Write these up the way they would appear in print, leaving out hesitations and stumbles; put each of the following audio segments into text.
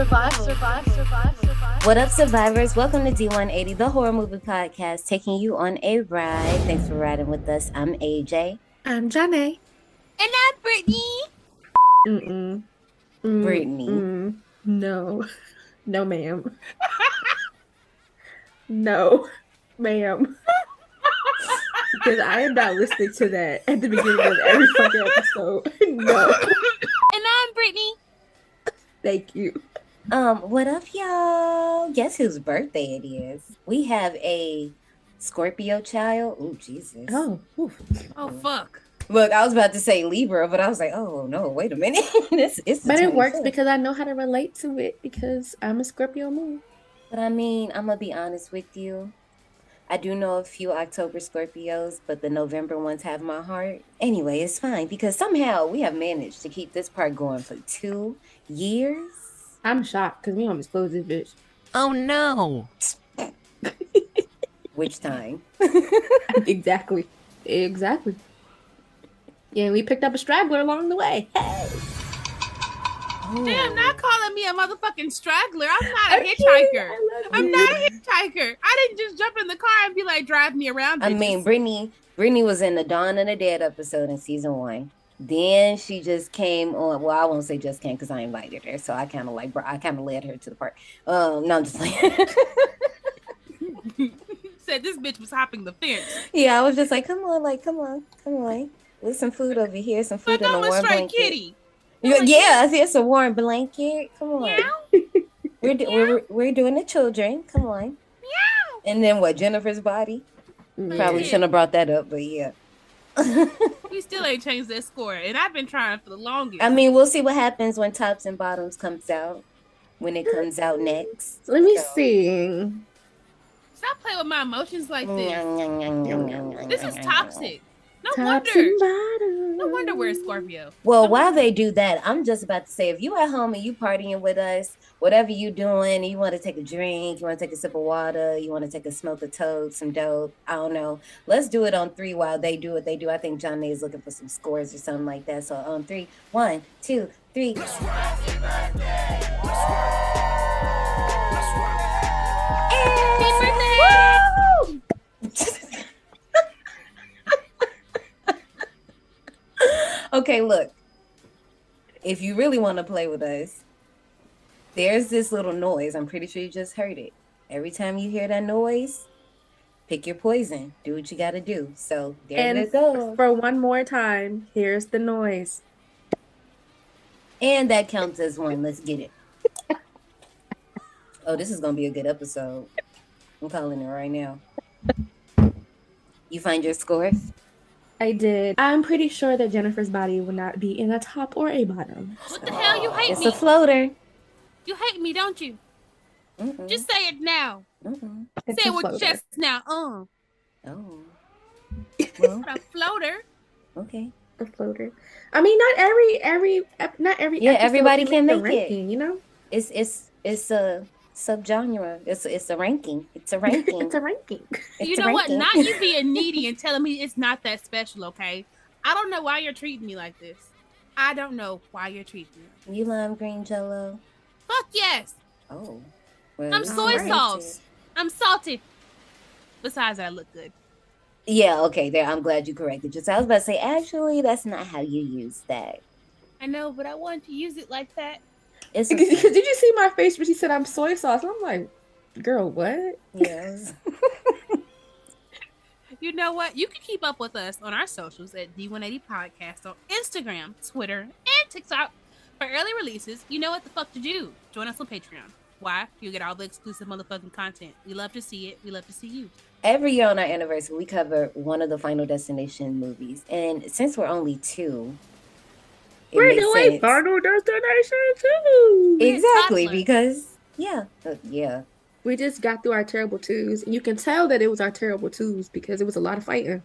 What up, survivors? Welcome to D180, the horror movie podcast, taking you on a ride. Thanks for riding with us. I'm AJ. I'm Janae. And I'm Brittany. Brittany. No. No, ma'am. No, ma'am. Because I am not listening to that at the beginning of every fucking episode. No. And I'm Brittany. Thank you. What up, y'all? Guess whose birthday it is? We have a Scorpio child. Oh, Jesus. Oh, Fuck. Look, I was about to say Libra, but I was like, oh, no, wait a minute. it's but it works 25th. because I know how to relate to it because I'm a Scorpio moon. But I mean, I'm going to be honest with you. I do know a few October Scorpios, but the November ones have my heart. Anyway, it's fine because somehow we have managed to keep this part going for 2 years. I'm shocked because we don't disclose this bitch. Oh no. Which time? Exactly. Yeah, we picked up a straggler along the way. Hey. Damn, not calling me a motherfucking straggler. I'm not a hitchhiker. I'm not a hitchhiker. I didn't just jump in the car and be like, drive me around. I mean, Brittany was in the Dawn of the Dead episode in season 1. Then she just came on. Well, I won't say just came because I invited her, so I kind of led her to the park. No, I'm just playing. Said this bitch was hopping the fence. Yeah, I was just like, come on. There's some food over here, some food But in a I'm a warm straight blanket. kitty. Yeah, it's a warm blanket. Come on. Meow. We're doing the children. Come on. Meow. And then what? Jennifer's body. Probably shouldn't have brought that up, but yeah. We still ain't changed that score, and I've been trying for the longest. I mean, we'll see what happens when Tops and Bottoms comes out. When it comes out next. Let me see. Stop playing with my emotions like this. This is toxic. No wonder we're a Scorpio. Well, while they do that, I'm just about to say, if you at home and you partying with us, whatever you doing, you want to take a drink, you want to take a sip of water, you want to take a smoke of toad, some dope, I don't know. Let's do it on 3 while they do what they do. I think Johnny is looking for some scores or something like that. So on 3, 1, 2, 3. Okay, look. If you really want to play with us, there's this little noise. I'm pretty sure you just heard it. Every time you hear that noise, pick your poison. Do what you got to do. So there it goes. For one more time, here's the noise. And that counts as 1. Let's get it. Oh, this is going to be a good episode. I'm calling it right now. You find your scores? I did. I'm pretty sure that Jennifer's body will not be in a top or a bottom. What the hell? You hate me? It's a floater. You hate me, don't you? Mm-mm. Just say it now. Mm-mm. Say it with your chest now. Oh. Well. A Well, floater. okay. A floater. I mean, not every Yeah, episode everybody can the make ranking, you know? It's a subgenre. It's a ranking. It's a ranking. It's a ranking. You know what? Not you being needy and telling me it's not that special, okay? I don't know why you're treating me like this. I don't know why you're treating me. You lime green jello? Fuck yes. Oh. Well, I'm soy alright. sauce. I'm salty. Besides, I look good. Yeah, okay, there. I'm glad you corrected yourself. I was about to say, actually, that's not how you use that. I know, but I wanted to use it like that. It's Did you see my face when she said I'm soy sauce? I'm like, girl, what? Yes. You know what? You can keep up with us on our socials at D180 Podcast on Instagram, Twitter, and TikTok for early releases. You know what the fuck to do. Join us on Patreon. Why? You get all the exclusive motherfucking content. We love to see it. We love to see you. Every year on our anniversary, we cover one of the Final Destination movies. And since we're only 2, We're doing Final Destination too. Exactly, because, yeah. We just got through our terrible 2s, and you can tell that it was our terrible 2s because it was a lot of fighting.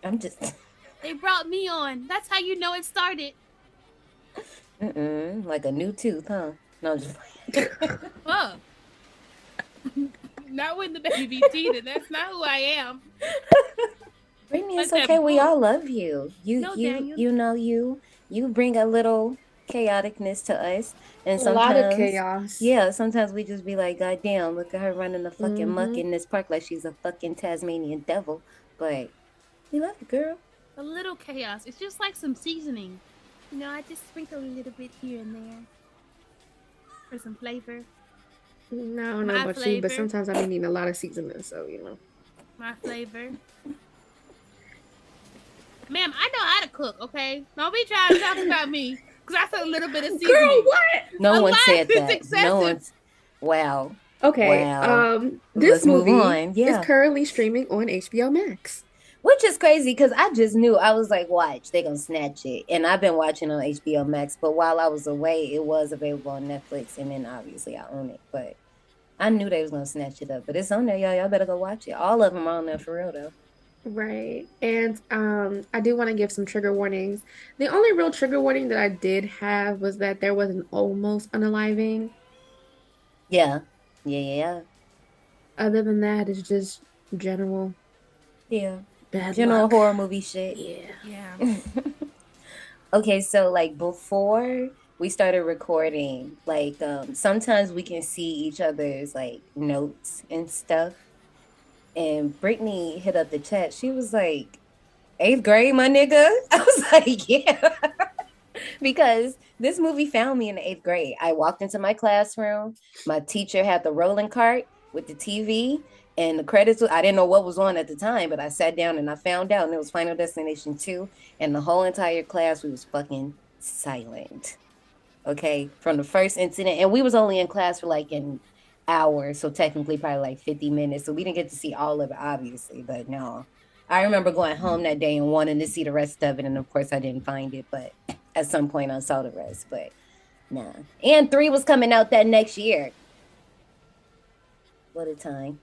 I'm just... They brought me on. That's how you know it started. Like a new tooth, huh? No, I'm just playing. Fuck. Not with the baby teeth, and that's not who I am. Brittany, it's Like that okay. We book. all love you. You No, Daniel. you know you bring a little chaoticness to us. And A lot of sometimes, chaos. yeah, sometimes we just be like, God damn, look at her running the fucking muck Mhm. in this park like she's a fucking Tasmanian devil. But we love you, girl. A little chaos. It's just like some seasoning. You know, I just sprinkle a little bit here and there for some flavor. No, I don't know My about you, but flavor. sometimes I be needing a lot of seasoning, so My flavor. Ma'am, I know how to cook, okay? Don't be trying to talk about me. Because that's a little bit of seasoning. Girl, what? No A one lot said is that. excessive. No one's. Wow. Okay, Wow. this Let's move movie on. Yeah. is currently streaming on HBO Max. Which is crazy because I just knew. I was like, watch, they're gonna snatch it. And I've been watching on HBO Max, but while I was away, it was available on Netflix, and then obviously I own it. But I knew they was gonna snatch it up. But it's on there, y'all. Y'all better go watch it. All of them are on there for real though. Right. And I do want to give some trigger warnings. The only real trigger warning that I did have was that there was an almost unaliving. Yeah. Yeah. Other than that, it's just general Yeah. bad General luck. horror movie shit. Yeah. Okay, so like before we started recording, like sometimes we can see each other's like notes and stuff. And Brittany hit up the chat. She was like, 8th grade, my nigga. I was like, yeah. Because this movie found me in the 8th grade. I walked into my classroom. My teacher had the rolling cart with the TV and the credits. I didn't know what was on at the time, but I sat down and I found out, and it was Final Destination 2. And the whole entire class, we was fucking silent. Okay, from the first incident. And we was only in class for like an hour, so technically probably like 50 minutes. So we didn't get to see all of it, obviously, but no. I remember going home that day and wanting to see the rest of it, and of course I didn't find it, but at some point I saw the rest, but nah. And 3 was coming out that next year. What a time.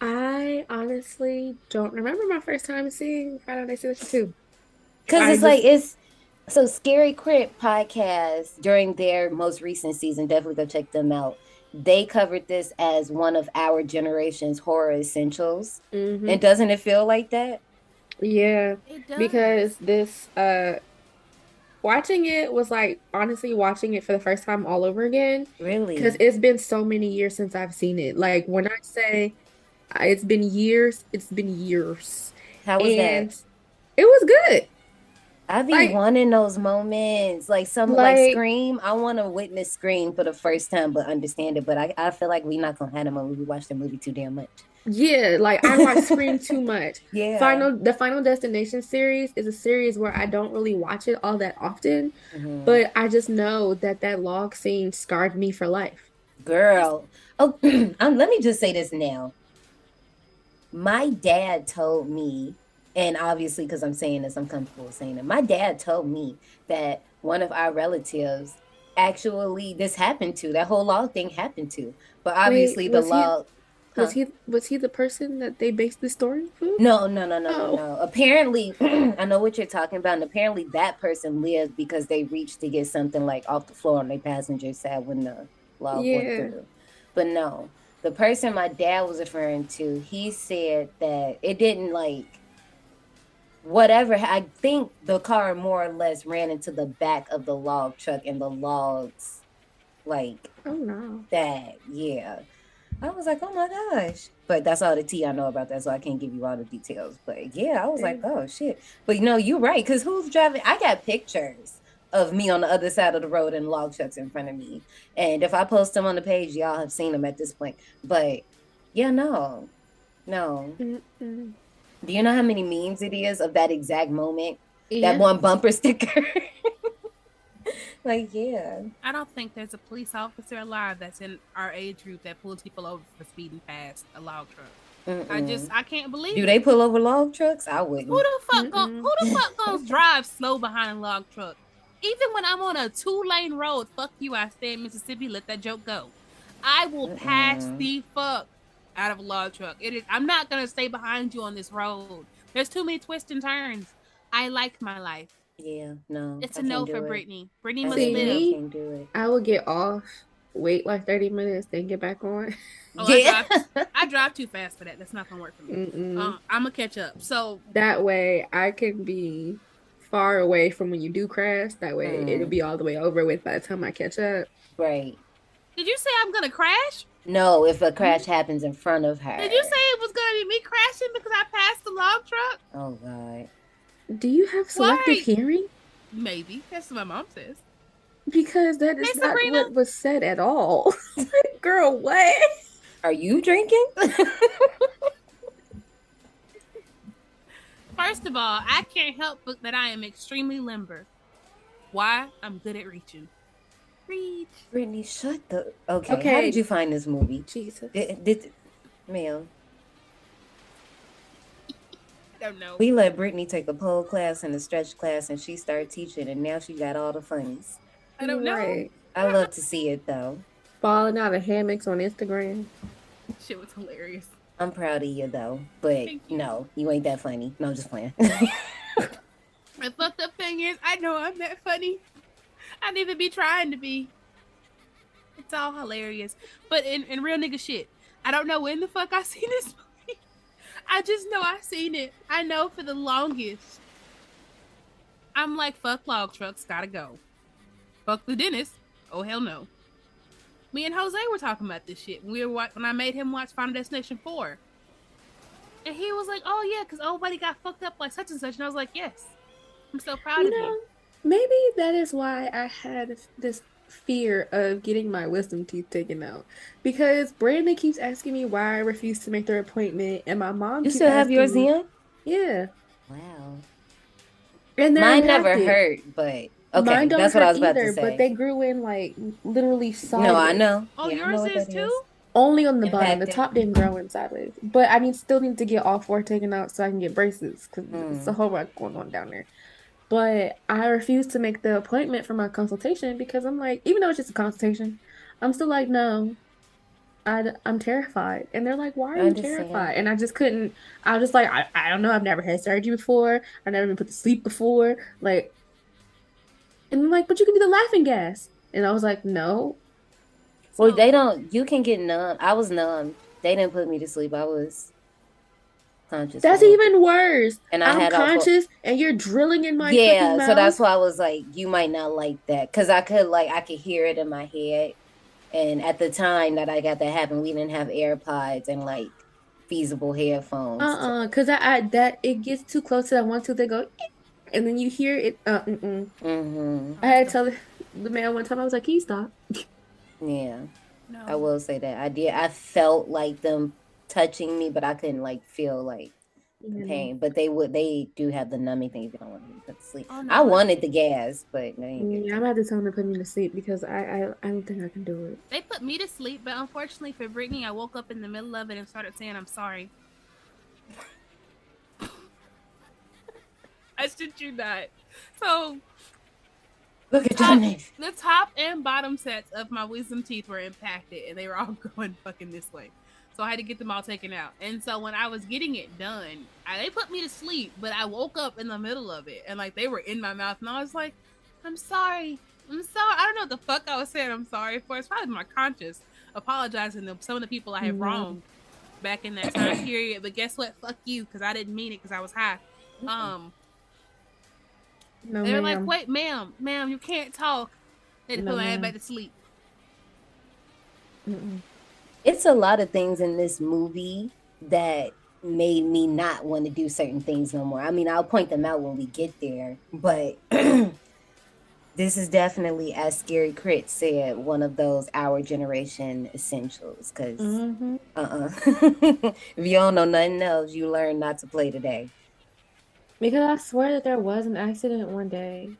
I honestly don't remember my first time seeing Final Destination 2. Because it's like, it's so Scary Crypt podcast during their most recent season. Definitely go check them out. They covered this as one of our generation's horror essentials. Mhm. And doesn't it feel like that? Yeah, It does. because this watching it was like honestly watching it for the first time all over again. Really? Because it's been so many years since I've seen it. Like when I say it's been years, it's been years. How was And that? it was good. I be Like- wanting those moments, like some like Scream. I want to witness Scream for the first time, but understand it. But I feel like we not gonna have them when we watch the movie too damn much. Yeah, like I watch Scream too much. Yeah. The Final Destination series is a series where I don't really watch it all that often, Mhm. but I just know that log scene scarred me for life. Girl. Oh, let me just say this now. My dad told me, and obviously because I'm saying this, I'm comfortable saying it. My dad told me that one of our relatives actually this happened to. That whole log thing happened to. But obviously the log. Was he the person that they based the story on? No. Apparently, I know what you're talking about. And apparently that person lived because they reached to get something like off the floor on their passenger side when the log went through. But no, the person my dad was referring to, he said that it didn't like whatever. I think the car more or less ran into the back of the log truck and the logs like that. Yeah. I was like, oh my gosh. But that's all the tea I know about that, so I can't give you all the details. But yeah, I was like, oh shit. But you're right, because who's driving? I got pictures of me on the other side of the road and log trucks in front of me. And if I post them on the page, y'all have seen them at this point. But yeah, no. Mm-mm. Do you know how many memes it is of that exact moment? Yeah. That one bumper sticker. Like, yeah. I don't think there's a police officer alive that's in our age group that pulls people over for speeding past a log truck. I can't believe. Do they pull over log trucks? I wouldn't. Who the fuck goes drive slow behind a log truck? Even when I'm on a 2-lane road, fuck you, I stay in Mississippi, let that joke go. I will pass the fuck out of a log truck. I'm not gonna stay behind you on this road. There's too many twists and turns. I like my life. Yeah, no. It's a no for Brittany. Brittany must See, live. Can't do it. I would get off, wait like 30 minutes, then get back on. Oh, Yeah. I drive too fast for that. That's not gonna work for me. I'm gonna catch up. So that way I can be far away from when you do crash. That way it'll be all the way over with by the time I catch up. Right. Did you say I'm gonna crash? No, if a crash happens in front of her. Did you say it was gonna be me crashing because I passed the log truck? Oh God. Do you have selective Why? hearing? Maybe. That's what my mom says. Because that is Hey, not Sabrina. what was said at all. Girl, what? Are you drinking? First of all, I can't help but that I am extremely limber. Why? I'm good at reaching. Reach. Brittany, shut the. Okay. How Okay. did you find this movie? Jesus. Ma'am, I don't know. we let Brittany take a pole class and a stretch class, and she started teaching, and now she got all the funnies. I don't know. Right. I love to see it though. Falling out of hammocks on Instagram. Shit was hilarious. I'm proud of you though, but Thank you. no, you ain't that funny. No, I'm just playing. The fucked up thing is, I know I'm that funny. I don't even be trying to be. It's all hilarious. But in real nigga shit, I don't know when the fuck I seen this movie. I just know I seen it. I know for the longest. I'm like, fuck log trucks, gotta go. Fuck the dentist. Oh hell no. Me and Jose were talking about this shit. When I made him watch Final Destination 4. And he was like, oh yeah, because everybody got fucked up like such and such. And I was like, yes. I'm so proud of you. Maybe that is why I had this fear of getting my wisdom teeth taken out. Because Brandon keeps asking me why I refuse to make their appointment, and my mom You keeps still have asking yours me, in? Yeah. Wow. And they're Mine never impacted. hurt, but okay, Mine don't that's what I hurt was about either, to say. but they grew in like literally sideways. No, I know. Oh, Yeah, I know yours what is that too? Only on the bottom. The Impacted. top didn't grow in sideways. But I mean, still need to get all four taken out so I can get braces because it's a whole lot going on down there. But I refuse to make the appointment for my consultation because I'm like, even though it's just a consultation, I'm still like, no, I'm terrified. And they're like, why are I you understand. terrified? And I just couldn't. I was just like, I don't know. I've never had surgery before. I've never been put to sleep before. Like, and I'm like, but you can do the laughing gas. And I was like, no. Well, they don't. You can get numb. I was numb. They didn't put me to sleep. I was conscious. That's for a little even worse. And I I'm had all four- conscious and you're drilling in my fucking Yeah, mouth. so that's why I was like, you might not like that, because I could hear it in my head. And at the time that I got that happen, we didn't have AirPods and like feasible headphones. Because that it gets too close to that one tooth, they go, and then you hear it. Mm-hmm. I had to tell the man one time, I was like, can you stop? Yeah, No. I will say that I did. I felt like them touching me, but I couldn't like feel like the pain. But they do have the numbing thing if you don't want to be put to sleep. Oh, no. I wanted the gas, but they ain't Yeah, I'm about to tell them to put me to sleep because I don't think I can do it. They put me to sleep, but unfortunately for Brittany, I woke up in the middle of it and started saying, I'm sorry. I should you not. So, Look at your name. the top and bottom sets of my wisdom teeth were impacted, and they were all going fucking this way. So I had to get them all taken out. And so when I was getting it done, they put me to sleep, but I woke up in the middle of it, and like they were in my mouth, and I was like, I'm sorry. I'm sorry. I don't know what the fuck I was saying I'm sorry for. It's probably my conscience apologizing to some of the people I have wronged back in that time period. But guess what? Fuck you, because I didn't mean it because I was high. No, They were like, ma'am. wait, ma'am, you can't talk. They had to put my head back to sleep. It's a lot of things in this movie that made me not want to do certain things no more. I mean, I'll point them out when we get there, but this is definitely, as Scary Crit said, one of those our generation essentials. Because if you don't know nothing else, you learn not to play today. Because I swear that there was an accident one day,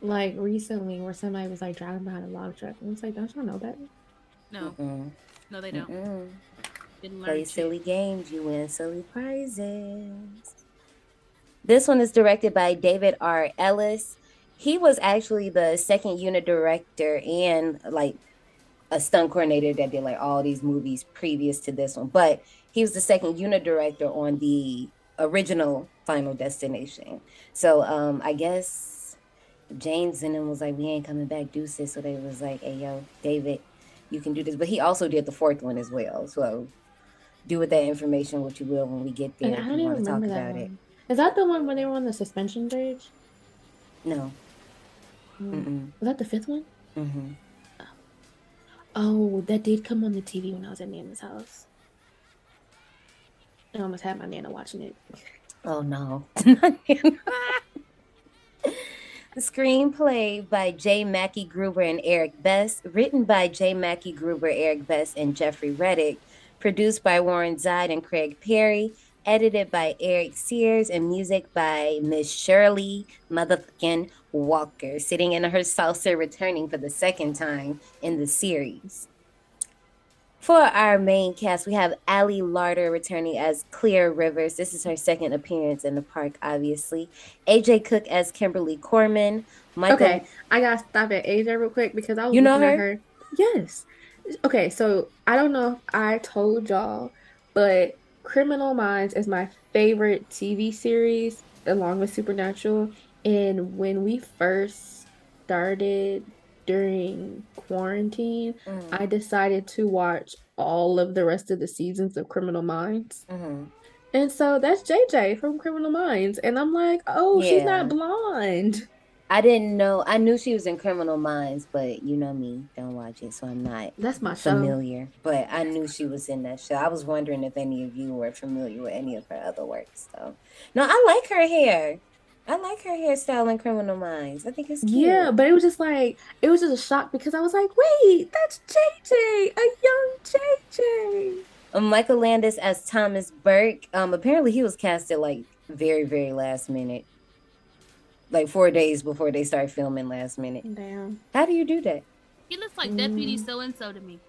like recently, where somebody was like driving behind a log truck. And it's like, don't y'all know that? No. No, they don't. Didn't learn Play shit. silly games, you win silly prizes. This one is directed by David R. Ellis. He was actually the second unit director and like a stunt coordinator that did like all these movies previous to this one. But he was the second unit director on the original Final Destination. So I guess James and them was like, we ain't coming back, deuces. So they was like, hey yo, David, you can do this. But he also did the fourth one as well. So do with that information what you will when we get there. And I if don't you even want to talk remember that about it. one. Is that the one where they were on the suspension bridge? No. Was that the fifth one? Mm-hmm. Oh, that did come on the TV when I was at Nana's house. I almost had my Nana watching it. Oh no. The screenplay by J. Mackey Gruber and Eric Best, written by J. Mackey Gruber, Eric Best, and Jeffrey Reddick, produced by Warren Zide and Craig Perry, edited by Eric Sears, and music by Miss Shirley motherfucking Walker, sitting in her salsa, returning for the second time in the series. For our main cast, we have Ali Larder returning as Clear Rivers. This is her second appearance in the park, obviously. AJ Cook as Kimberly Corman. Michael. Okay, I gotta stop at AJ real quick because I was You know looking at her? her. Yes. Okay, so I don't know if I told y'all, but Criminal Minds is my favorite TV series along with Supernatural. And when we first started during quarantine, I decided to watch all of the rest of the seasons of Criminal Minds. And so that's JJ from Criminal Minds. And I'm like, oh, she's not blonde. I didn't know. I knew she was in Criminal Minds, but you know me, don't watch it, so I'm not That's my familiar. But I knew she was in that show. I was wondering if any of you were familiar with any of her other works. So, no, I like her hair. I like her hairstyle in Criminal Minds. I think it's cute. Yeah, but it was just like, it was just a shock because I was like, wait, that's JJ, a young JJ. Michael Landis as Thomas Burke. Apparently he was casted like very, very last minute. Like 4 days before they start filming last minute. Damn. How do you do that? He looks like Deputy So-and-so to me.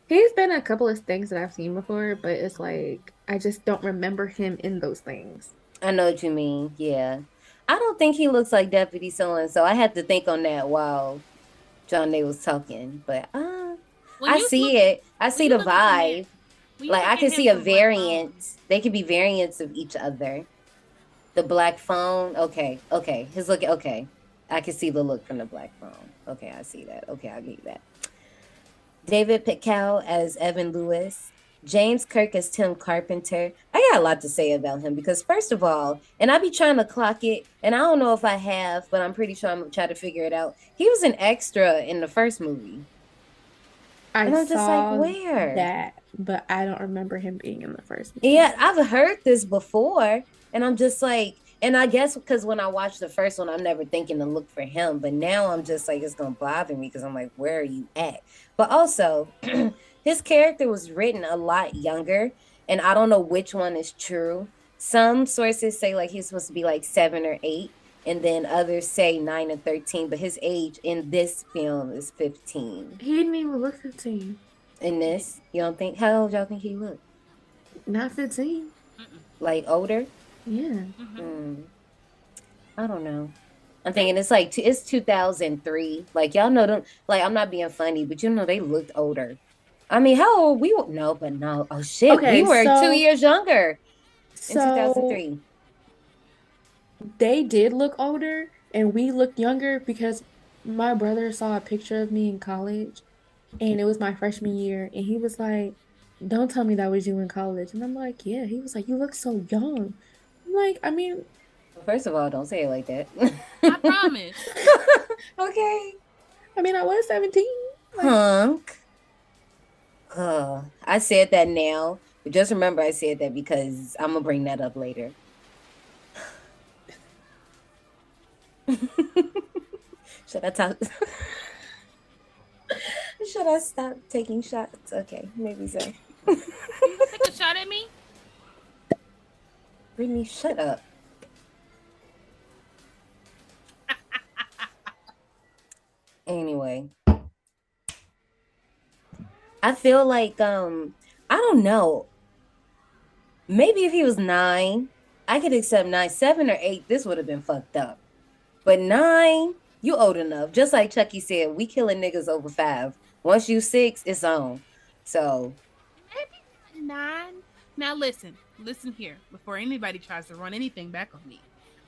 He's been in a couple of things that I've seen before, but it's like, I just don't remember him in those things. I know what you mean. Yeah. I don't think he looks like Deputy So-and-so. I had to think on that while John Day was talking. But I see it. I see the vibe. Like, I can see a variant. They could be variants of each other. The black phone. Okay. His look. Okay. I can see the look from the black phone. Okay, I see that. Okay, I'll give you that. David Pitcow as Evan Lewis. James Kirk as Tim Carpenter. I got a lot to say about him because, first of all, and I be trying to clock it, and I don't know if I have, but I'm pretty sure I'm going to try to figure it out. He was an extra in the first movie. And I'm just like, where? That, but I don't remember him being in the first movie. Yeah, I've heard this before, and I'm just like, and I guess because when I watched the first one, I'm never thinking to look for him, but now I'm just like, it's going to bother me because I'm like, where are you at? But also, his character was written a lot younger, and I don't know which one is true. Some sources say like he's supposed to be like 7 or 8, and then others say 9 and 13, but his age in this film is 15. He didn't even look 15. In this? You don't think? How old y'all think he looked? Not 15. Like older? Yeah. I don't know. I'm thinking it's like it's 2003. Like y'all know them. Like I'm not being funny, but you know they looked older. I mean, how old we were? No, but no. Oh shit, okay, we were 2 years younger in 2003. They did look older, and we looked younger because my brother saw a picture of me in college, and it was my freshman year, and he was like, "Don't tell me that was you in college." And I'm like, "Yeah." He was like, "You look so young." I'm like, I mean, first of all, don't say it like that. I promise. Okay. I mean, I was 17. Like, hunk. I said that now, but just remember I said that because I'm gonna bring that up later. Should I talk? Should I stop taking shots? Okay, maybe so. You take a shot at me? Brittany, shut up. Anyway, I feel like I don't know. Maybe if he was 9, I could accept 9. 7 or 8, this would have been fucked up. But 9, you old enough. Just like Chucky said, we killing niggas over 5. Once you 6, it's on. So maybe 9. Now listen here before anybody tries to run anything back on me.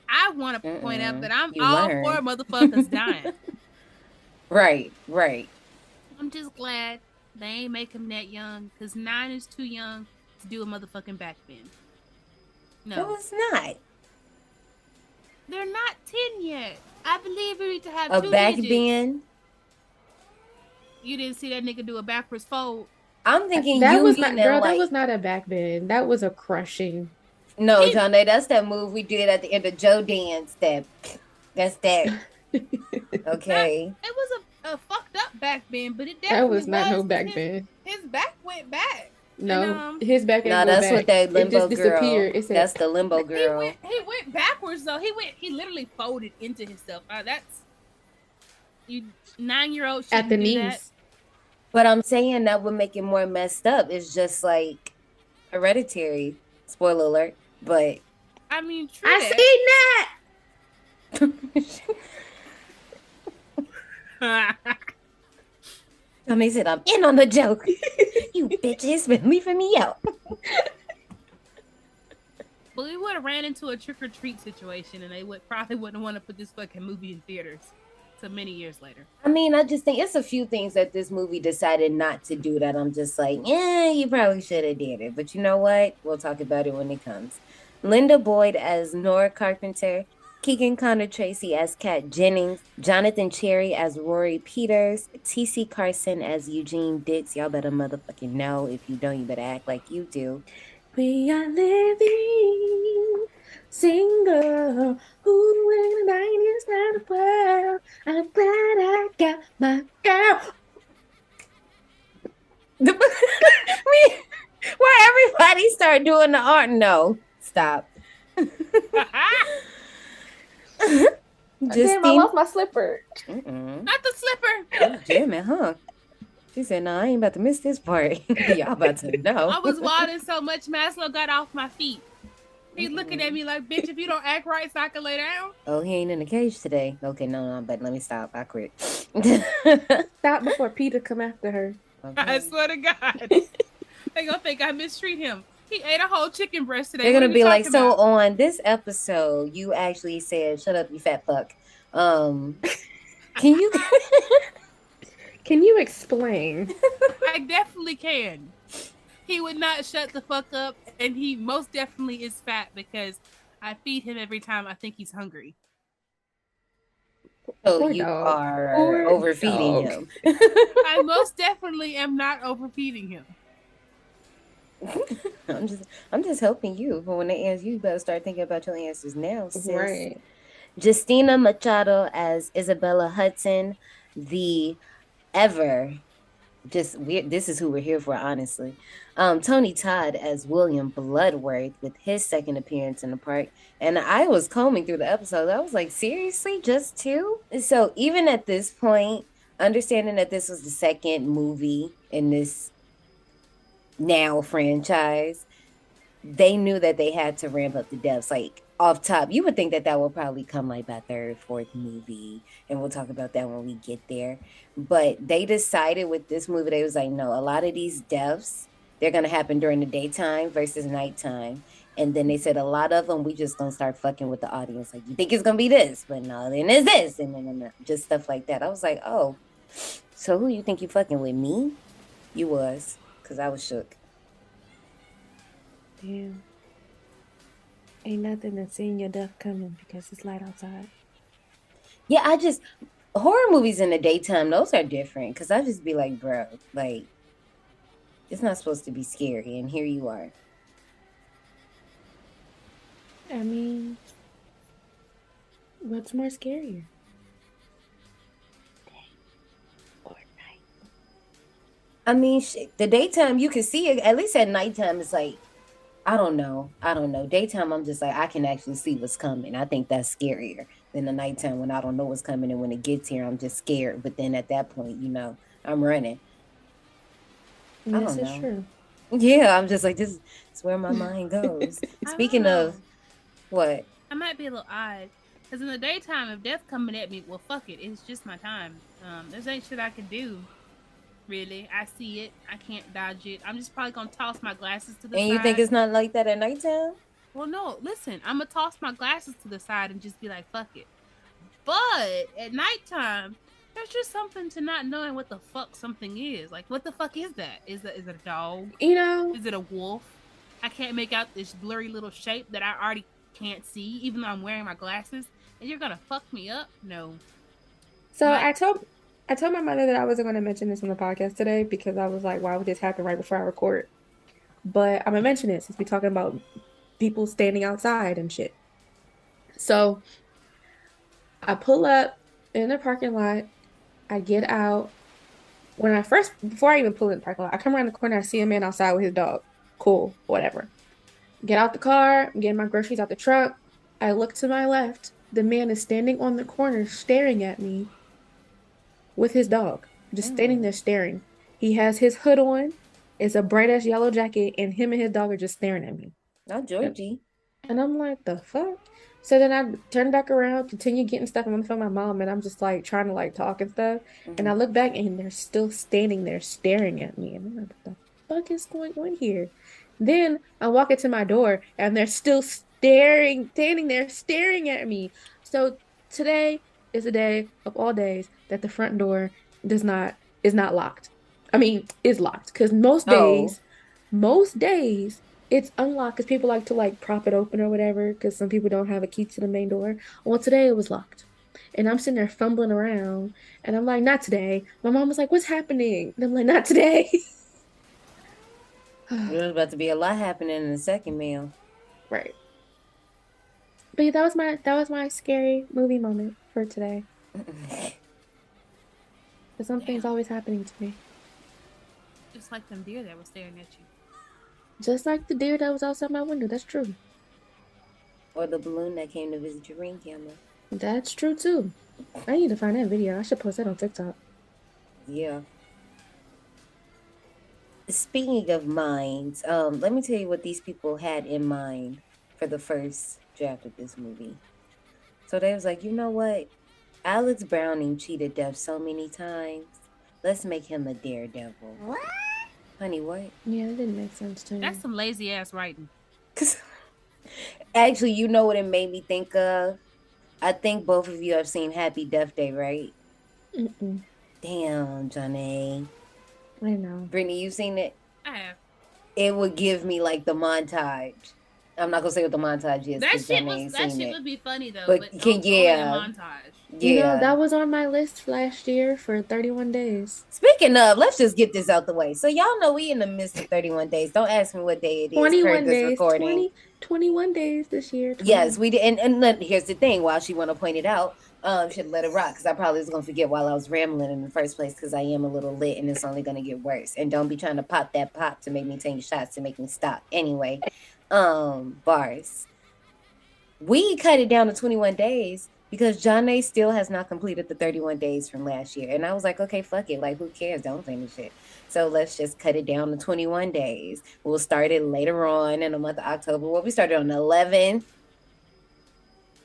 I want to point out that I'm all for motherfuckers dying. Right. I'm just glad they ain't make him that young, because 9 is too young to do a motherfucking backbend. No, it's not. They're not 10 yet. I believe we need to have A two back digits. bend. You didn't see that nigga do a backwards fold. I'm thinking That you was mean not, girl. That like was not a back bend. That was a crushing. no, He- John. That's that move we did at the end of Joe Dance. That's that. Okay. It was a fucked up back bend, but it That definitely was not no 'cause back bend. his back went back. No, And his back ain't No, go that's back. what that It just limbo girl. disappeared. It said That's the limbo girl. he went backwards though. He literally folded into himself. That's you 9-year-old at shouldn't the do knees. that. But I'm saying that would make it more messed up. It's just like Hereditary. Spoiler alert. But I mean, true I that. seen that. Tommy said, I'm in on the joke. You bitches been leaving me out. But we would have ran into a trick or treat situation, and they probably wouldn't want to put this fucking movie in theaters. So many years later. I mean, I just think it's a few things that this movie decided not to do that I'm just like, yeah, you probably should have did it. But you know what? We'll talk about it when it comes. Linda Boyd as Nora Carpenter, Keegan Connor Tracy as Kat Jennings, Jonathan Cherry as Rory Peters, T.C. Carson as Eugene Dix. Y'all better motherfucking know. If you don't, you better act like you do. We are living single. Who in the night inside the world? I'm glad I got my girl. Why everybody start doing the art? No, stop. Damn, I lost my slipper. Not the slipper. Oh, damn it, huh? She said, no, I ain't about to miss this part. Y'all about to know. I was wilding so much, Maslow got off my feet. He's looking at me like, bitch, if you don't act right so I can lay down. Oh, he ain't in the cage today. Okay, no, but let me stop. I quit. Stop before Peter come after her. Okay. I swear to God. They gonna think I mistreat him. He ate a whole chicken breast today. They're What gonna are be we like, talking so about? on this episode, you actually said, "Shut up, you fat fuck." Can you? Can you explain? I definitely can. He would not shut the fuck up, and he most definitely is fat because I feed him every time I think he's hungry. So Poor you dog. are Poor overfeeding dog. him. I most definitely am not overfeeding him. I'm just helping you. But when they answer, you better start thinking about your answers now, sis. Right. Justina Machado as Isabella Hudson, the ever just weird. This is who we're here for, honestly. Tony Todd as William Bloodworth with his second appearance in the park. And I was combing through the episode. I was like, seriously, just two? So even at this point, understanding that this was the second movie in this now franchise, they knew that they had to ramp up the deaths. Like off top, you would think that that will probably come like by third, fourth movie, and we'll talk about that when we get there. But they decided with this movie, they was like, no, a lot of these deaths, they're gonna happen during the daytime versus nighttime. And then they said a lot of them, we just gonna start fucking with the audience. Like, you think it's gonna be this, but no, then it's this, and then just stuff like that. I was like, oh, so who you think you fucking with? Me? You was, because I was shook. Damn. Ain't nothing than seeing your death coming because it's light outside. Yeah, horror movies in the daytime, those are different. Because I just be like, bro, like, it's not supposed to be scary. And here you are. I mean, what's more scarier? Day or night? I mean, shit, the daytime, you can see it. At least at nighttime, it's like, I don't know. Daytime, I'm just like, I can actually see what's coming. I think that's scarier than the nighttime when I don't know what's coming. And when it gets here, I'm just scared. But then at that point, I'm running. This is true. Yeah, I'm just like, this is where my mind goes. Speaking of, what? I might be a little odd. Because in the daytime, if death coming at me, well, fuck it. It's just my time. There's ain't shit I can do. Really, I see it. I can't dodge it. I'm just probably gonna toss my glasses to the side. And you think it's not like that at nighttime? Well, no. Listen, I'm gonna toss my glasses to the side and just be like, "Fuck it." But at nighttime, there's just something to not knowing what the fuck something is. Like, what the fuck is that? Is it a dog? You know? Is it a wolf? I can't make out this blurry little shape that I already can't see, even though I'm wearing my glasses. And you're gonna fuck me up? No. So My I told my mother that I wasn't going to mention this on the podcast today because I was like, why would this happen right before I record? But I'm gonna mention it since we're talking about people standing outside and shit. So I pull up in the parking lot. I get out. Before I even pull in the parking lot, I come around the corner. I see a man outside with his dog. Cool, whatever. Get out the car. I'm getting my groceries out the truck. I look to my left. The man is standing on the corner staring at me with his dog, just standing there staring. He has his hood on. It's a bright ass yellow jacket, and him and his dog are just staring at me. Oh, Georgie. And I'm like, the fuck? So then I turn back around, continue getting stuff. I'm on the phone with my mom, and I'm just like trying to like talk and stuff. And I look back, and they're still standing there staring at me. And I'm like, what the fuck is going on here? Then I walk into my door, and they're still standing there staring at me. So today is a day of all days that the front door is not locked. I mean, is locked because Oh, most days it's unlocked because people like to like prop it open or whatever because some people don't have a key to the main door. Well, today it was locked. And I'm sitting there fumbling around and I'm like, not today. My mom was like, what's happening? And I'm like, not today. there's about to be a lot happening in the second meal. Right. But yeah, that was my scary movie moment for today. But something's always happening to me. just like them deer that was staring at you. Just like the deer that was outside my window. That's true. Or the balloon that came to visit your ring camera. That's true too. I need to find that video. I should post that on TikTok. Yeah. Speaking of minds, let me tell you what these people had in mind for the first draft of this movie. So they was like, you know what? Alex Browning cheated death so many times. Let's make him a daredevil. What? Honey, what? Yeah, that didn't make sense to me. That's some lazy ass writing. Actually, you know what it made me think of? I think both of you have seen Happy Death Day, right? Mm-mm. Damn, Johnny. I know. Brittany, you seen it? I have. It would give me like the montage. I'm not gonna say what the montage is. That shit would be funny though. But only a montage. Yeah. You know, that was on my list last year for 31 days. Speaking of, let's just get this out the way. So y'all know we in the midst of 31 days. Don't ask me what day it is. 21 this days. recording. 21 days this year. 20. Yes, we did. And here's the thing. While she want to point it out, should let it rock because I probably was gonna forget while I was rambling in the first place because I am a little lit and it's only gonna get worse. And don't be trying to pop that pop to make me take shots to make me stop. Anyway, bars. We cut it down to 21 days because John A still has not completed the 31 days from last year. And I was like, okay, fuck it. Like, who cares? Don't finish it. So let's just cut it down to 21 days. We'll start it later on in the month of October. Well, we started on the 11th.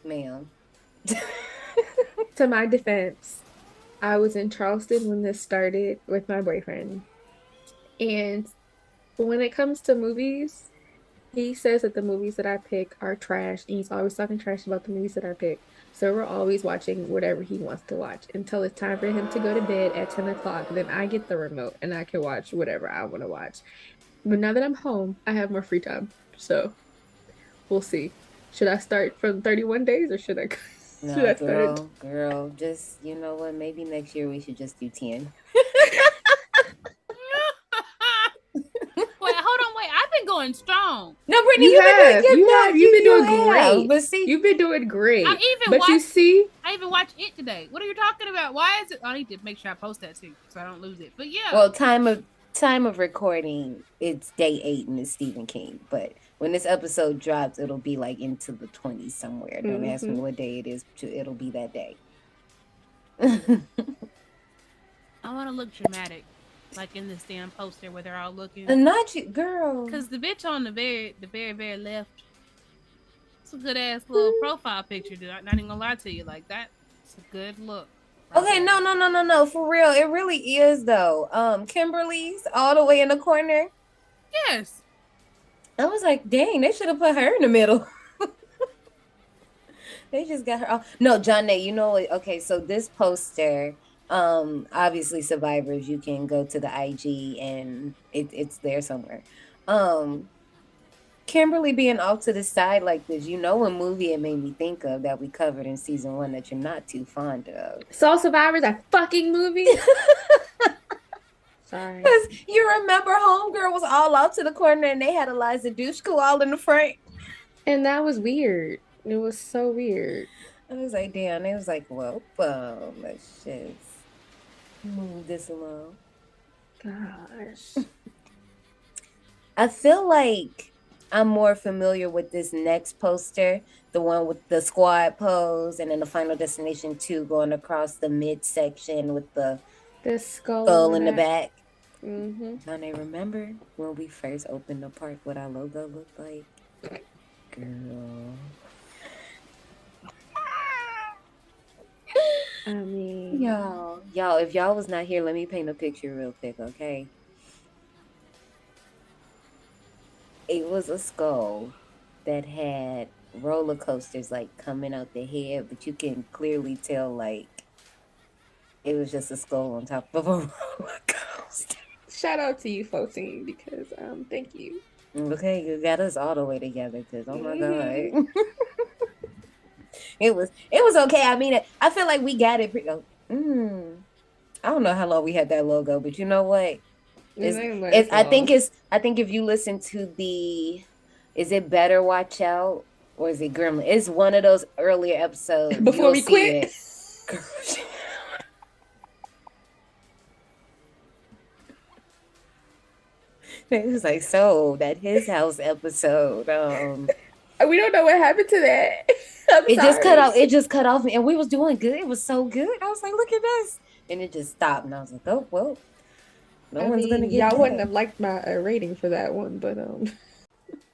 Ma'am. To my defense, I was in Charleston when this started with my boyfriend. And when it comes to movies, he says that the movies that I pick are trash, and he's always talking trash about the movies that I pick. So we're always watching whatever he wants to watch until it's time for him to go to bed at 10 o'clock. Then I get the remote and I can watch whatever I want to watch. But now that I'm home, I have more free time. So we'll see. Should I start from 31 days or should I girl, just, you know what? Maybe next year we should just do 10. Wait, hold on, I've been going strong. No, Brittany, you've been doing great. But see, you've been doing great. I even watched it today. What are you talking about? Why is it? I need to make sure I post that too, so I don't lose it. But yeah. Well, time of recording, it's day 8 and it's Stephen King. But when this episode drops, it'll be like into the 20s somewhere. Don't ask me what day it is. It'll be that day. I want to look dramatic. Like in this damn poster where they're all looking. Not you, girl. Because the bitch on the very left, it's a good ass little profile picture. Not even gonna lie to you, like that. It's a good look. Okay, no, for real, it really is though. Kimberly's all the way in the corner. Yes. I was like, dang, they should have put her in the middle. They just got her off. No, John Nate, you know, okay, so this poster. Obviously survivors, you can go to the IG and it's there somewhere. Kimberly being off to the side like this, you know what movie it made me think of that we covered in season 1 that you're not too fond of. Soul Survivor, that fucking movie. Sorry. Because you remember Homegirl was all out to the corner and they had Eliza Dushku all in the front. And that was weird. It was so weird. I was like, damn. They was like, well, let's just move this along. Gosh. I feel like I'm more familiar with this next poster, the one with the squad pose, and then the Final Destination 2 going across the midsection with the skull in the back. Mm-hmm. Don't they remember when we first opened the park what our logo looked like? Girl. I mean, y'all, if y'all was not here, let me paint a picture real quick, okay? It was a skull that had roller coasters like coming out the head, but you can clearly tell like it was just a skull on top of a roller coaster. shout out to you, Floating, because thank you. Okay, you got us all the way together because oh my god. It was okay. I mean, I feel like we got it. I don't know how long we had that logo, but you know what? I think if you listen to is it Better Watch Out or is it Gremlin? It's one of those earlier episodes. Before we quit. It was like, so that his house episode. We don't know what happened to that. It just cut off, and we was doing good. It was so good. I was like, look at this, and it just stopped, and I was like, oh well. One's gonna get y'all that. wouldn't have liked my rating for that one, but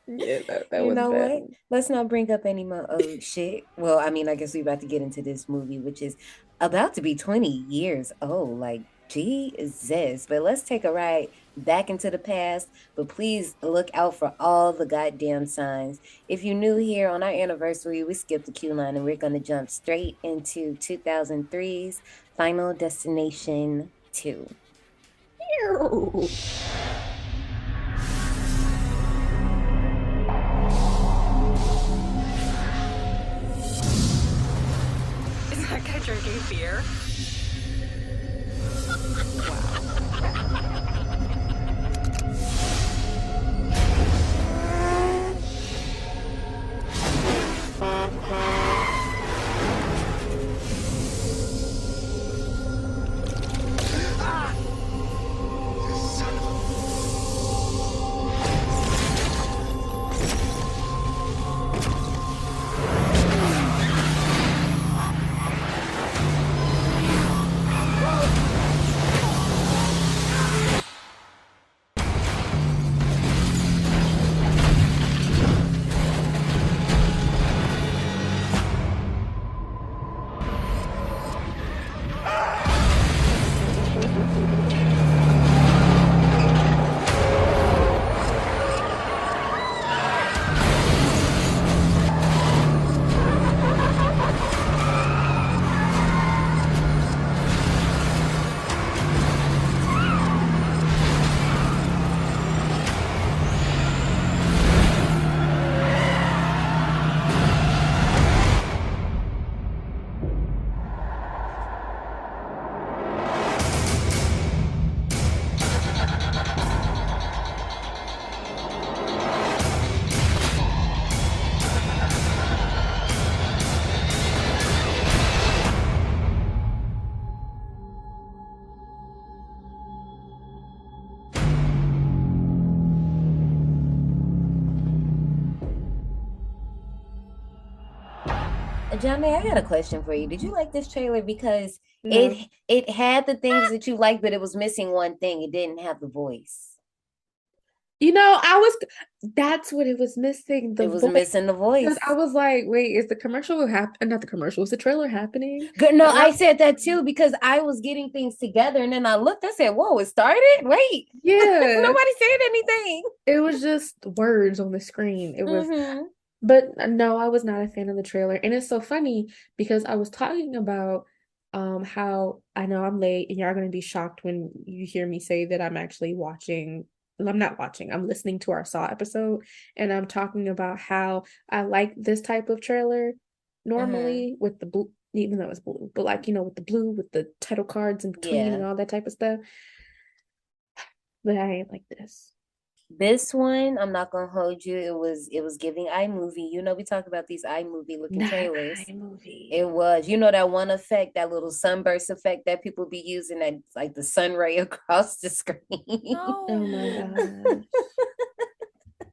yeah, that was bad. What? Let's not bring up any more shit. Well, I mean, I guess we about to get into this movie, which is about to be 20 years old. Like, Jesus. But let's take a ride back into the past. But please look out for all the goddamn signs. If you're new here on our anniversary, we skipped the queue line and we're gonna jump straight into 2003's Final Destination 2. Is that guy drinking beer? Johnny, I got a question for you. Did you like this trailer? Because No. it had the things that you liked, but it was missing one thing. It didn't have the voice. You know, that's what it was missing. It was missing the voice. Because I was like, wait, is the commercial not the commercial, is the trailer happening? No, I said that too because I was getting things together and then I looked, I said, whoa, it started? Wait. Yeah. Nobody said anything. It was just words on the screen. It was, but no, I was not a fan of the trailer. And it's so funny because I was talking about how I know I'm late and y'all are going to be shocked when you hear me say that I'm actually watching I'm not watching, I'm listening to our Saw episode, and I'm talking about how I like this type of trailer normally with the blue, even though it's blue, but like, with the blue, with the title cards in between and Yeah. all that type of stuff. But I ain't like this. This one, I'm not gonna hold you. It was giving iMovie. We talk about these iMovie looking Not trailers. iMovie. It was, that one effect, that little sunburst effect that people be using, that like the sun ray across the screen. Oh my gosh.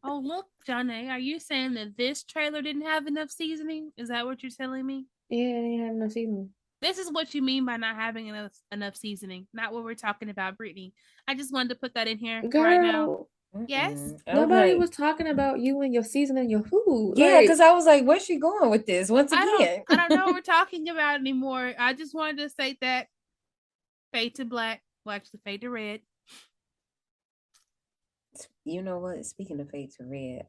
Oh, look, Johnny, are you saying that this trailer didn't have enough seasoning? Is that what you're telling me? Yeah, they have no seasoning. This is what you mean by not having enough seasoning, not what we're talking about, Brittany. I just wanted to put that in here right now. Girl, Yes? nobody was talking about you and your seasoning your food. Yeah, Like, because I was like, where's she going with this? Once I again. don't know what we're talking about anymore. I just wanted to say that fade to black, well, actually fade to red. You know what? Speaking of fade to red,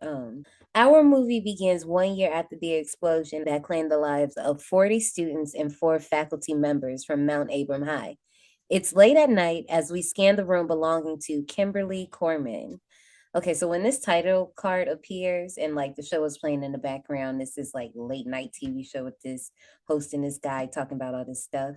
our movie begins 1 year after the explosion that claimed the lives of 40 students and 4 faculty members from Mount Abram High. It's late at night as we scan the room belonging to Kimberly Corman. Okay, so when this title card appears and like the show is playing in the background, this is like late night TV show with this host and this guy talking about all this stuff.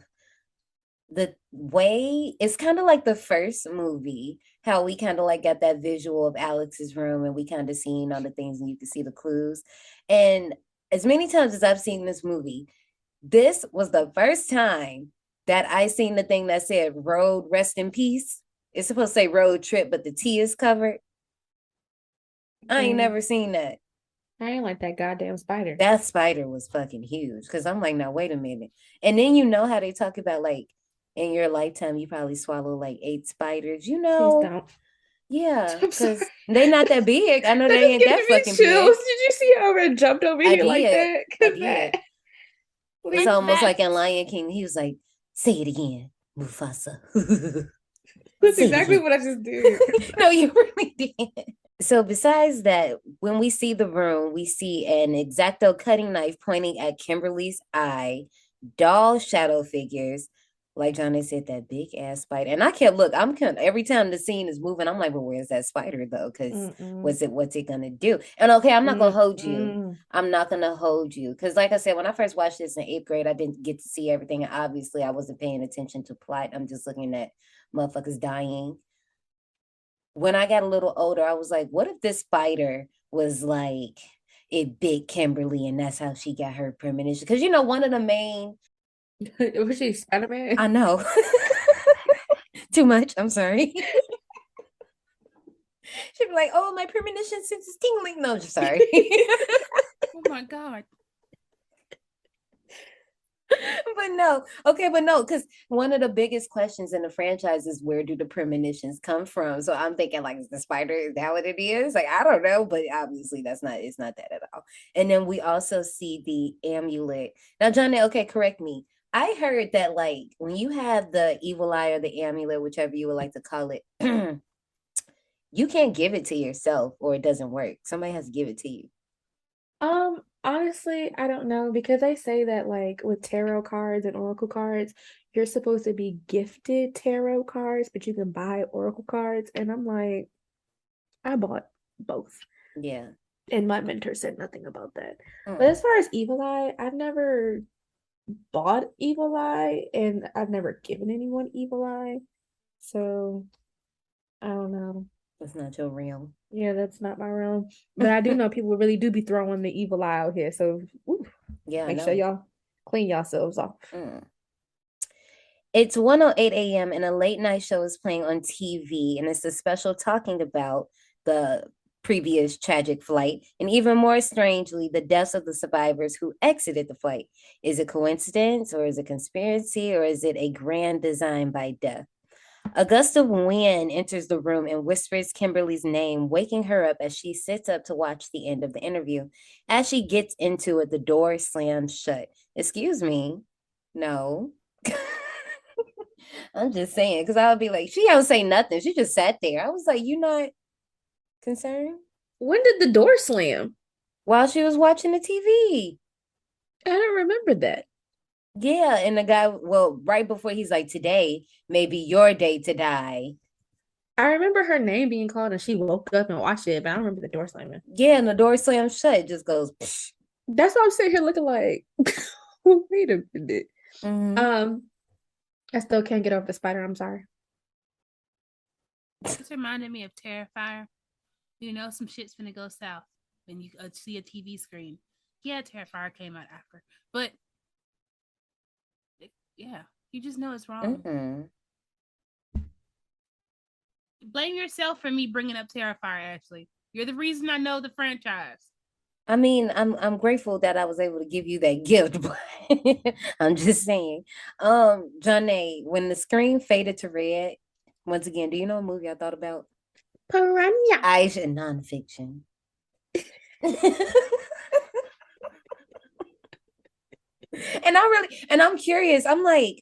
The way it's kind of like the first movie, how we kind of like got that visual of Alex's room and we kind of seen all the things and you can see the clues. And as many times as I've seen this movie, this was the first time that I seen the thing that said road rest in peace. It's supposed to say road trip, but the T is covered. I ain't never seen that. I ain't like that goddamn spider. That spider was fucking huge because I'm like, now wait a minute. And then how they talk about like in your lifetime, you probably swallow like 8 spiders, Please don't. Yeah, because they're not that big. I know they ain't that fucking chills. big. Did you see how Red jumped over here like that? I did. It's almost like in Lion King. He was like, say it again, Mufasa. That's exactly what I just did. No, you really did. So besides that, when we see the room, we see an X-Acto cutting knife pointing at Kimberly's eye, doll shadow figures, like Johnny said, that big ass spider. And I kept every time the scene is moving, I'm like, well, where's that spider though? Because what's it gonna do? And okay, I'm not gonna hold you. I'm not gonna hold you. Because like I said, when I first watched this in 8th grade, I didn't get to see everything. And obviously I wasn't paying attention to plot. I'm just looking at motherfuckers dying. When I got a little older, I was like, what if this spider was like, it bit Kimberly and that's how she got her premonition? Because one of the main... Was she Spider-Man? I know. Too much. I'm sorry. She'd be like, oh, my premonition sense is tingling. No, just sorry. Oh my God. But no, because one of the biggest questions in the franchise is where do the premonitions come from? So I'm thinking like, is the spider, is that what it is? Like, I don't know, but obviously it's not that at all. And then we also see the amulet. Now, Johnny, okay, correct me. I heard that like when you have the evil eye or the amulet, whichever you would like to call it, you can't give it to yourself or it doesn't work. Somebody has to give it to you. Honestly, I don't know because they say that like with tarot cards and oracle cards, you're supposed to be gifted tarot cards, but you can buy oracle cards. And I'm like, I bought both. Yeah. And my mentor said nothing about that. But as far as Evil Eye, I've never bought Evil Eye and I've never given anyone Evil Eye. So I don't know. That's not your realm. Yeah, that's not my realm. But I do know people really do be throwing the evil eye out here. So yeah, make sure y'all clean yourselves off. It's 1:08 a.m. and a late night show is playing on TV, and it's a special talking about the previous tragic flight, and even more strangely, the deaths of the survivors who exited the flight. Is it coincidence, or is it conspiracy, or is it a grand design by death? A gust of wind enters the room and whispers Kimberly's name, waking her up as she sits up to watch the end of the interview. As she gets into it, the door slams shut. Excuse me? No. I'm just saying, because I would be like, she don't say nothing. She just sat there. I was like, you not concerned? When did the door slam? While she was watching the TV. I don't remember that. Yeah, and the guy, well, right before he's like, today may be your day to die. I remember her name being called and she woke up and watched it, but I don't remember the door slamming. Yeah, and the door slams shut. It just goes. That's what I'm sitting here looking like. Wait a minute. Mhm. I still can't get over the spider. I'm sorry. This reminded me of Terrifier. You know, some shit's gonna go south when you see a TV screen. Yeah, Terrifier came out after, but yeah, you just know it's wrong. Mm-mm. Blame yourself for me bringing up Terrifier, Ashley. You're the reason I know the franchise. I mean, I'm grateful that I was able to give you that gift, but I'm just saying. Johnny, when the screen faded to red, once again, do you know a movie I thought about? Piranha. Aisha nonfiction. And I'm curious. I'm like,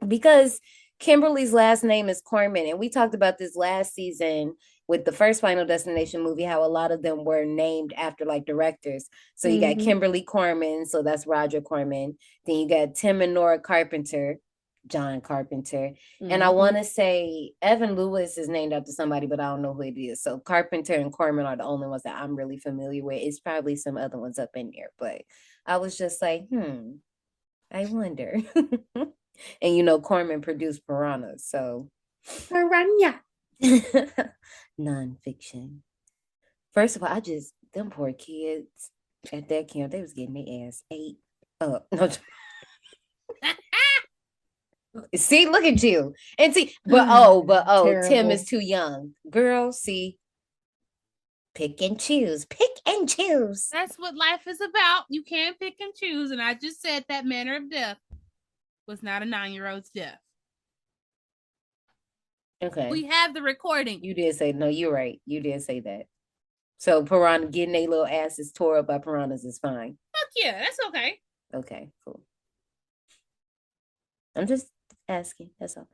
because Kimberly's last name is Corman, and we talked about this last season with the first Final Destination movie, how a lot of them were named after like directors. So you got Kimberly Corman, so that's Roger Corman. Then you got Tim and Nora Carpenter, John Carpenter. And I want to say Evan Lewis is named after somebody, but I don't know who it is. So Carpenter and Corman are the only ones that I'm really familiar with. It's probably some other ones up in there, but I was just like, I wonder. And you know, Corman produced Piranha, so Piranha. nonfiction. First of all, them poor kids at that camp, they was getting their ass ate up. No, see, look at you. And see, but Tim is too young. Girl, see, pick and choose. Pick and choose. That's what life is about. You can't pick and choose. And I just said that manner of death was not a 9-year-old's death. Okay. We have the recording. You did say, no, you're right. You did say that. So piranha getting their little asses tore up by piranhas is fine. Fuck yeah, that's okay. Okay, cool. I'm just asking, that's all.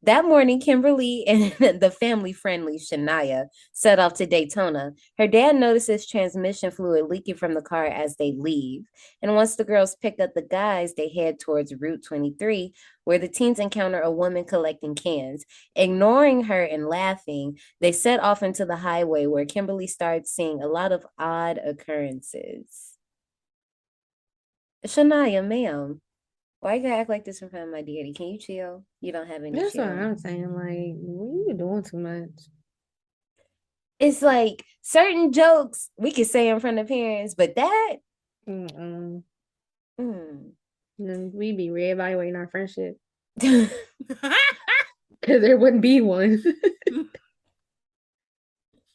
That morning, Kimberly and the family-friendly Shania set off to Daytona. Her dad notices transmission fluid leaking from the car as they leave. And once the girls pick up the guys, they head towards Route 23, where the teens encounter a woman collecting cans. Ignoring her and laughing, they set off into the highway, where Kimberly starts seeing a lot of odd occurrences. Shania, ma'am. Why you gotta act like this in front of my daddy? Can you chill? You don't have any That's chill. what I'm saying. Like, you doing too much. It's like certain jokes we could say in front of parents, but that We mm. be reevaluating our friendship. Because there wouldn't be one.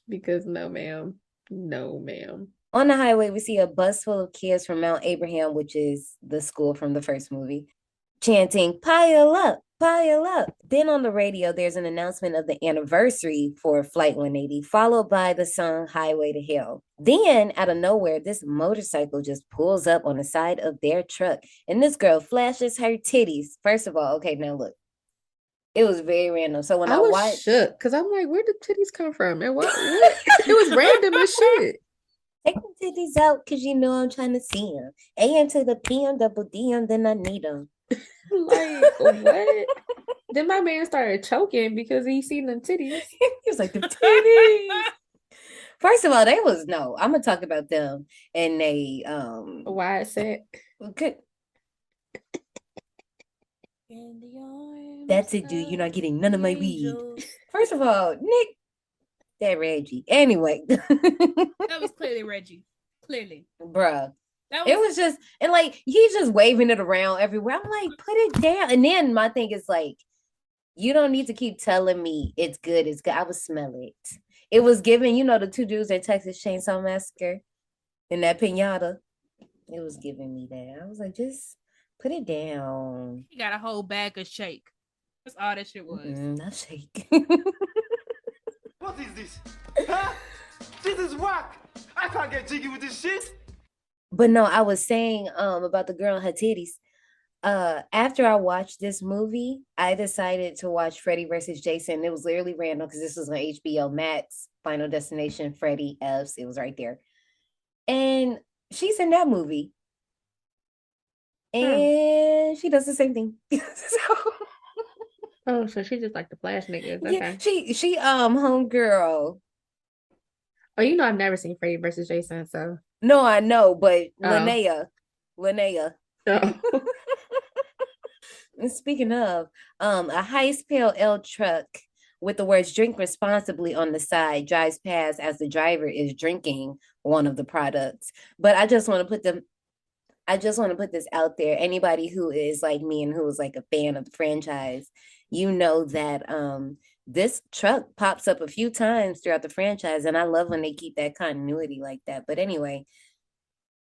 Because no, ma'am. No, ma'am. On the highway, we see a bus full of kids from Mount Abraham, which is the school from the first movie, chanting, "Pile up, pile up." Then on the radio, there's an announcement of the anniversary for Flight 180, followed by the song Highway to Hell. Then, out of nowhere, this motorcycle just pulls up on the side of their truck, and this girl flashes her titties. First of all, okay, now look. It was very random. So when I was watched, shook, because I'm like, where did titties come from? And what? It was random as shit. take the titties out because you know I'm trying to see them. AM to the PM, double DM, then I need them. Like, what? Then my man started choking because he seen them titties. He was like, the titties. First of all, they was no. I'm gonna talk about them and they why I said good. That's it, dude. You're not getting none of my weed. First of all, Nick, that Reggie. Anyway. That was clearly Reggie. Clearly. Bruh. It was just, and like, he's just waving it around everywhere. I'm like, put it down. And then my thing is like, you don't need to keep telling me it's good. It's good. I would smell it. It was giving, you know, the two dudes at Texas Chainsaw Massacre in that pinata. It was giving me that. I was like, just put it down. He got a whole bag of shake. That's all that shit was. Not shake. What is this? Huh? This is whack. I can't get jiggy with this shit. But no, I was saying about the girl and her titties. After I watched this movie, I decided to watch Freddy versus Jason. It was literally random because this was on HBO Max, Final Destination, Freddy F's. It was right there. And she's in that movie. And she does the same thing. So Oh, so she just like the flash niggas. Yeah, Okay. she homegirl. Oh, you know I've never seen Freddy versus Jason, so No, I know, but oh. Linnea. Oh. And speaking of, a heist pale L truck with the words "drink responsibly" on the side drives past as the driver is drinking one of the products. But I just want to put this out there. Anybody who is like me and who is like a fan of the franchise, you know that this truck pops up a few times throughout the franchise, and I love when they keep that continuity like that. But anyway,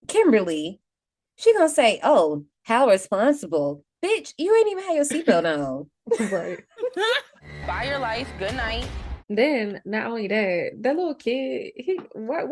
Kimberly, she gonna say, "Oh, how responsible, bitch! You ain't even had your seatbelt on." Right. Buy your life. Good night. Then not only that, that little kid, he what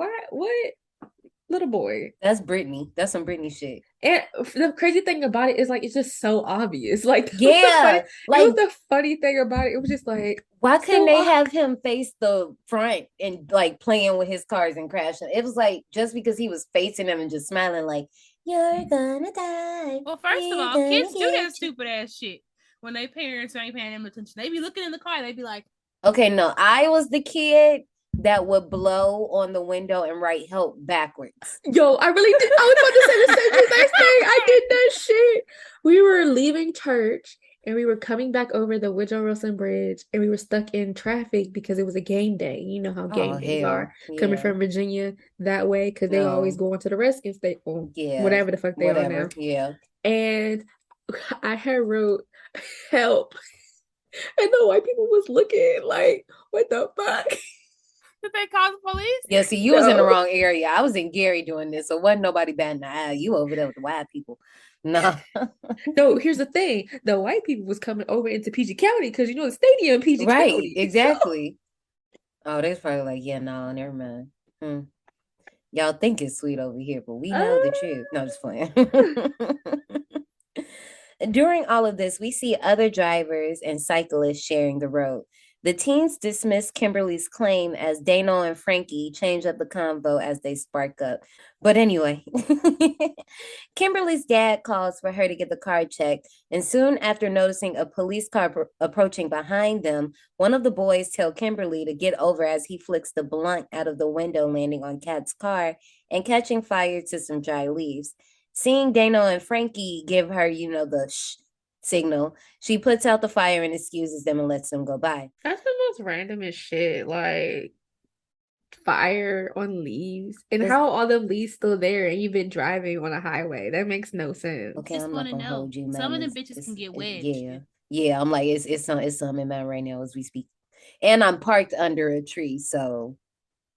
little boy. That's Brittany. That's some Brittany shit. And the crazy thing about it is like it's just so obvious. Like Yeah, it like was the funny thing about it. It was just like why couldn't so they have him face the front and like playing with his cars and crashing? It was like just because he was facing them and just smiling, like you're gonna die. Well, first of We're all, gonna kids do get that you. stupid ass shit when they parents ain't paying them attention. They be looking in the car. They be like, Okay, no, I was the kid that would blow on the window and write help backwards. Yo, I really did. I was about to say the same exact thing. I did that shit. We were leaving church and we were coming back over the Woodrow Wilson Bridge and we were stuck in traffic because it was a game day. You know how game days hell, are coming yeah. from Virginia that way because they always No. go into the Redskins state or Yeah, whatever the fuck they are now. whatever. Yeah. And I had wrote help. And the white people was looking like, what the fuck? did they call the police? Yeah, see, you was in the No. wrong area. I was in Gary doing this, so wasn't nobody batting the eye. You over there with the white people. No. No, here's the thing. The white people was coming over into PG County because you know the stadium in PG Right, County. exactly. Oh, they's probably like, yeah, no, never mind. Y'all think it's sweet over here, but we know the truth. No, just playing. During all of this, we see other drivers and cyclists sharing the road. The teens dismiss Kimberly's claim as Dano and Frankie change up the convo as they spark up. But anyway, Kimberly's dad calls for her to get the car checked, and soon after noticing a police car approaching behind them, one of the boys tells Kimberly to get over as he flicks the blunt out of the window, landing on Kat's car and catching fire to some dry leaves. Seeing Dano and Frankie give her, the shh signal, she puts out the fire and excuses them and lets them go by. That's the most randomest shit. Like fire on leaves. And how all them leaves still there and you've been driving on a highway. That makes no sense. Okay, Just I'm not wanna gonna know. hold you, man. Some of them bitches can get wedged. Yeah. I'm like, it's some in my right now as we speak. And I'm parked under a tree, so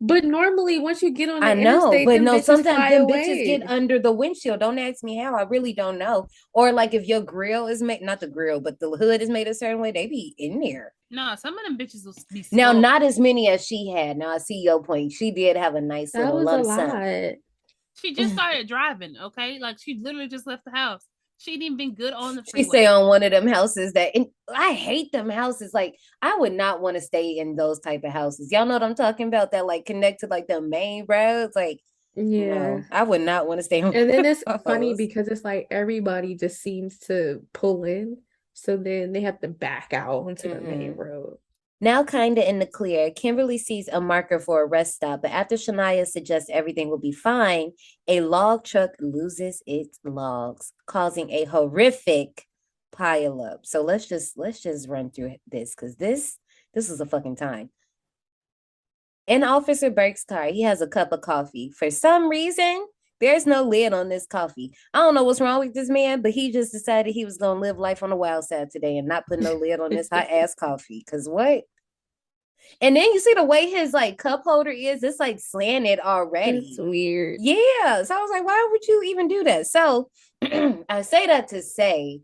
But normally once you get on the I know, interstate, but them no, bitches sometimes fly them away. bitches get under the windshield. Don't ask me how. I really don't know. Or like if your grill is made, not the grill, but the hood is made a certain way, they be in there. No, some of them bitches will be Now, slow. not as many as she had. Now I see your point. She did have a nice That little was lump a sum. lot. She just started driving, okay? Like she literally just left the house. She ain't even been good on the freeway. She stay on one of them houses and I hate them houses. Like I would not want to stay in those type of houses. Y'all know what I'm talking about? That like connect to like the main roads. Like, Yeah. no, I would not want to stay on. And then it's funny because it's like everybody just seems to pull in. So then they have to back out onto the main road. Now kind of in the clear, Kimberly sees a marker for a rest stop, but after Shania suggests everything will be fine, a log truck loses its logs, causing a horrific pileup. So let's just run through this because this is a fucking time. In Officer Burke's car, he has a cup of coffee. For some reason, there's no lid on this coffee. I don't know what's wrong with this man, but he just decided he was gonna live life on the wild side today and not put no lid on this hot ass coffee. Cause what? And then you see the way his like cup holder is, it's like slanted already. It's weird. Yeah. So I was like, why would you even do that? So I say that to say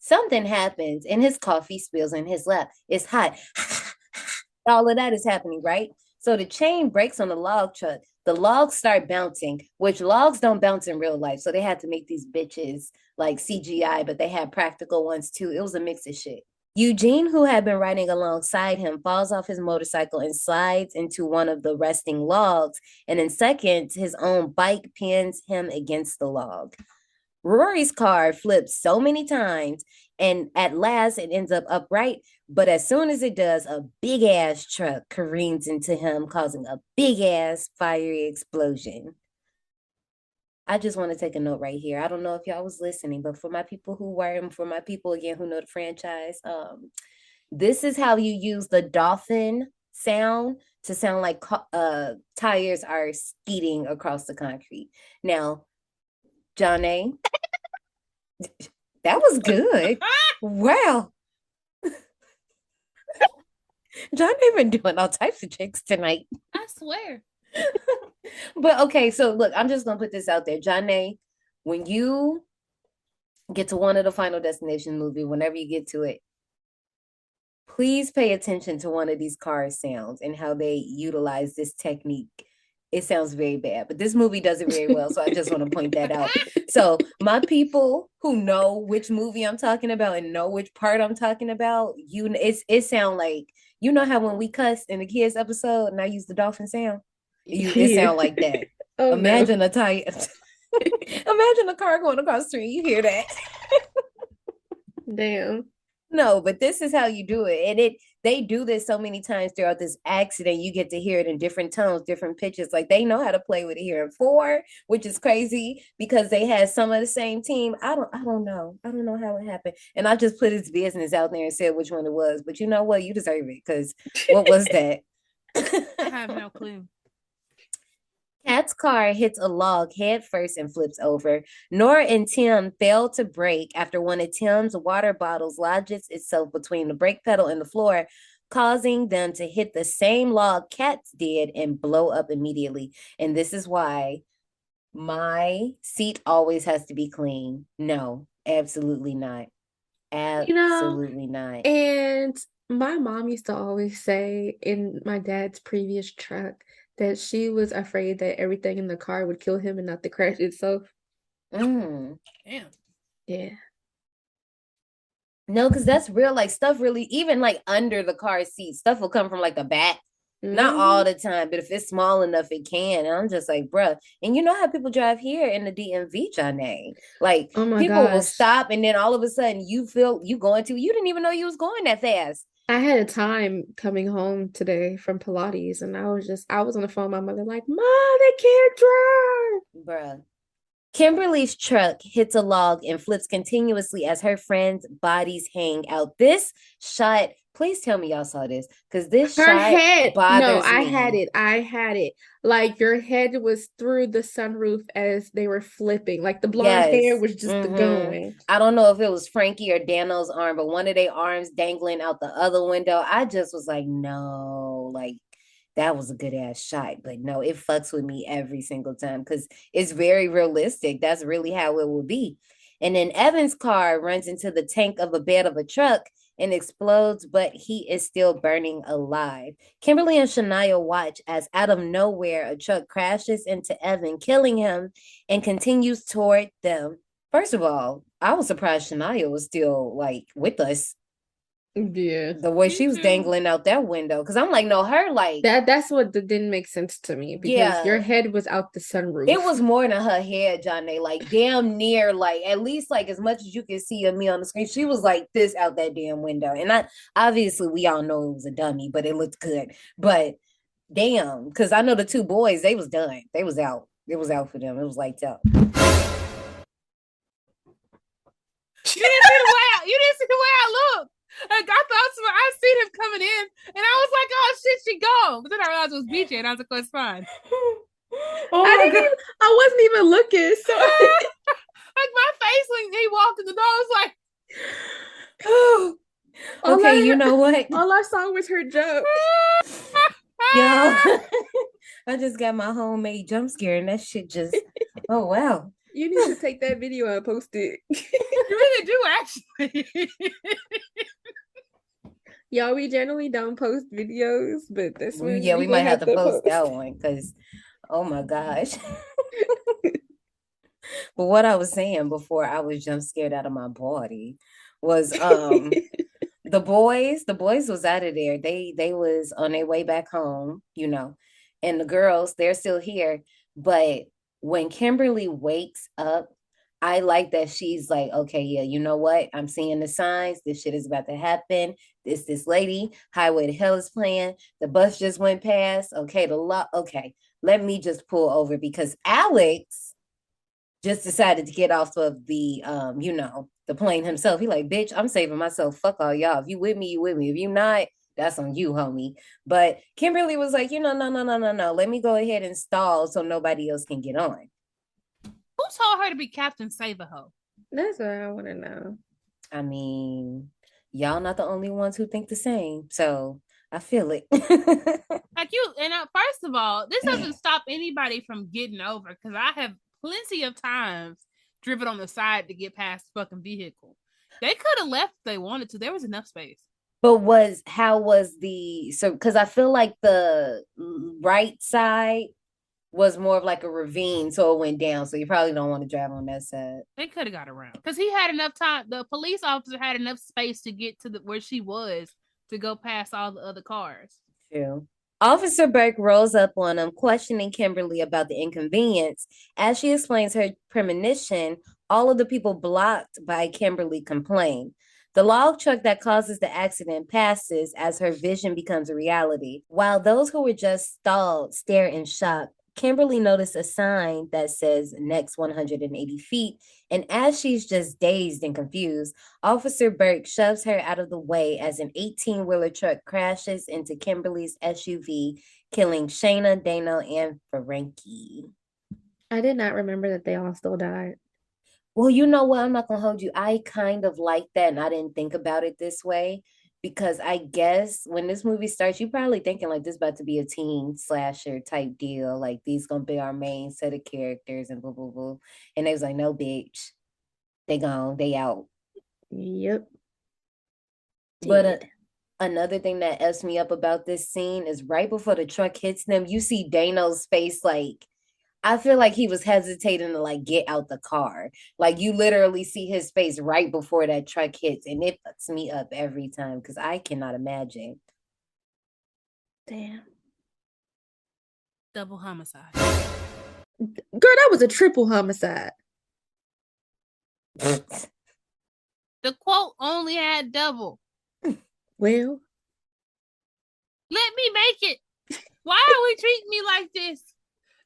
something happens and his coffee spills in his lap. It's hot. All of that is happening, right? So the chain breaks on the log truck. The logs start bouncing, which logs don't bounce in real life. So they had to make these bitches like CGI, but they had practical ones too. It was a mix of shit. Eugene, who had been riding alongside him, falls off his motorcycle and slides into one of the resting logs. And in seconds, his own bike pins him against the log. Rory's car flips so many times, And at last, it ends up upright. But as soon as it does, a big ass truck careens into him, causing a big ass fiery explosion. I just want to take a note right here. I don't know if y'all was listening, but for my people who were, and for my people again who know the franchise, this is how you use the dolphin sound to sound like tires are speeding across the concrete. Now, Johnny, that was good. Wow. Johnny been doing all types of tricks tonight. I swear. But okay, so look, I'm just gonna put this out there. Johnny, when you get to one of the Final Destination movie, whenever you get to it, please pay attention to one of these car sounds and how they utilize this technique. It sounds very bad, but this movie does it very well. So I just want to point that out. So my people who know which movie I'm talking about and know which part I'm talking about, it sound like, you know how when we cuss in the kids episode and I use the dolphin sound, it sound like that. Oh, Imagine a tire. Imagine a car going across the street. You hear that? damn. No, but this is how you do it. And they do this so many times throughout this accident. You get to hear it in different tones, different pitches. Like they know how to play with it here in 4, which is crazy because they had some of the same team. I don't know. I don't know how it happened. And I just put his business out there and said which one it was. But you know what? You deserve it because what was that? I have no clue. Kat's car hits a log head first and flips over. Nora and Tim fail to brake after one of Tim's water bottles lodges itself between the brake pedal and the floor, causing them to hit the same log Kat's did and blow up immediately. And this is why my seat always has to be clean. No, absolutely not. Absolutely not. And my mom used to always say in my dad's previous truck that she was afraid that everything in the car would kill him and not the crash itself. Mm. Damn. Yeah. No, because that's real. Like stuff really, even like under the car seat, stuff will come from like the back. Not all the time, but if it's small enough, it can. And I'm just like, bruh. And you know how people drive here in the DMV, Johnny? Like Oh my people will gosh. stop and then all of a sudden you feel you didn't even know you was going that fast. I had a time coming home today from Pilates and I was on the phone with my mother like, Mom, they can't drive. Bruh. Kimberly's truck hits a log and flips continuously as her friends' bodies hang out. This shot, please tell me y'all saw this, because this Her shot head, no, bothers I me. had it. Like your head was through the sunroof as they were flipping. Like the blonde hair Yes. was just Mhm. going. I don't know if it was Frankie or Dano's arm, but one of their arms dangling out the other window. I just was like, no, like that was a good ass shot. But no, it fucks with me every single time because it's very realistic. That's really how it will be. And then Evan's car runs into the tank of a bed of a truck and explodes, but he is still burning alive. Kimberly and Shania watch as out of nowhere a truck crashes into Evan, killing him, and continues toward them. First of all, I was surprised Shania was still like with us. Yeah. The way Me she was too. dangling out that window. Cause I'm like, no, her like That's what didn't make sense to me because your Yeah. head was out the sunroof. it was more than her head, Johnny. Like damn near, like at least like as much as you can see of me on the screen. She was like this out that damn window. And obviously we all know it was a dummy, but it looked good. But damn, because I know the 2 boys, they was done. They was out. It was out for them. It was lights out. You didn't see the way I looked. Like I thought I seen him coming in, and I was like, "Oh shit, she gone." But then I realized it was BJ, and I was like, "Oh, it's fine." Oh I wasn't even looking. So Like my face when he walked in the door, I was like, okay, you know what? all I saw was her jump. Yo, I just got my homemade jump scare, and that shit just oh wow. You need to take that video and post it. "You really do, actually." Y'all, we generally don't post videos, but this one, Yeah, we gonna might have to post that one because oh my gosh. But what I was saying before I was jump scared out of my body was the boys was out of there. They was on their way back home, you know, and the girls, they're still here. But when Kimberly wakes up, I like that she's like, okay, yeah, you know what? I'm seeing the signs. This shit is about to happen. This lady, Highway to Hell is playing. The bus just went past. Okay, okay, let me just pull over because Alex just decided to get off of the the plane himself. He like, bitch, I'm saving myself. Fuck all y'all. If you with me, you with me. If you not, that's on you, homie. But Kimberly was like, no. Let me go ahead and stall so nobody else can get on. Who told her to be Captain Save-A-Ho? That's what I want to know. I mean, y'all not the only ones who think the same. So I feel it. Like you, and first of all, this doesn't stop anybody from getting over because I have plenty of times driven on the side to get past the fucking vehicle. They could have left if they wanted to. There was enough space. But because I feel like the right side was more of like a ravine, so it went down. So you probably don't want to drive on that side. They could have got around because he had enough time. The police officer had enough space to get to where she was to go past all the other cars. True. Officer Burke rolls up on him, questioning Kimberly about the inconvenience. As she explains her premonition, all of the people blocked by Kimberly complain. The log truck that causes the accident passes as her vision becomes a reality. While those who were just stalled stare in shock, Kimberly noticed a sign that says next 180 feet, and as she's just dazed and confused, Officer Burke shoves her out of the way as an 18-wheeler truck crashes into Kimberly's SUV, killing Shayna, Dano, and Frankie. I did not remember that they all still died. Well, you know what? I'm not going to hold you. I kind of like that, and I didn't think about it this way. Because I guess when this movie starts, you probably thinking like this about to be a teen slasher type deal. Like these gonna be our main set of characters and blah blah blah. And they was like, no, bitch, they gone, they out. Yep. But another thing that F's me up about this scene is right before the truck hits them, you see Dano's face like. I feel like he was hesitating to like get out the car. Like you literally see his face right before that truck hits, and it fucks me up every time because I cannot imagine. Damn. Double homicide. Girl, that was a triple homicide. The quote only had double. Well, let me make it. Why are we treating me like this?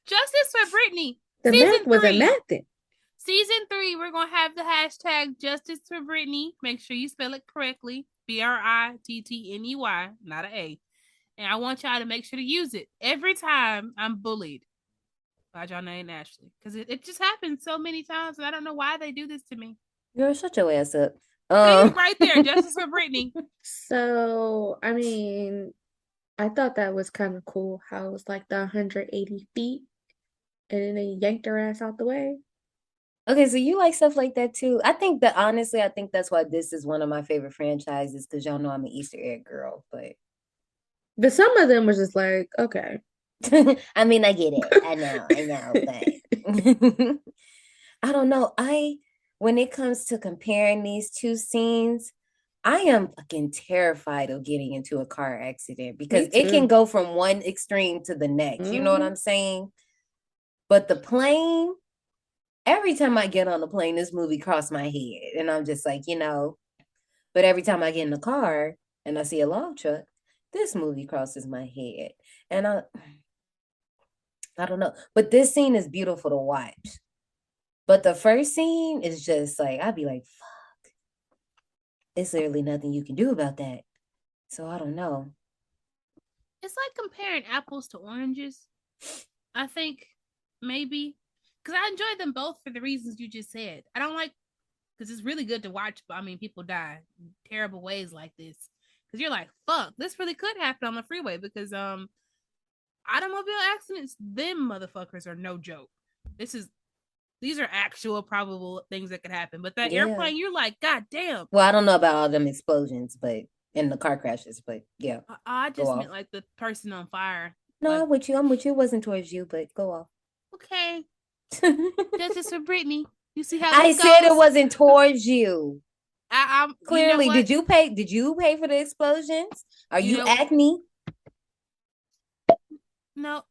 Justice for Brittany. The math wasn't mathing. Season 3, we're going to have the hashtag Justice for Brittany. Make sure you spell it correctly. Brittney, not an A. And I want y'all to make sure to use it every time I'm bullied by y'all name Ashley. Because it just happens so many times, and I don't know why they do this to me. Girl, shut your ass up. Right there, Justice for Brittany. So, I mean, I thought that was kind of cool how it was like the 180 feet. And then they yanked her ass out the way. Okay, so you like stuff like that too. I think that's why this is one of my favorite franchises because y'all know I'm an Easter egg girl. But some of them was just like, okay. I mean, I get it. I know, but I don't know. When it comes to comparing these two scenes, I am fucking terrified of getting into a car accident because it can go from one extreme to the next. You know what I'm saying? But the plane, every time I get on the plane, this movie crossed my head. And I'm just like, but every time I get in the car and I see a log truck, this movie crosses my head. And I don't know. But this scene is beautiful to watch. But the first scene is just like, I'd be like, fuck. It's literally nothing you can do about that. So I don't know. It's like comparing apples to oranges. I think maybe because I enjoy them both for the reasons you just said. I don't like because it's really good to watch. I mean, people die in terrible ways like this because you're like, fuck, this really could happen on the freeway because automobile accidents, them motherfuckers are no joke. These are actual probable things that could happen. But that airplane, you're like, God damn. Well, I don't know about all them explosions, but in the car crashes, but yeah. I just meant like the person on fire. No, like, I'm with you. It wasn't towards you, but go off. Okay. Justice for Brittany. You see how I said it wasn't towards you. I'm clearly. Did you pay for the explosions? Are you Acme? No.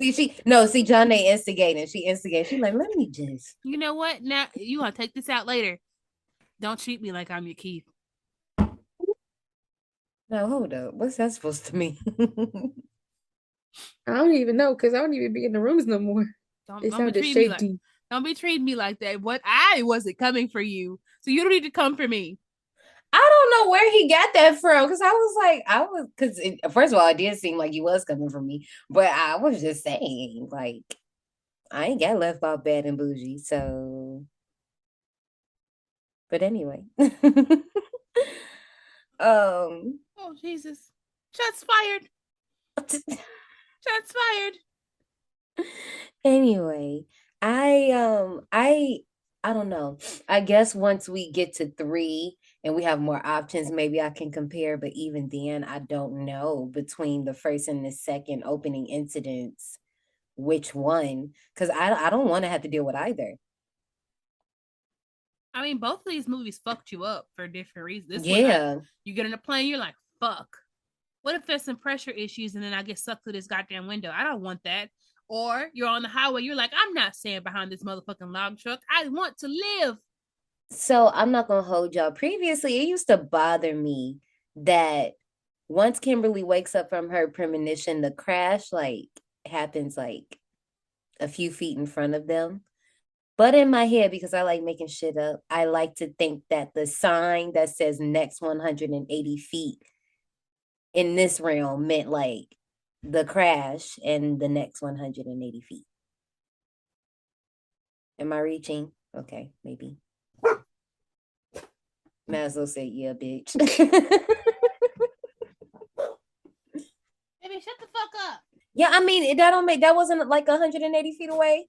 See, John ain't instigating. She instigated. She like, let me just. You know what? Now you want to take this out later. Don't treat me like I'm your Keith. No, hold up. What's that supposed to mean? I don't even know because I don't even be in the rooms no more. Don't It be sounded treating me like shaky. don't be treating me like that. What I wasn't coming for you, so you don't need to come for me. I don't know where he got that from because first of all, it did seem like he was coming for me, but I was just saying, like, I ain't got left off bad and bougie, so. But anyway, Oh Jesus! Shots fired! Shots fired! anyway, I don't know. I guess once we get to 3 and we have more options, maybe I can compare. But even then, I don't know between the first and the second opening incidents which one, because I don't want to have to deal with either. I mean, both of these movies fucked you up for different reasons. This one, Yeah. you get in a plane, you're like, fuck. What if there's some pressure issues and then I get sucked through this goddamn window? I don't want that. Or you're on the highway, you're like, I'm not staying behind this motherfucking log truck. I want to live. So I'm not gonna hold y'all. Previously, it used to bother me that once Kimberly wakes up from her premonition, the crash like happens like a few feet in front of them. But in my head, because I like making shit up, I like to think that the sign that says next 180 feet in this realm meant like the crash and the next 180 feet. Am I reaching? Okay, maybe. Might as well say, yeah, bitch. Baby, shut the fuck up. Yeah, I mean, that wasn't like 180 feet away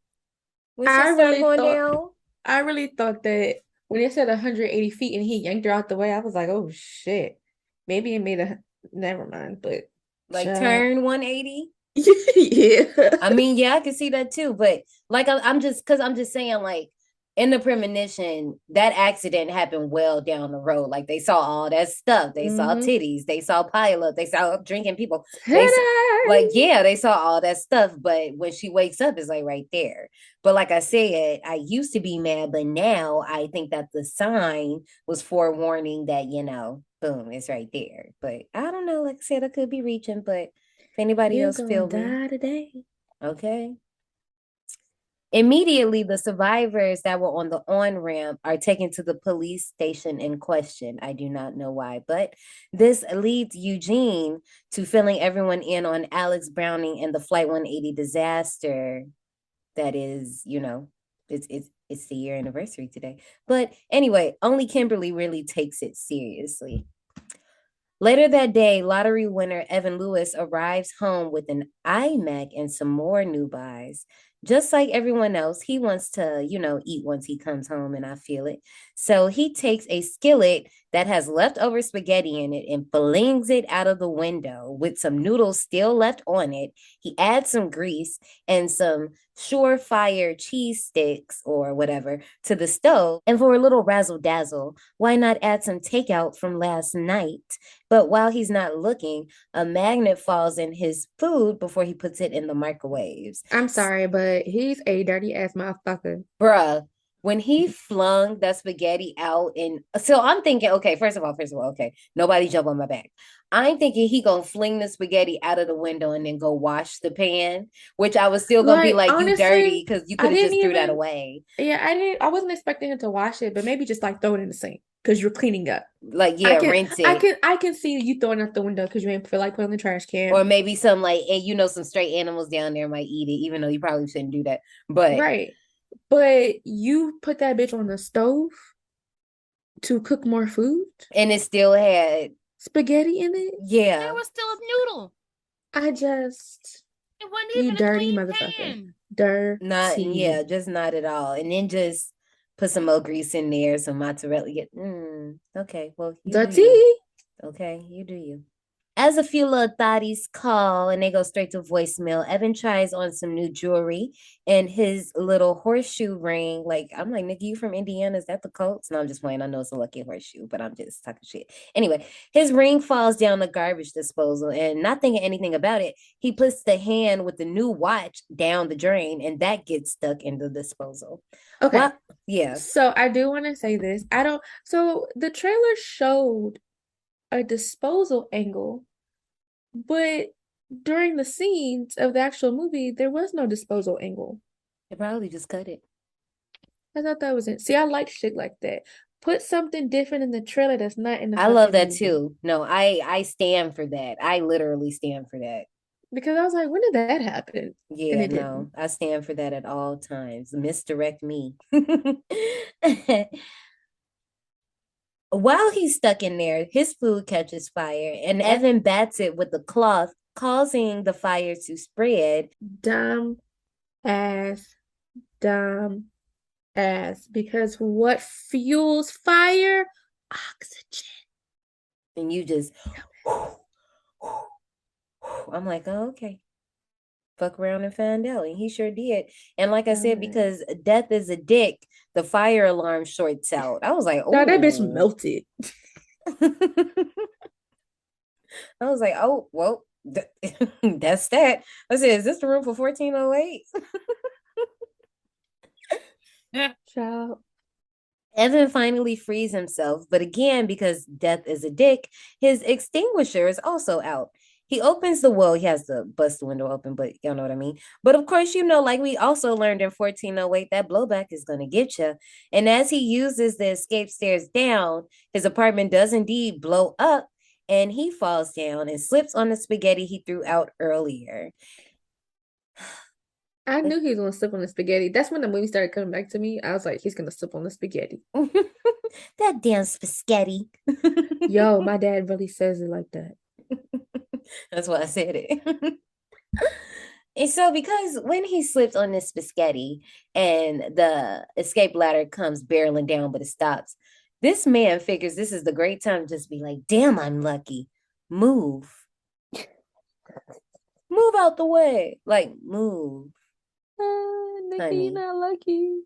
when she started going down. I really thought that when it said 180 feet and he yanked her out the way, I was like, oh shit. Maybe it made a never mind, but Like turn 180. yeah. I mean, yeah, I can see that too. But like I'm just saying, like, in the premonition, that accident happened well down the road. Like they saw all that stuff. They saw titties, they saw pileup, they saw drinking people. They saw all that stuff. But when she wakes up, it's like right there. But like I said, I used to be mad, but now I think that the sign was forewarning that, boom, it's right there. But I don't know. Like I said, I could be reaching, but if anybody else feel me, die today. okay. Immediately, the survivors that were on the on-ramp are taken to the police station in question. I do not know why, but this leads Eugene to filling everyone in on Alex Browning and the Flight 180 disaster. That is, it's the year anniversary today. But anyway, only Kimberly really takes it seriously. Later that day, lottery winner Evan Lewis arrives home with an iMac and some more new buys. Just like everyone else, he wants to, eat once he comes home, and I feel it. So he takes a skillet that has leftover spaghetti in it and flings it out of the window with some noodles still left on it. He adds some grease and some surefire cheese sticks or whatever to the stove. And for a little razzle dazzle, why not add some takeout from last night? But while he's not looking, a magnet falls in his food before he puts it in the microwaves. I'm sorry, but he's a dirty ass motherfucker. Bruh, when he flung that spaghetti out, and so I'm thinking, okay, first of all, okay, nobody jump on my back. I'm thinking he gonna fling the spaghetti out of the window and then go wash the pan, which I was still gonna be like, honestly, you dirty, because you could have just threw that away. Yeah, I wasn't expecting him to wash it, but maybe just like throw it in the sink because you're cleaning up. Like, yeah, rinse it. I can see you throwing it out the window because you ain't feel like putting in the trash can. Or maybe some some stray animals down there might eat it, even though you probably shouldn't do that. But right. But you put that bitch on the stove to cook more food, and it still had spaghetti in it. Yeah, there was still a noodle. It wasn't even dirty motherfucker. Dirty. Just not at all. And then just put some more grease in there, some mozzarella. Okay, well, dirty. Okay, you do you. As a few little thotties call and they go straight to voicemail, Evan tries on some new jewelry and his little horseshoe ring. Like, I'm like, nigga, you from Indiana? Is that the Colts? No, I'm just playing. I know it's a lucky horseshoe, but I'm just talking shit. Anyway, his ring falls down the garbage disposal and not thinking anything about it, he puts the hand with the new watch down the drain and that gets stuck in the disposal. Okay. Well, yeah. So I do want to say this. So the trailer showed a disposal angle, but during the scenes of the actual movie, there was no disposal angle. They probably just cut it. I thought that was it. See, I like shit like that. Put something different in the trailer that's not in the I love fucking that movie. too. No, I stand for that. I literally stand for that. Because I was like, when did that happen? And Yeah, it no, didn't. I stand for that at all times. Misdirect me. While he's stuck in there, his food catches fire, and Evan bats it with the cloth, causing the fire to spread. Dumb ass, dumb ass. Because what fuels fire? Oxygen. And you just, I'm like, oh, okay. Fuck around and find out. And he sure did. And like I said, because death is a dick, the fire alarm shorts out. I was like, oh. Nah, that bitch melted. I was like, oh, well, that's that. I said, is this the room for 1408? Child. Evan finally frees himself, but again, because death is a dick, his extinguisher is also out. He opens the well, he has to bust the window open, but y'all know what I mean. But of course, you know, like we also learned in 1408, that blowback is going to get you. And as he uses the escape stairs down, his apartment does indeed blow up, and he falls down and slips on the spaghetti he threw out earlier. I knew he was gonna slip on the spaghetti. That's when the movie started coming back to me. I was like, he's gonna slip on the spaghetti. That damn spaghetti. Yo, my dad really says it like that. That's why I said it. And so, because when he slips on this spaghetti and the escape ladder comes barreling down, but it stops, this man figures this is the great time to just be like, damn, I'm lucky. Move. Move out the way. Like, move. Nikki, you're not lucky.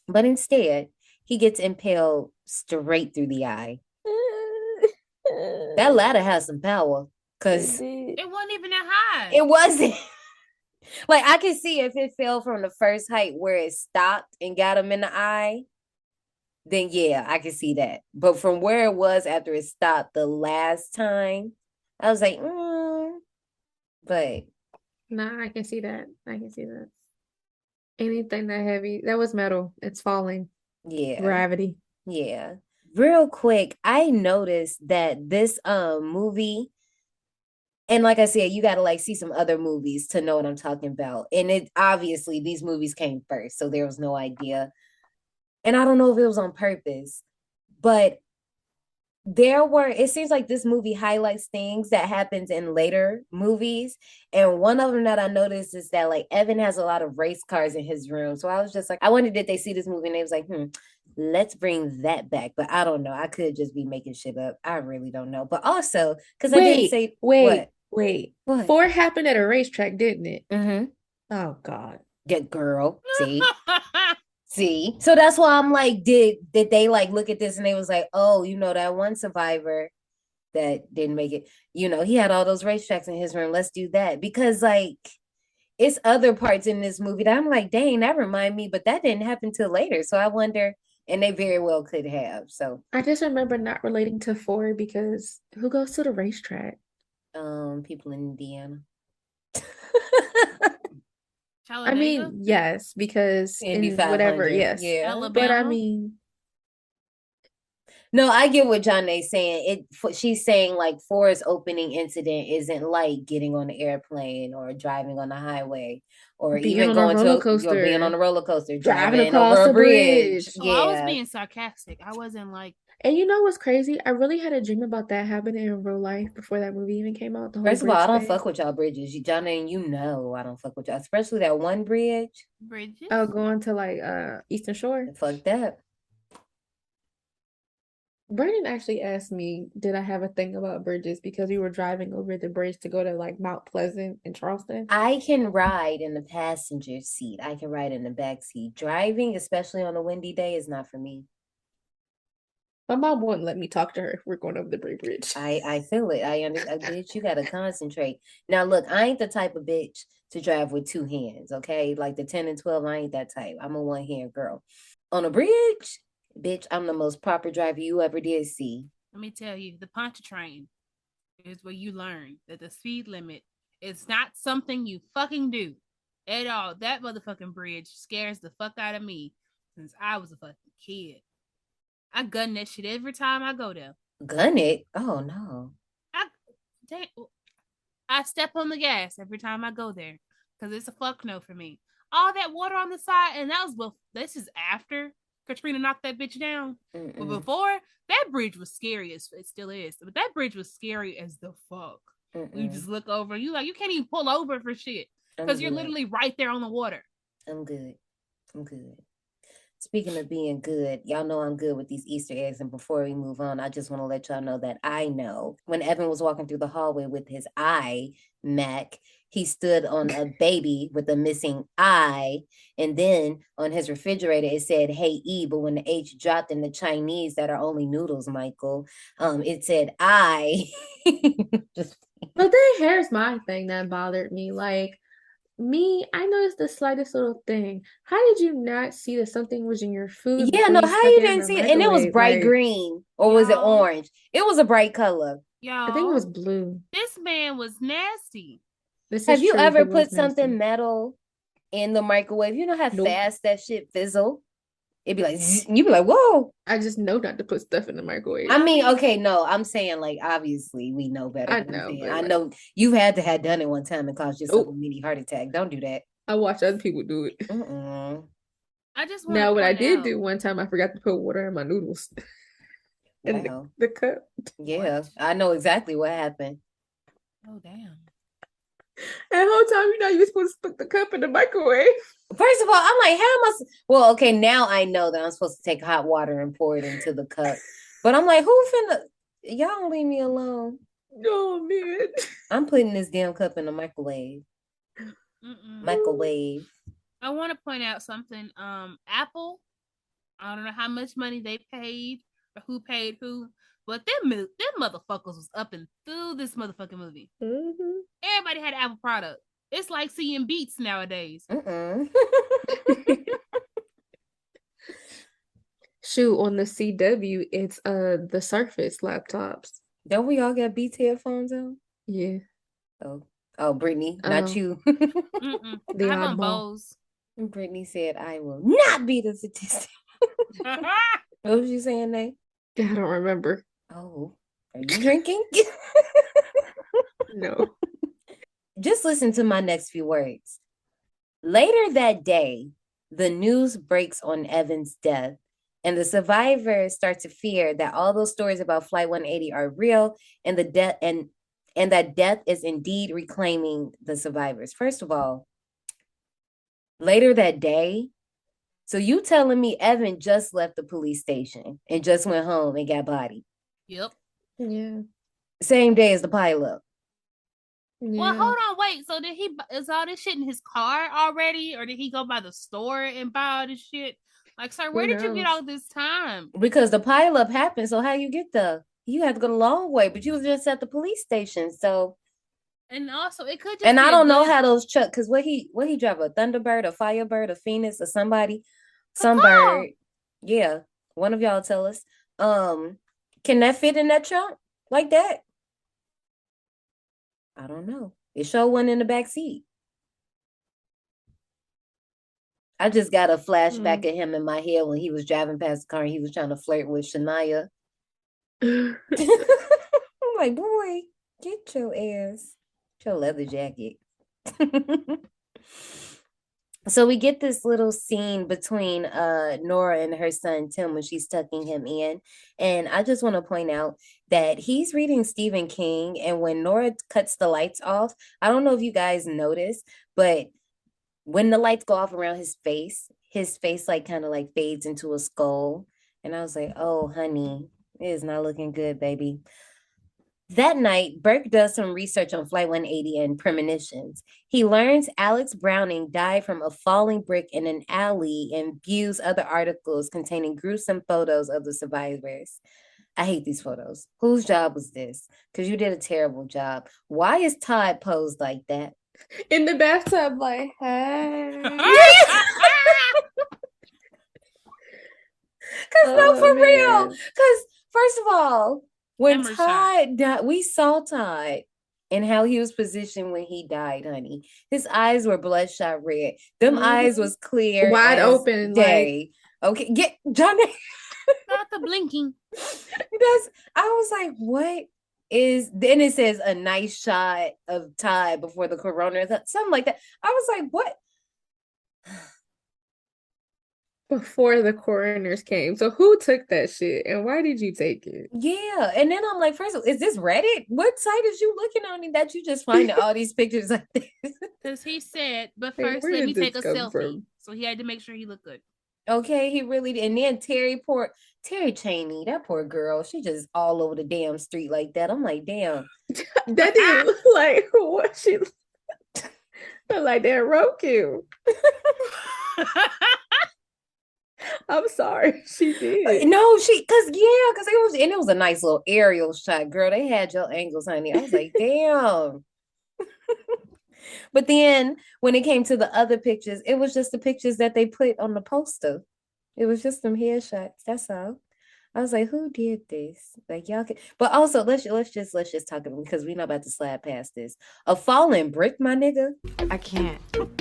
But instead, he gets impaled straight through the eye. That ladder has some power. Because it wasn't even that high. It wasn't. Like, I can see if it fell from the first height where it stopped and got him in the eye, then yeah, I can see that. But from where it was after it stopped the last time, I was like, but. Nah, I can see that. I can see that. Anything that heavy, that was metal. It's falling. Yeah. Gravity. Yeah. Real quick, I noticed that this movie, and like I said, you got to like see some other movies to know what I'm talking about. And it obviously these movies came first, so there was no idea. And I don't know if it was on purpose, but it seems like this movie highlights things that happens in later movies. And one of them that I noticed is that like Evan has a lot of race cars in his room. So I was just like, I wondered did they see this movie and they was like, let's bring that back. But I don't know. I could just be making shit up. I really don't know. But also, because I didn't say Wait. What? 4 happened at a racetrack, didn't it? Mm-hmm. Oh God. Get girl. See? See? So that's why I'm like, did they like look at this and they was like, oh, you know, that one survivor that didn't make it, you know, he had all those racetracks in his room. Let's do that. Because like it's other parts in this movie that I'm like, dang, that remind me, but that didn't happen till later. So I wonder, and they very well could have. So I just remember not relating to 4 because who goes to the racetrack? People in Indiana. I mean, yes, because in whatever, yes. Yeah. Alabama? But I mean, no, I get what Janae's saying. She's saying like 4's opening incident isn't like getting on the airplane or driving on the highway or being even on going a roller to coaster, being on a roller coaster, driving across across a the bridge. Yeah, I was being sarcastic. I wasn't like. And you know what's crazy? I really had a dream about that happening in real life before that movie even came out. The whole First of all, bridge I don't thing. fuck with y'all bridges. Janae, you know I don't fuck with y'all, especially that one bridge. Bridges? Oh, going to like Eastern Shore. Fuck that. Brandon actually asked me, did I have a thing about bridges because we were driving over the bridge to go to like Mount Pleasant in Charleston. I can ride in the passenger seat. I can ride in the back seat. Driving, especially on a windy day, is not for me. My mom wouldn't let me talk to her if we're going over the bridge. I feel it. I understand. Bitch, you gotta concentrate. Now, look, I ain't the type of bitch to drive with two hands, okay? Like the 10 and 12, I ain't that type. I'm a one-hand girl. On a bridge, bitch, I'm the most proper driver you ever did see. Let me tell you, the Pontchartrain is where you learn that the speed limit is not something you fucking do at all. That motherfucking bridge scares the fuck out of me since I was a fucking kid. I gun that shit every time I go there. Gun it? Oh no. I step on the gas every time I go there because it's a fuck no for me. All that water on the side, and this is after Katrina knocked that bitch down. Mm-mm. But before, that bridge was scary as it still is. But that bridge was scary as the fuck. You just look over, you can't even pull over for shit because you're literally right there on the water. I'm good. Speaking of being good, y'all know I'm good with these Easter eggs. And before we move on, I just want to let y'all know that I know when Evan was walking through the hallway with his eye, Mac, he stood on a baby with a missing eye. And then on his refrigerator, it said, "Hey, E." But when the H dropped in the Chinese that are only noodles, Michael, it said, "I." But then here's my thing that bothered me. Like, I noticed the slightest little thing. How did you not see that something was in your food? Yeah, no, how you didn't see it? And it was bright Like, green, or was it orange? It was a bright color. Y'all, I think it was blue. This man was nasty. Have you ever put something metal in the microwave? You know how fast that shit fizzle? It'd be like, you'd be like, whoa. I just know not to put stuff in the microwave. I mean, okay, no, I'm saying like, obviously we know better. I know you had to have done it one time and caused yourself a mini heart attack. Don't do that. I watch other people do it. I just now what I did do one time, I forgot to put water in my noodles. Wow. The cup. Yeah, what? I know exactly what happened. Oh damn. And the whole time, you're supposed to put the cup in the microwave. First of all, I'm like, how am I? Well, okay, now I know that I'm supposed to take hot water and pour it into the cup. But I'm like, who finna? Y'all don't leave me alone. Oh man, I'm putting this damn cup in the microwave. Microwave. I want to point out something. Apple, I don't know how much money they paid or who paid who, but them motherfuckers was up and through this motherfucking movie. Everybody had an Apple product. It's like seeing Beats nowadays. Shoot, on the CW, it's the Surface laptops. Don't we all get Beats headphones on? Yeah. Oh, Brittany, not you. I have on Bose. Brittany said, "I will not be the statistic." What was you saying, Nate? I don't remember. Oh, are you drinking? No. Just listen to my next few words. Later that day, the news breaks on Evan's death, and the survivors start to fear that all those stories about Flight 180 are real, and that death is indeed reclaiming the survivors. First of all, later that day, so you telling me Evan just left the police station and just went home and got bodied? Yep. Yeah. Same day as the pileup. Yeah. Well, hold on, wait. So is all this shit in his car already, or did he go by the store and buy all this shit? Like, sir, where did you get all this time? Because the pileup happened. So how you get there? You had to go the long way, but you was just at the police station. So, and also it could just. And I don't know how those truck, because what he drive, a Thunderbird, a Firebird, a Phoenix, or some bird. Yeah, one of y'all tell us. Can that fit in that trunk like that? I don't know. It sure wasn't in the back seat. I just got a flashback of him in my head when he was driving past the car and he was trying to flirt with Shania. I'm like, boy, get your ass, your leather jacket. So we get this little scene between Nora and her son Tim when she's tucking him in. And I just want to point out that he's reading Stephen King. And when Nora cuts the lights off, I don't know if you guys notice, but when the lights go off around his face like kind of like fades into a skull. And I was like, oh, honey, It is not looking good, baby. That night, Burke does some research on Flight 180 and premonitions. He learns Alex Browning died from a falling brick in an alley and views other articles containing gruesome photos of the survivors. I hate these photos. Whose job was this? Because you did a terrible job. Why is Todd posed like that? In the bathtub, like, hey. Because no, Oh, for real. man. Because first of all, when Ember shot. Todd died, we saw Todd and how he was positioned when he died, honey. His eyes were bloodshot red. Them eyes was clear Wide as open, day. Okay, get John. Not the blinking. That's. I was like, what is? Then it says a nice shot of Todd before the coroner, something like that. I was like, what? before the coroners came. So who took that shit and why did you take it? Yeah, and then I'm like, first of all, is this Reddit? What site is you looking on that you just find all these pictures like this? Because he said, but Hey, first where let did me this take a come selfie. from? So he had to make sure he looked good. Okay, he really did. And then Terry Cheney, that poor girl, she just all over the damn street like that. I'm like, damn. That didn't look like what she looked like that Roku. I'm sorry, she did. No, because it was a nice little aerial shot, girl. They had your angles, honey. I was like, damn. But then when it came to the other pictures, it was just the pictures that they put on the poster. It was just some headshots. That's all. I was like, who did this? Like y'all can, but also let's just talk about because we're not about to slide past this. A falling brick, my nigga. I can't.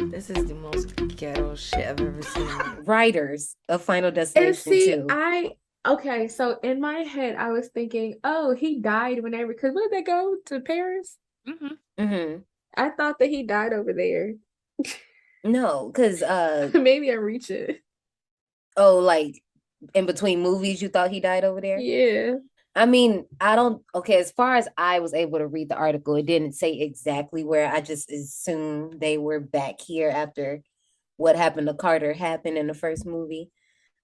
This is the most ghetto shit I've ever seen. Writers of Final And Destination see, 2. okay, so in my head, I was thinking, oh, he died whenever, because where did they go? To Paris? Mm-hmm. I thought that he died over there. No, because maybe I'm reaching. oh, like in between movies, you thought he died over there? Yeah. I mean, okay, as far as I was able to read the article, it didn't say exactly where. I just assumed they were back here after what happened to Carter happened in the first movie.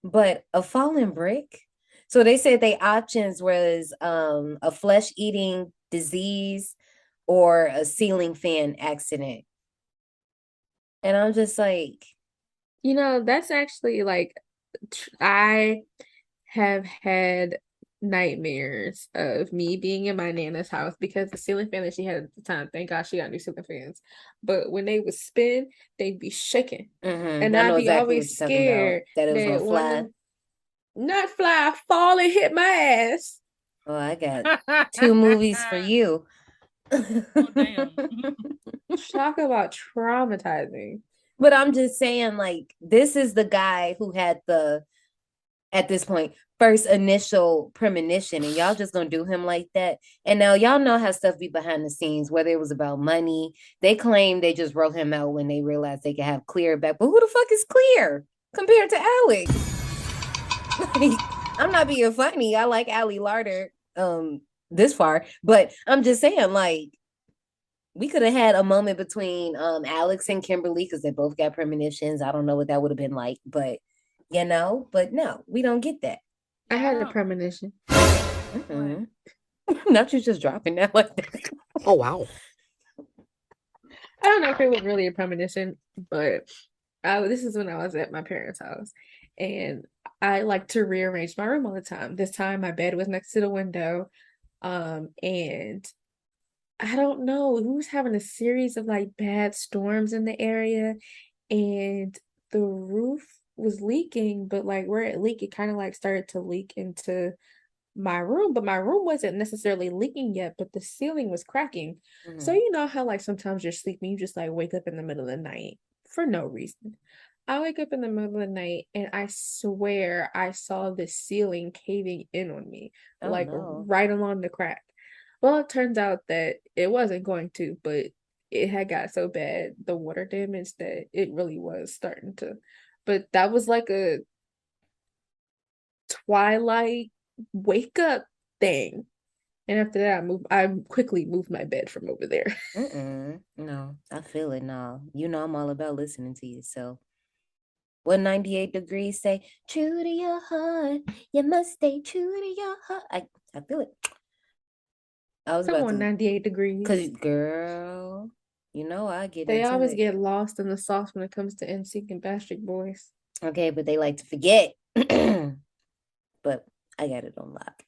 But a fallen brick. So they said their options was a flesh-eating disease or a ceiling fan accident. And I'm just like, That's actually like, I have had nightmares of me being in my nana's house because the ceiling fan that she had at the time, thank God she got new ceiling fans. But when they would spin, they'd be shaking. And I I'd know be exactly always what you're talking about, scared that it was that gonna fly. not fly, fall and hit my ass. Oh, I got 2 movies for you. Oh, damn. Talk about traumatizing. But I'm just saying, like, this is the guy who had at this point, first initial premonition, and y'all just gonna do him like that. And now y'all know how stuff be behind the scenes, whether it was about money. They claim they just wrote him out when they realized they could have Clear back. But who the fuck is Clear compared to Alex? Like, I'm not being funny. I like Ali Larder this far, but I'm just saying, like, we could have had a moment between Alex and Kimberly because they both got premonitions. I don't know what that would have been like, but but no, we don't get that. I had a premonition. Not you just dropping that like that. Oh, wow. I don't know if it was really a premonition, but this is when I was at my parents' house, and I like to rearrange my room all the time. This time, my bed was next to the window, and I don't know, we was having a series of like bad storms in the area, and the roof was leaking, but like where it leaked, it kind of like started to leak into my room, but my room wasn't necessarily leaking yet, but the ceiling was cracking. So you know how like sometimes you're sleeping, you just like wake up in the middle of the night for no reason. I wake up in the middle of the night and I swear I saw the ceiling caving in on me, like right along the crack. Well, it turns out that it wasn't going to, but it had got so bad, the water damage, that it really was starting to. But that was like a Twilight wake up thing. And after that, I quickly moved my bed from over there. No, I feel it now. You know I'm all about listening to you, so What 98 degrees say? True to your heart, you must stay true to your heart. I feel it. I was Come about on, to, 98 degrees. cause girl, I get They into always it. get lost in the sauce when it comes to NSYNC and Backstreet Boys. Okay, but they like to forget. But I got it on lock.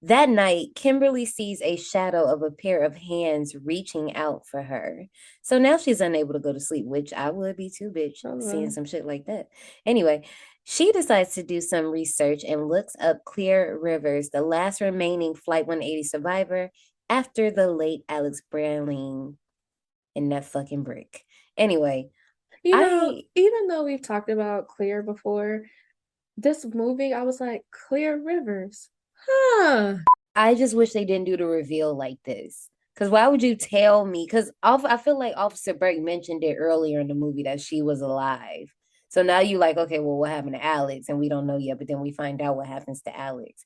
That night, Kimberly sees a shadow of a pair of hands reaching out for her. So now she's unable to go to sleep, which I would be too, bitch, seeing some shit like that. Anyway, she decides to do some research and looks up Clear Rivers, the last remaining Flight 180 survivor after the late Alex Browning in that fucking brick. Anyway, Even though we've talked about Clear before, this movie, I was like, Clear Rivers. Huh. I just wish they didn't do the reveal like this. Because why would you tell me? Because I feel like Officer Burke mentioned it earlier in the movie that she was alive. So now you like, okay, well, what happened to Alex? And we don't know yet, but then we find out what happens to Alex.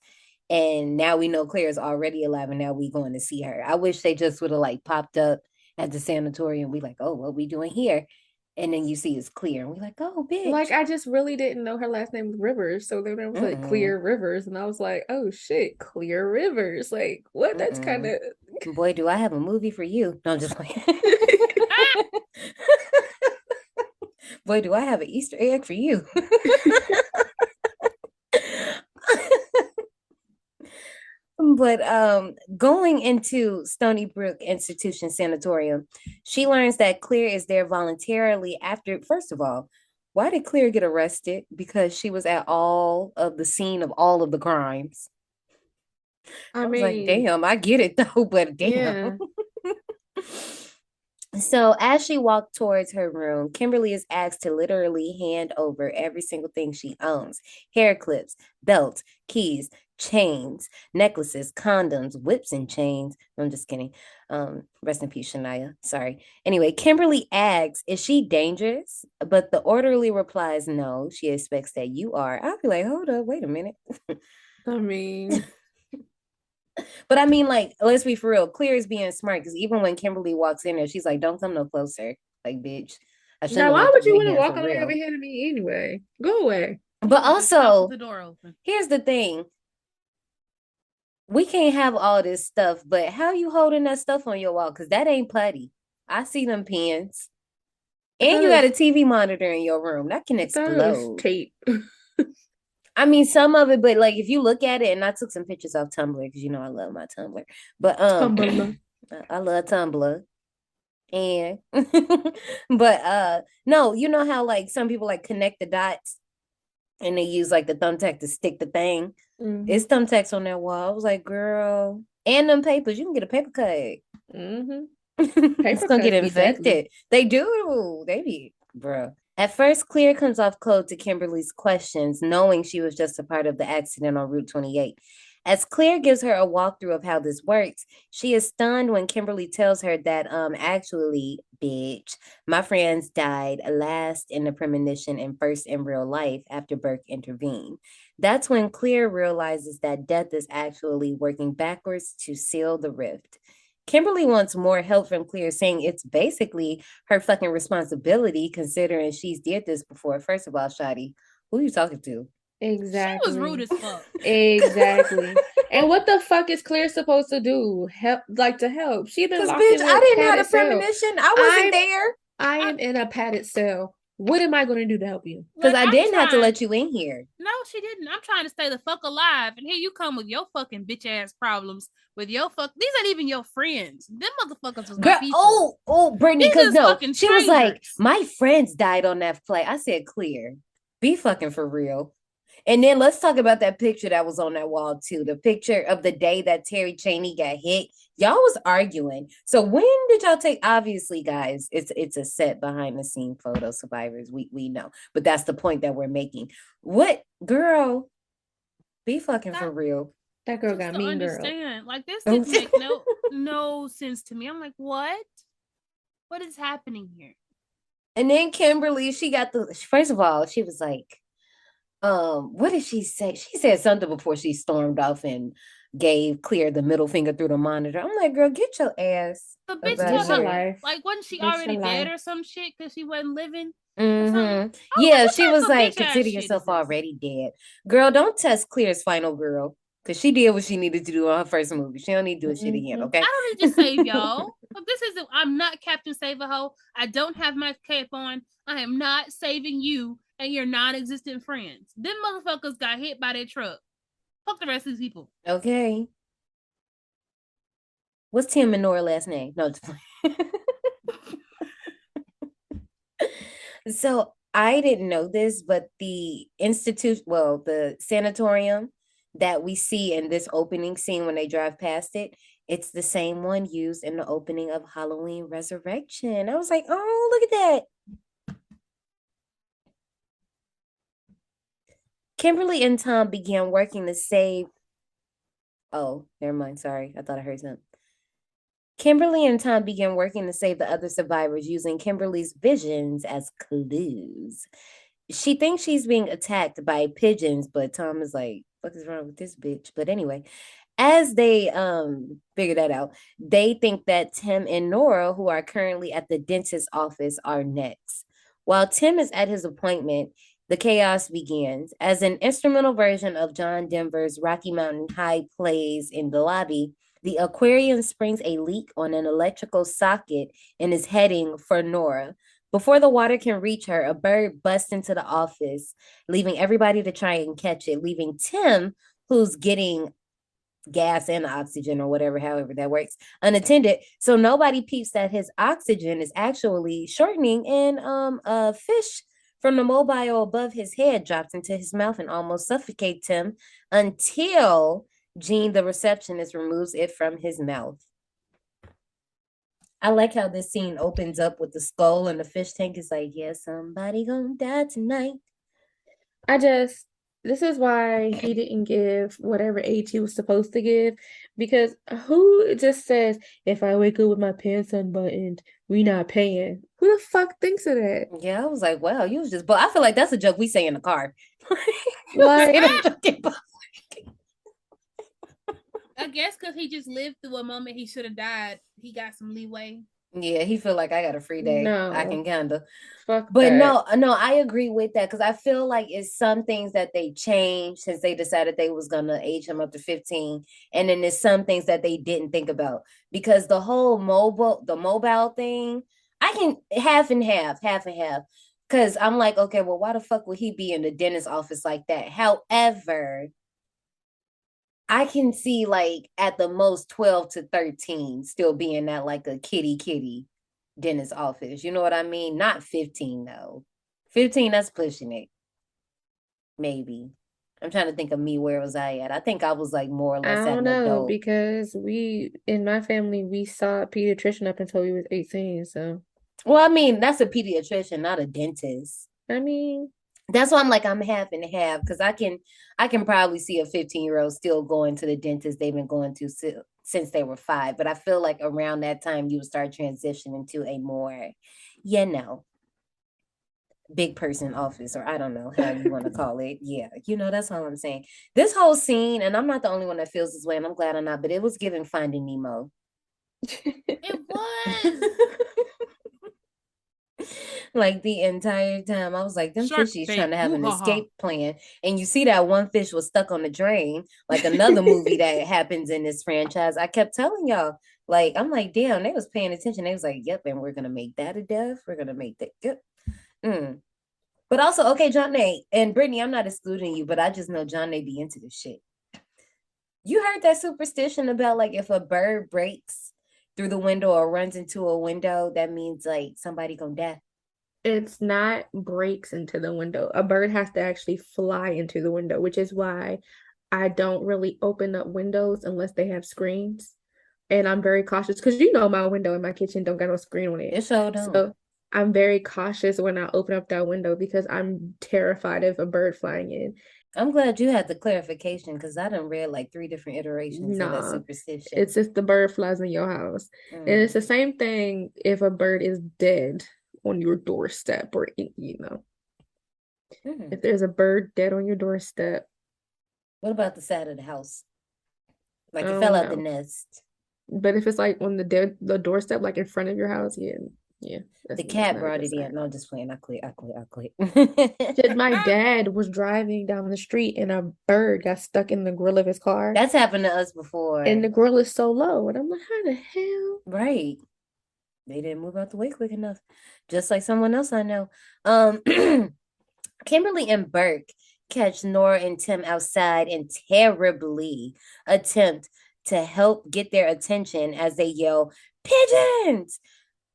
And now we know Claire's already alive, and now we going to see her. I wish they just would have like popped up at the sanatorium. We like, oh, what we doing here? And then you see it's Clear, and we like, oh, bitch. Like, I just really didn't know her last name was Rivers. So then it was like Clear Rivers. And I was like, oh shit, Clear Rivers. Like, what? That's kind of. Boy, do I have a movie for you. No, I'm just playing. Boy, do I have an Easter egg for you. But going into Stony Brook Institution Sanatorium, she learns that Clear is there voluntarily after, first of all, why did Clear get arrested? Because she was at all of the scene of all of the crimes. I was like, damn, I get it though, but damn. Yeah. So as she walked towards her room, Kimberly is asked to literally hand over every single thing she owns: hair clips, belts, keys, chains, necklaces, condoms, whips, and chains. I'm just kidding. Rest in peace, Shania. Sorry. Anyway, Kimberly asks, is she dangerous? But the orderly replies, no, she expects that you are. I'll be like, hold up, wait a minute. I mean... But I mean, like, let's be for real. Clear is being smart because even when Kimberly walks in there, she's like, don't come no closer. Like, bitch. Now, why would you want to walk on there behind me anyway? Go away. But also, the door open. Here's the thing. We can't have all this stuff, but how you holding that stuff on your wall? Because that ain't putty. I see them pins. And you got a TV monitor in your room. That can explode. Tape. I mean, some of it, but like if you look at it, and I took some pictures off Tumblr because I love my Tumblr. But Tumblr. I love Tumblr. And but no, you know how like some people like connect the dots and they use like the thumbtack to stick the thing. Mm-hmm. It's thumbtacks on that wall. I was like, girl, and them papers, you can get a paper cut. Mm-hmm. It's gonna get infected. They do. They be, bro. At first, Clear comes off cold to Kimberly's questions, knowing she was just a part of the accident on Route 28. As Clear gives her a walkthrough of how this works, she is stunned when Kimberly tells her that, actually, bitch, my friends died last in the premonition and first in real life after Burke intervened. That's when Clear realizes that death is actually working backwards to seal the rift. Kimberly wants more help from Clear, saying it's basically her fucking responsibility considering she's did this before. First of all, Shadi, who are you talking to? Exactly. She was rude as fuck. Exactly. And what the fuck is Claire supposed to do? Help, like to help? She been locked in a I didn't have a cell. premonition. I wasn't there. I am in a padded cell. What am I going to do to help you? Because like, I didn't have to let you in here. No, she didn't. I'm trying to stay the fuck alive, and here you come with your fucking bitch ass problems with your fuck. These ain't even your friends. Them motherfuckers was my people. Oh, Brittany, because no, she was like, my friends died on that flight. I said, Clear, be fucking for real. And then let's talk about that picture that was on that wall too. The picture of the day that Terry Chaney got hit. Y'all was arguing. So when did y'all take? Obviously, guys, it's a set behind the scene photo. Survivors, we know, but that's the point that we're making. What girl? Be fucking for real. That girl got mean girl. Like this didn't make no sense to me. I'm like, what is happening here? And then Kimberly, she got first of all, she was like, what did she say? She said something before she stormed off and gave Clear the middle finger through the monitor. I'm like, girl, get your ass. The bitch told her life. Like, wasn't she already dead or some shit because she wasn't living? Yeah, What she type was of like, bitch ass consider shit yourself is this? already dead. Girl, don't test Clear's final girl. Because she did what she needed to do on her first movie. She don't need to do shit again, Mhm. okay? I don't need to save y'all. But this isn't. I'm not Captain Save a Ho. I don't have my cape on. I am not saving you and your non-existent friends. Them motherfuckers got hit by that truck. Fuck the rest of these people. Okay. What's Tim and Nora's last name? No, just playing. So I didn't know this, but the the sanatorium that we see in this opening scene when they drive past it, it's the same one used in the opening of Halloween Resurrection. I was like, oh, look at that. Kimberly and Tom began working to save. Oh, never mind. Sorry. I thought I heard something. Kimberly and Tom began working to save the other survivors using Kimberly's visions as clues. She thinks she's being attacked by pigeons, but Tom is like, what is wrong with this bitch? But anyway, as they figure that out, they think that Tim and Nora, who are currently at the dentist's office, are next. While Tim is at his appointment, the chaos begins. As an instrumental version of John Denver's Rocky Mountain High plays in the lobby, the aquarium springs a leak on an electrical socket and is heading for Nora. Before the water can reach her, a bird busts into the office, leaving everybody to try and catch it, leaving Tim, who's getting gas and oxygen or whatever, however that works, unattended. So nobody peeps that his oxygen is actually shortening, and a fish from the mobile above his head drops into his mouth and almost suffocates him until Jean, the receptionist, removes it from his mouth. I like how this scene opens up with the skull and the fish tank is like, yeah, somebody gonna die tonight. This is why he didn't give whatever age he was supposed to give, because who just says, if I wake up with my pants unbuttoned, we not paying? Who the fuck thinks of that? Yeah, I was like, wow, you was just, but I feel like that's a joke we say in the car. Like, I guess because he just lived through a moment he should have died, he got some leeway. Yeah, he feel like I got a free day. I can no, handle. fuck But that. no, I agree with that because I feel like it's some things that they changed since they decided they was gonna age him up to 15, and then there's some things that they didn't think about because the whole mobile thing, I can half and half, half and half. Because I'm like, okay, well, why the fuck would he be in the dentist office like that? However, I can see like at the most 12 to 13 still being at like a kitty dentist office. You know what I mean? Not 15 though. 15, that's pushing it. Maybe. I'm trying to think of me. Where was I at? I think I was like more or I less at don't an know adult. because in my family, we saw a pediatrician up until we was 18. So, Well, I mean, that's a pediatrician, not a dentist. I mean, That's why I'm like I'm half and half because I can probably see a 15-year-old still going to the dentist they've been going to since they were 5. But I feel like around that time you would start transitioning to a more, you know, big person office, or I don't know how you want to call it. Yeah, that's all I'm saying. This whole scene, and I'm not the only one that feels this way, and I'm glad I'm not, but it was giving Finding Nemo. It was Like the entire time, I was like, them Shark fishies trying bait. to have Woo an ha ha. escape plan. And you see that one fish was stuck on the drain, like another movie that happens in this franchise. I kept telling y'all, like, I'm like, damn, they was paying attention. They was like, yep, and we're gonna make that a death. We're gonna make that. Yep. Mm. But also, okay, John Nate and Brittany, I'm not excluding you, but I just know John Nate be into this shit. You heard that superstition about like if a bird breaks through the window or runs into a window, that means like somebody gonna die. it's not breaks into the window. A bird has to actually fly into the window, which is why I don't really open up windows unless they have screens. And I'm very cautious because my window in my kitchen don't got no screen on it. It sure don't. So I'm very cautious when I open up that window because I'm terrified of a bird flying in. I'm glad you had the clarification because I done read like 3 different iterations of that Nah, superstition. it's just the bird flies in your house. And it's the same thing if a bird is dead on your doorstep or, if there's a bird dead on your doorstep. What about the side of the house? I Like it don't fell out the know. nest. But if it's like on the doorstep, like in front of your house, yeah, Yeah. The That's cat not a brought good it in. sign. No, I'm just playing. I quit. Just my dad was driving down the street and a bird got stuck in the grill of his car. That's happened to us before. And the grill is so low. And I'm like, how the hell? Right. They didn't move out the way quick enough. Just like someone else I know. Kimberly and Burke catch Nora and Tim outside and terribly attempt to help get their attention as they yell, "Pigeons!"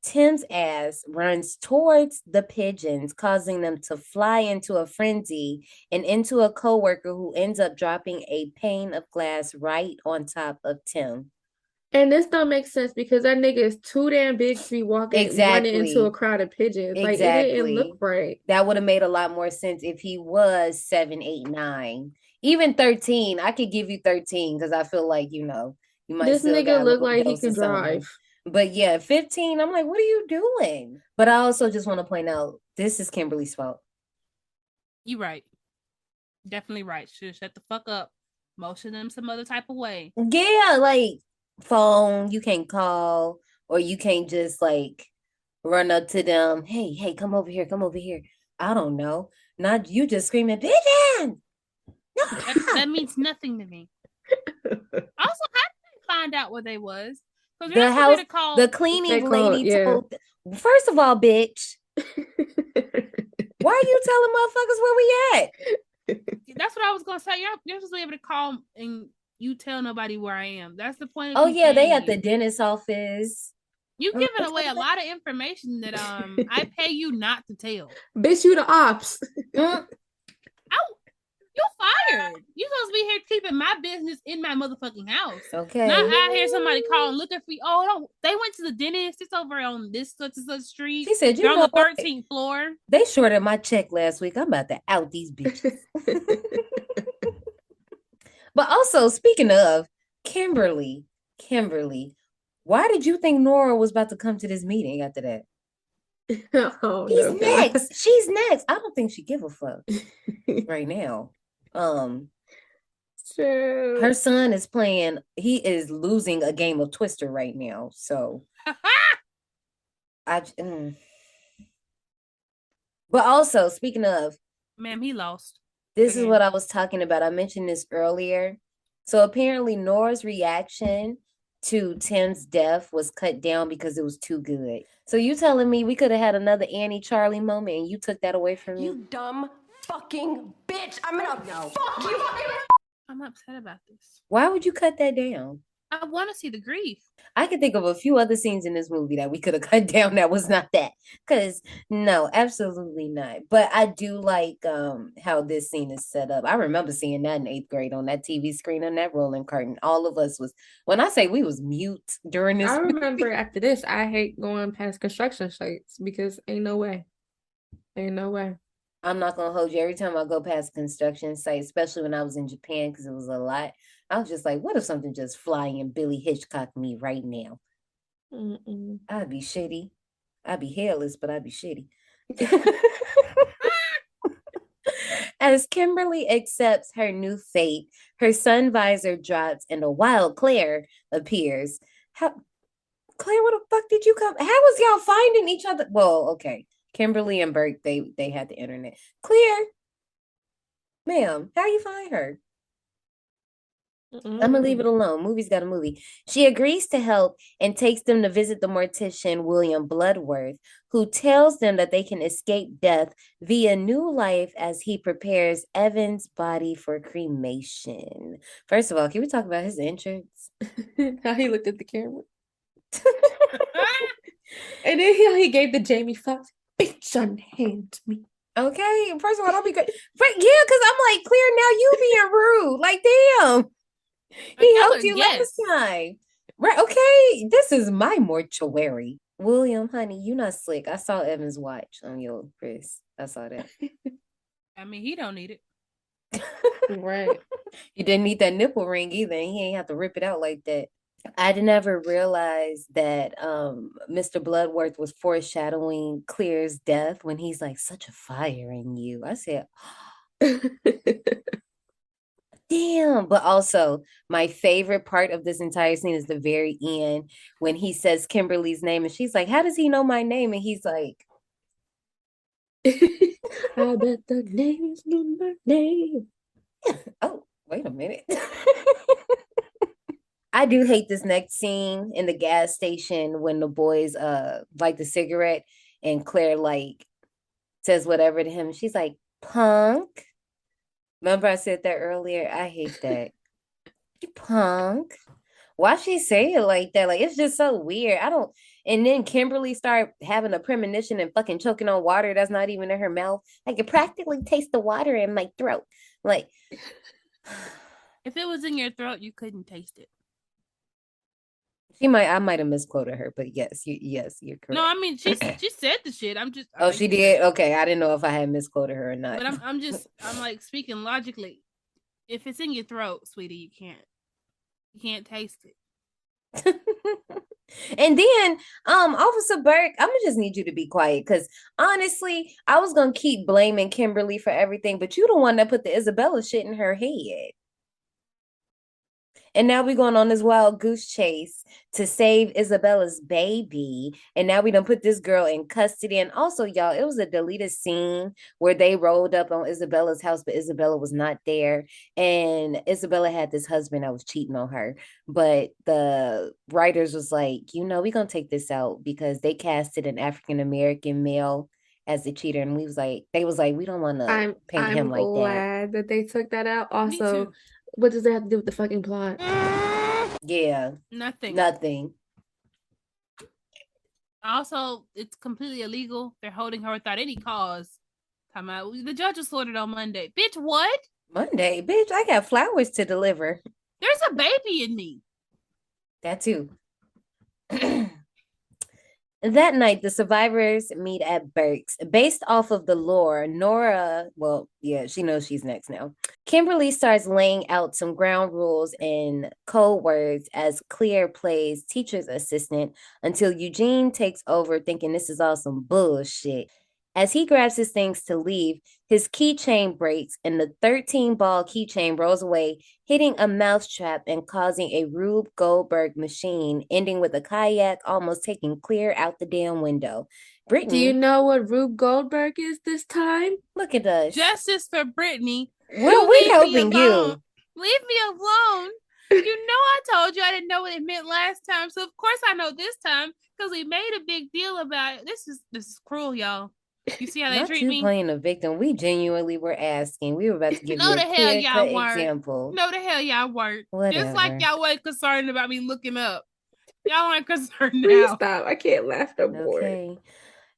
Tim's ass runs towards the pigeons, causing them to fly into a frenzy and into a coworker who ends up dropping a pane of glass right on top of Tim. And this don't make sense because that nigga is too damn big to be running into a crowd of pigeons. Like, it didn't look right. That would have made a lot more sense if he was 7, 8, 9. Even 13. I could give you 13 because I feel like, you might This still nigga got a look little like he dose can of something. drive. But yeah, 15, I'm like, what are you doing? But I also just want to point out, this is Kimberly's fault. You right. Definitely right. Should shut the fuck up. Motion them some other type of way. Yeah, like phone, you can't call, or you can't just like run up to them. Hey, come over here, come over here. I don't know. Not you just screaming, pigeon! No. That means nothing to me. Also, how did they find out where they was? The house, the cleaning lady told. First of all, bitch, why are you telling motherfuckers where we at? That's what I was gonna say. You're supposed to be able to call and you tell nobody where I am. That's the point. Oh yeah, they at the dentist office. You giving away a lot of information that I pay you not to tell. Bitch, you the ops. You're fired. You supposed to be here keeping my business in my motherfucking house. Okay. Not out here somebody calling looking for you. Oh, no, they went to the dentist. It's over on this such and such street. She said, you're on the 13th floor. They shorted my check last week. I'm about to out these bitches. But also, speaking of Kimberly, why did you think Nora was about to come to this meeting after that? She's next. I don't think she give a fuck right now. Her son is playing. He is losing a game of Twister right now. So, But also, speaking of, ma'am, he lost. This is what I was talking about. I mentioned this earlier. So apparently, Nora's reaction to Tim's death was cut down because it was too good. So you telling me we could have had another Annie Charlie moment and you took that away from me? You dumb fucking bitch. I'm gonna fuck you. I'm upset about this. Why would you cut that down? I want to see the grief. I can think of a few other scenes in this movie that we could have cut down that was not that. Because no, absolutely not. But I do like how this scene is set up. I remember seeing that in 8th grade on that TV screen on that rolling curtain. All of us was, when I say we was mute during this. I remember after this, I hate going past construction sites because ain't no way. Ain't no way. I'm not going to hold you. Every time I go past construction sites, especially when I was in Japan, because it was a lot, I was just like, what if something just fly and Billy Hitchcock me right now? I'd be shitty. I'd be hairless, but I'd be shitty. As Kimberly accepts her new fate, her sun visor drops and a wild Claire appears. Claire, where the fuck did you come? How was y'all finding each other? Well, okay. Kimberly and Burke, they had the internet. Claire, ma'am, how you find her? I'm gonna leave it alone. Movie's got a movie. She agrees to help and takes them to visit the mortician William Bloodworth, who tells them that they can escape death via new life as he prepares Evan's body for cremation. First of all, can we talk about his entrance? How he looked at the camera. And then he gave the Jamie Foxx, bitch, unhand me. Okay, first of all, don't be good. Yeah, because I'm like, Claire, now you being rude. Like, damn. He helped you last time. Right, okay. This is my mortuary. William, honey, you not slick. I saw Evan's watch on your wrist. I saw that. I mean, he don't need it. Right. He didn't need that nipple ring either. He ain't have to rip it out like that. I never realized that Mr. Bloodworth was foreshadowing Claire's death when he's like, such a fire in you. I said, Damn. But also, my favorite part of this entire scene is the very end when he says Kimberly's name and she's like, how does he know my name? And he's like, I bet the names know my name. oh, wait a minute. I do hate this next scene in the gas station when the boys light the cigarette and Claire like says whatever to him. She's like, punk. Remember I said that earlier? I hate that. You punk. Why she say it like that? Like it's just so weird. I don't. And then Kimberly start having a premonition and fucking choking on water that's not even in her mouth. I can practically taste the water in my throat. Like, If it was in your throat, you couldn't taste it. I might have misquoted her, but yes, you're correct. No, I mean she said the shit. I'm just. Oh, she did. Okay, I didn't know if I had misquoted her or not. But I'm like speaking logically. If it's in your throat, sweetie, you can't taste it. And then, Officer Burke, I'm gonna just need you to be quiet because honestly, I was gonna keep blaming Kimberly for everything, but you the one that put the Isabella shit in her head. And now we're going on this wild goose chase to save Isabella's baby. And now we done put this girl in custody. And also, y'all, it was a deleted scene where they rolled up on Isabella's house, but Isabella was not there. And Isabella had this husband that was cheating on her. But the writers was like, we're going to take this out because they casted an African-American male as the cheater. And they was like, we don't want to paint him like that. I'm glad that they took that out. Also, what does that have to do with the fucking plot? Yeah. Nothing. Also, it's completely illegal. They're holding her without any cause. Time out. The judge was sorted on Monday. Bitch, what? Monday? Bitch, I got flowers to deliver. There's a baby in me. That too. That night, the survivors meet at Burke's. Based off of the lore, Nora, she knows she's next now. Kimberly starts laying out some ground rules and code words as Claire plays teacher's assistant until Eugene takes over thinking this is all some bullshit. As he grabs his things to leave, his keychain breaks and the 13-ball keychain rolls away, hitting a mousetrap and causing a Rube Goldberg machine, ending with a kayak almost taking Claire out the damn window. Brittany, do you know what Rube Goldberg is this time? Look at us. Justice for Brittany. Well, we helping you. Leave me alone. You know I told you I didn't know what it meant last time, so of course I know this time because we made a big deal about it. This is cruel, y'all. You see how they treat me? Playing a victim. We genuinely were asking. We were about to give you a clear-cut example. No, the hell y'all weren't. Whatever. Just like y'all weren't concerned about me looking up. Y'all aren't concerned now. Please stop. I can't laugh no more. Okay.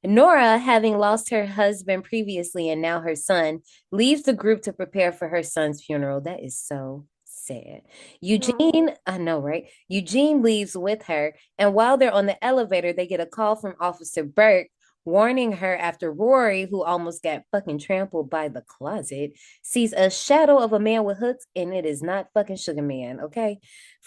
Nora, having lost her husband previously and now her son, leaves the group to prepare for her son's funeral. That is so sad. Eugene, I know, right? Eugene leaves with her, and while they're on the elevator, they get a call from Officer Burke warning her after Rory, who almost got fucking trampled by the closet, sees a shadow of a man with hooks, and it is not fucking Sugar Man, okay?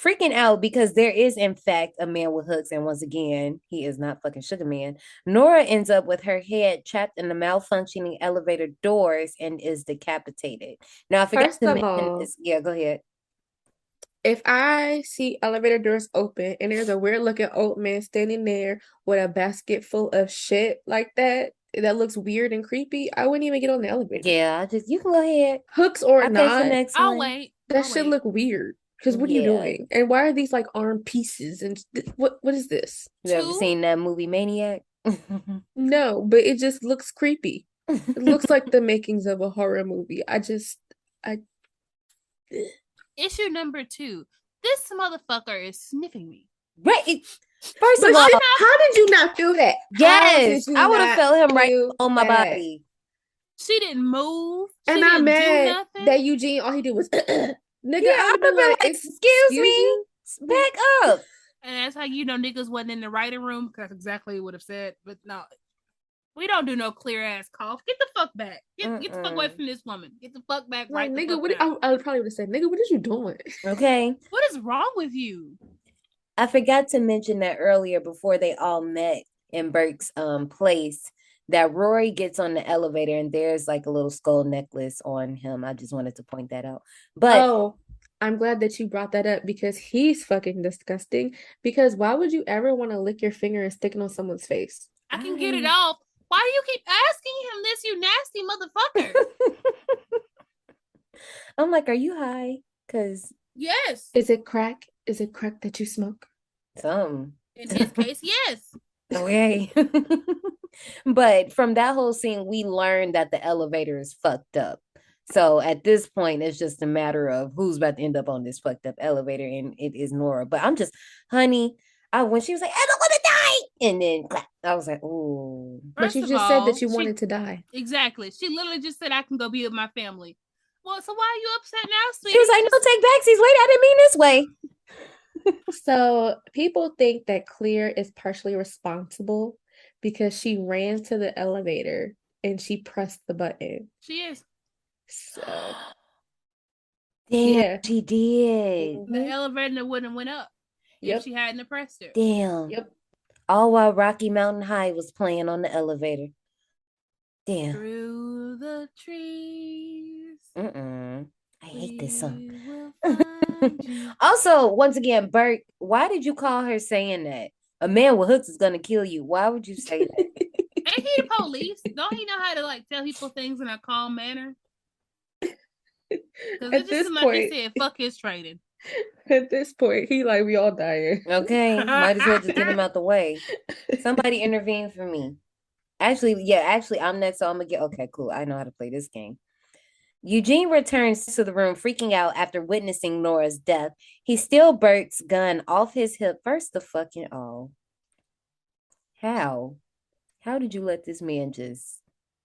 Freaking out because there is, in fact, a man with hooks, and once again, he is not fucking Sugar Man. Nora ends up with her head trapped in the malfunctioning elevator doors and is decapitated. Now, I forgot to mention this. Yeah, go ahead. If I see elevator doors open and there's a weird looking old man standing there with a basket full of shit like that looks weird and creepy, I wouldn't even get on the elevator. Yeah, you can go ahead. Hooks or not, I'll wait. That should look weird. Because what are you doing? And why are these like arm pieces? And what is this? You ever seen that movie Maniac? No, but it just looks creepy. It looks like the makings of a horror movie. Issue number 2. This motherfucker is sniffing me. Right. First of all, how did you not feel that? Yes, I would have felt him right on my body. She didn't move. And I'm mad that Eugene, all he did was, nigga, yeah, I would be like, excuse me, back up. And that's how you know niggas wasn't in the writing room, because that's exactly what he would have said. But no, we don't do no clear ass cough. Get the fuck back. Get the fuck away from this woman. Get the fuck back. Right, nigga. I would probably would have said, nigga, what is you doing? Okay. What is wrong with you? I forgot to mention that earlier before they all met in Burke's place. that Rory gets on the elevator and there's like a little skull necklace on him. I just wanted to point that out. But Oh, I'm glad that you brought that up because he's fucking disgusting. Because why would you ever want to lick your finger and stick it on someone's face? I can get it off. Why do you keep asking him this, you nasty motherfucker? I'm like, are you high? Because Yes. Is it crack? Is it crack that you smoke? some. In his case, yes. Okay. But from that whole scene, we learned that the elevator is fucked up. So at this point, it's just a matter of who's about to end up on this fucked up elevator, and it is Nora. But I'm just, honey, when she was like, I don't want to die, and then clap, I was like, ooh. But you First of just said all, that you she- wanted to die. Exactly. She literally just said, I can go be with my family. Well, so why are you upset now, sweetie? She was like, no, take backsies. Wait, I didn't mean this way. So people think that Clear is partially responsible because she ran to the elevator and she pressed the button. She is. So Damn, yeah. she did. Mhm. The elevator wouldn't have went up Yep. if she hadn't pressed her. Damn. Yep. All while Rocky Mountain High was playing on the elevator. Damn. Through the trees. I hate this song. we will find you. Also, once again, Bert, why did you call her saying that? A man with hooks is gonna kill you. Why would you say that? Ain't he the police? Don't he know how to like tell people things in a calm manner? Because At it just this seemed like he point, said, fuck his training. at this point, he like we all dying. Okay, might as well just get him out the way. Somebody intervene for me. Actually, I'm next, so I'm gonna get okay, cool. I know how to play this game. Eugene returns to the room, freaking out after witnessing Nora's death. He steals Bert's gun off his hip. First the fucking all. How? How did you let this man just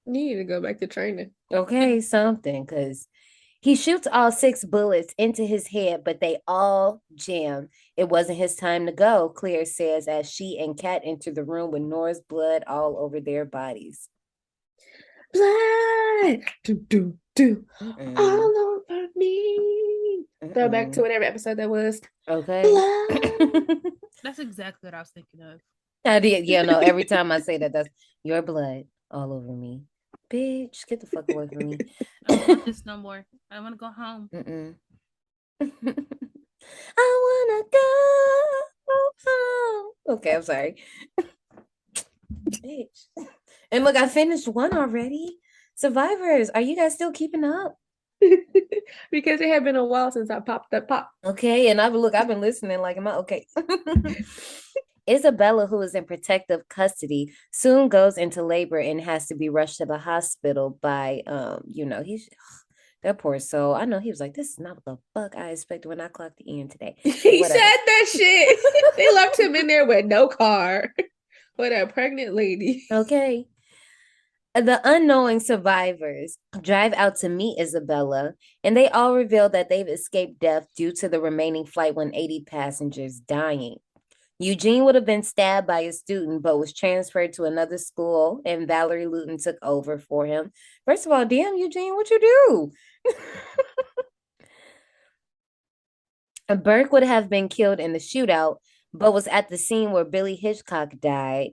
You need to go back to training. okay, something, because he shoots all 6 bullets into his head, but they all jam. It wasn't his time to go, Claire says as she and Kat enter the room with Nora's blood all over their bodies. Blood, do Mm-mm. all over me. Throw back to whatever episode that was. Okay. Blood. That's exactly what I was thinking of. I did. Yeah, no, every time I say that, that's your blood all over me. Bitch, get the fuck away from me. I don't want this no more. I want to go home. I wanna go home. Okay, I'm sorry. Bitch. And look, I finished one already. Survivors, are you guys still keeping up? Because it had been a while since I popped that pop. Okay, and I've been listening like, am I okay? Isabella, who is in protective custody, soon goes into labor and has to be rushed to the hospital by he's that poor soul. I know he was like, this is not what the fuck I expected when I clocked in today. He Whatever. said that shit. They left him in there with no car. With a pregnant lady. Okay. The unknowing survivors drive out to meet Isabella, and they all reveal that they've escaped death due to the remaining Flight 180 passengers dying. Eugene would have been stabbed by a student, but was transferred to another school, and Valerie Luton took over for him. First of all, damn, Eugene, what you do? Burke would have been killed in the shootout, but was at the scene where Billy Hitchcock died.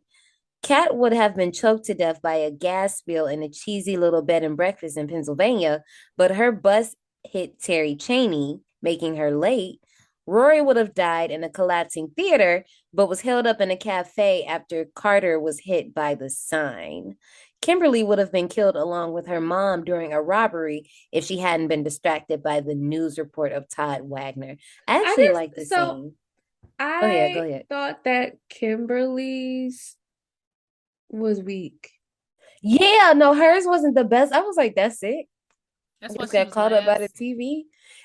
Kat would have been choked to death by a gas spill in a cheesy little bed and breakfast in Pennsylvania, but her bus hit Terry Chaney, making her late. Rory would have died in a collapsing theater, but was held up in a cafe after Carter was hit by the sign. Kimberly would have been killed along with her mom during a robbery if she hadn't been distracted by the news report of Todd Wagner. I actually like this scene. Go ahead. Thought that Kimberly's was weak. Yeah, no, hers wasn't the best. I was like, that's it. That's I why just she got was caught up by the last. TV.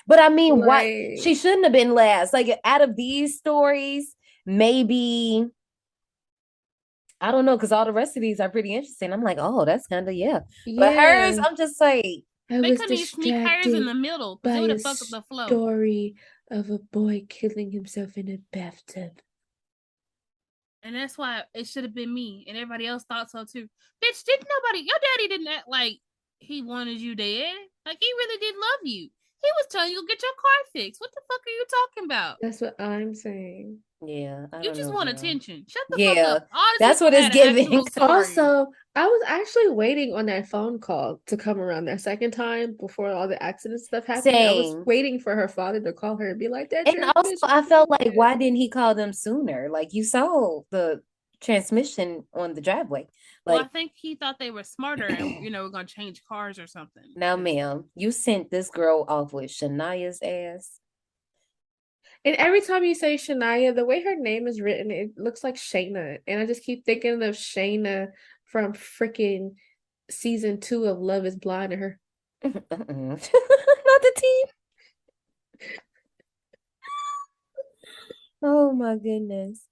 But I mean, why Like- she shouldn't have been last. Like out of these stories, maybe I don't know, because all the rest of these are pretty interesting. I'm like, oh, that's kind of yeah. But hers, I'm just like, I They was couldn't even sneak hers in distracted the middle by because it would a have fucked up the flow. story of a boy killing himself in a bathtub. And that's why it should have been me. And everybody else thought so too. Bitch, didn't nobody, your daddy didn't act like he wanted you dead. Like he really did love you. He was telling you to get your car fixed. What the fuck are you talking about? That's what I'm saying. Yeah, I You don't just know, want girl. attention. Shut the fuck Yeah, up. All these that's people what it's had an giving. actual story. Also, I was actually waiting on that phone call to come around that second time before all the accident stuff happened. I was Same. waiting for her father to call her and be like, that And also, transmission. I felt like, why didn't he call them sooner? Like, you saw the transmission on the driveway. Well, I Like, think he thought they were smarter and, we're going to change cars or something. now, ma'am, you sent this girl off with Shania's ass. And every time you say Shania, the way her name is written, it looks like Shayna. And I just keep thinking of Shayna from freaking season 2 of Love is Blind and her. Not the team. Oh my goodness.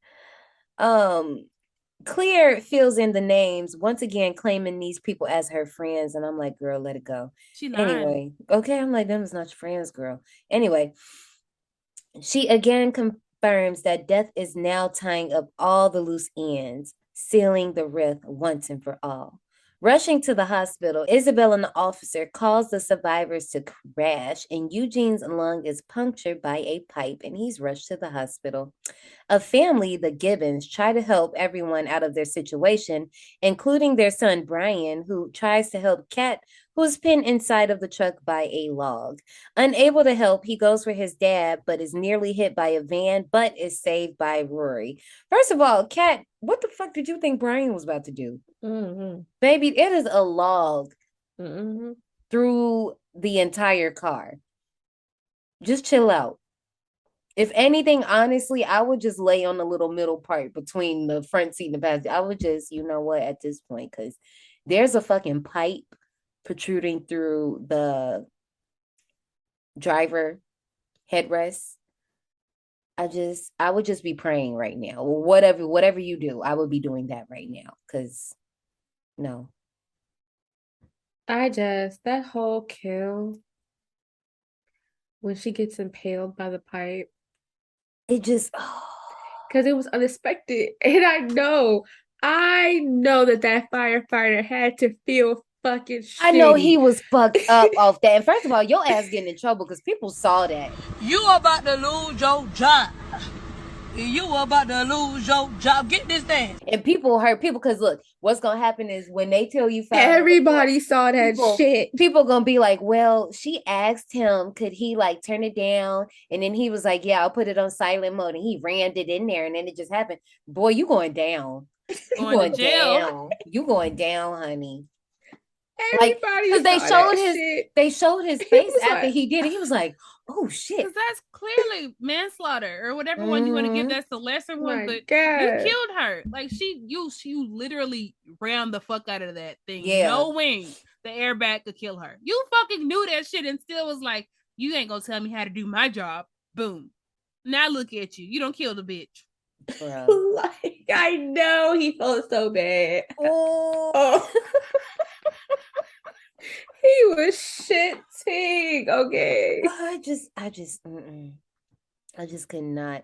Claire fills in the names, once again claiming these people as her friends, and I'm like, girl, let it go. She lying. Anyway, okay, I'm like, them is not your friends, girl. Anyway, she again confirms that death is now tying up all the loose ends, sealing the rift once and for all. Rushing to the hospital, Isabel and the officer cause the survivors to crash, and Eugene's lung is punctured by a pipe, and he's rushed to the hospital. A family, the Gibbons, try to help everyone out of their situation, including their son Brian, who tries to help Kat, who's pinned inside of the truck by a log. Unable to help, he goes for his dad, but is nearly hit by a van, but is saved by Rory. First of all, Kat, what the fuck did you think Brian was about to do? Mm-hmm. Baby, it is a log Mm-hmm. through the entire car. Just chill out. If anything, honestly, I would just lay on the little middle part between the front seat and the back. I would just, you know what, at this point, because there's a fucking pipe protruding through the driver headrest. I would just be praying right now. Whatever you do, I would be doing that right now. Because no. That whole kill when she gets impaled by the pipe, It just, because it was unexpected. And I know that firefighter had to feel fucking shitty. I know he was fucked up off that. And first of all, your ass getting in trouble because people saw that. You about to lose your job. You about to lose your job. Get this thing. And people hurt people because look, what's gonna happen is when they tell you everybody saw that shit. People gonna be like, well, she asked him, could he like turn it down? And then he was like, yeah, I'll put it on silent mode. And he rammed it in there, and then it just happened. Boy, you going down. You going to jail. down. You going down, honey. Everybody because they showed his face after he did it. He was like, oh shit. Because that's clearly manslaughter or whatever one you want to give. That's the lesser one. But God. you killed her. Like you literally rammed the fuck out of that thing. Yeah. Knowing the airbag could kill her. You fucking knew that shit and still was like, you ain't gonna tell me how to do my job. Boom. Now look at you. You don't kill the bitch. Like, I know he felt so bad. Oh. He was shitting. Okay. I just could not.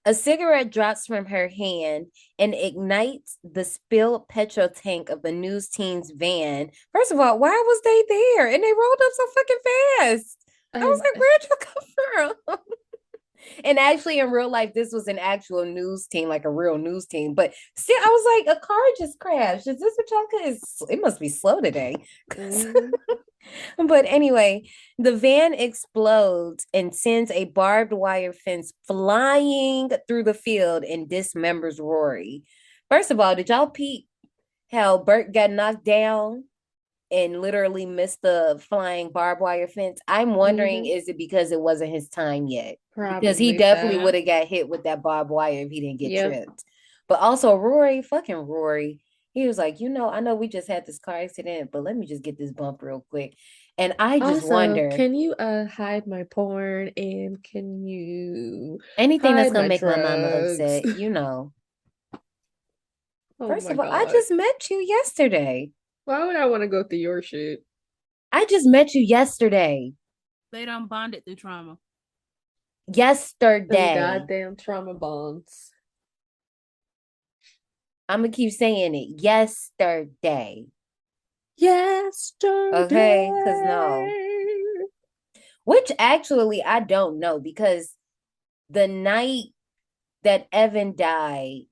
A cigarette drops from her hand and ignites the spilled petrol tank of the news team's van. First of all, why was they there? And they rolled up so fucking fast. I was like, where'd you come from? And actually, in real life, this was an actual news team, like a real news team. But still, I was like, a car just crashed. Is this what y'all is? It must be slow today. But anyway, the van explodes and sends a barbed wire fence flying through the field and dismembers Rory. First of all, did y'all peep how Bert got knocked down and literally missed the flying barbed wire fence? I'm wondering, is it because it wasn't his time yet? Probably because he definitely would have got hit with that barbed wire if he didn't get tripped. But also Rory, he was like, I know we just had this car accident, but let me just get this bump real quick. And I just wonder, can you hide my porn, and can you anything that's gonna my make drugs? my mama upset, First of all, God. I just met you yesterday. Why would I want to go through your shit? I just met you yesterday. They done bonded through trauma. Yesterday. Goddamn trauma bonds. I'm gonna keep saying it. Yesterday. Yesterday. Okay, because no. Which actually I don't know, because the night that Evan died,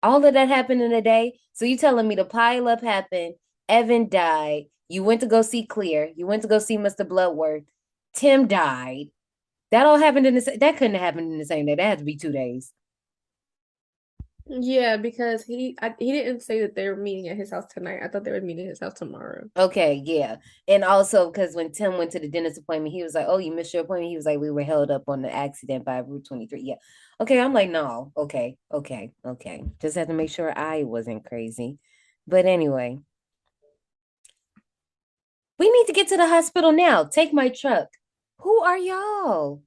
all of that happened in a day. So you telling me the pile up happened, Evan died, you went to go see Clear, you went to go see Mr. Bloodworth, Tim died. That all happened that couldn't have happened in the same day. That had to be 2 days. Yeah, because he didn't say that they were meeting at his house tonight. I thought they were meeting at his house tomorrow. Okay, yeah. And also because when Tim went to the dentist appointment, he was like, "Oh, you missed your appointment." He was like, "We were held up on the accident by Route 23." Yeah. Okay, I'm like, no. Okay. Just had to make sure I wasn't crazy. But anyway, we need to get to the hospital now. Take my truck. Who are y'all?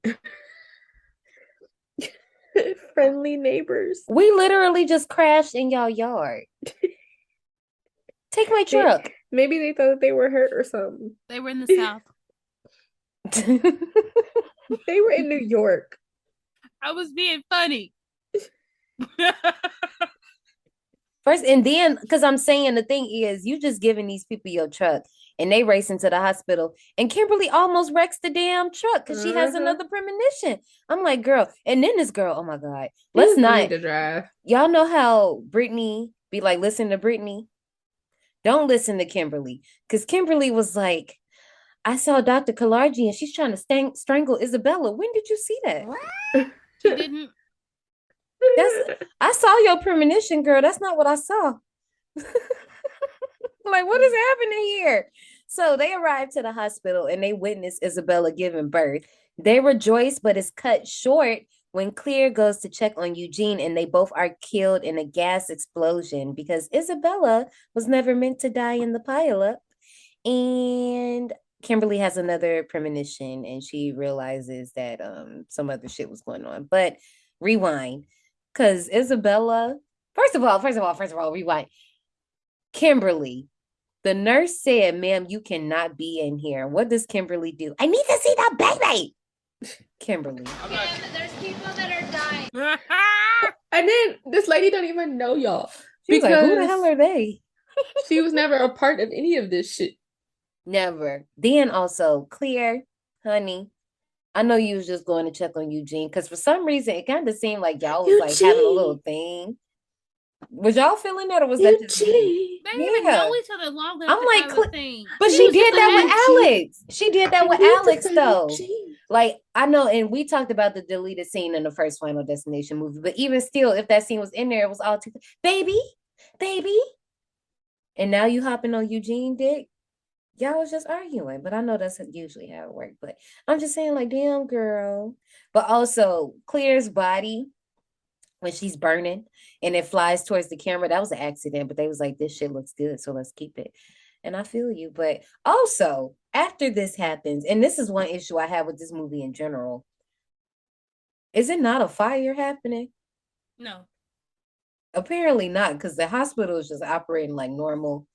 Friendly neighbors. We literally just crashed in y'all yard. Take my truck. Maybe they thought they were hurt or something. They were in the South. They were in New York. I was being funny. First, and then, because I'm saying the thing is, you just giving these people your truck and they racing to the hospital. And Kimberly almost wrecks the damn truck because she has another premonition. I'm like, girl. And then this girl, oh my God. Let's not. Need to drive. Y'all know how Brittany be like, listen to Brittany. Don't listen to Kimberly. Because Kimberly was like, I saw Dr. Kalarji and she's trying to strangle Isabella. When did you see that? She didn't. I saw your premonition, girl. That's not what I saw. Like, what is happening here? So they arrive to the hospital and they witness Isabella giving birth. They rejoice, but it's cut short when Clear goes to check on Eugene and they both are killed in a gas explosion because Isabella was never meant to die in the pileup. And Kimberly has another premonition and she realizes that some other shit was going on. But rewind. Because Isabella, first of all, rewind. Kimberly, the nurse said, "Ma'am, you cannot be in here." What does Kimberly do? I need to see the baby. Kimberly. There's people that are dying. And then this lady don't even know y'all. She's like, who the hell are they? She was never a part of any of this shit. Never. Then also, Clear, honey, I know you was just going to check on Eugene because for some reason it kind of seemed like y'all was like having a little thing. Was y'all feeling that or was that just me? They didn't even know each other long enough. I'm like, but she did that with Alex. She did that with Alex though. Like, I know, and we talked about the deleted scene in the first Final Destination movie, but even still, if that scene was in there, it was all too baby. And now you hopping on Eugene dick. Y'all was just arguing, but I know that's usually how it worked. But I'm just saying, like, damn, girl. But also, Clear's body, when she's burning and it flies towards the camera, that was an accident. But they was like, this shit looks good, so let's keep it. And I feel you. But also, after this happens, and this is one issue I have with this movie in general, is it not a fire happening? No. Apparently not, because the hospital is just operating like normal.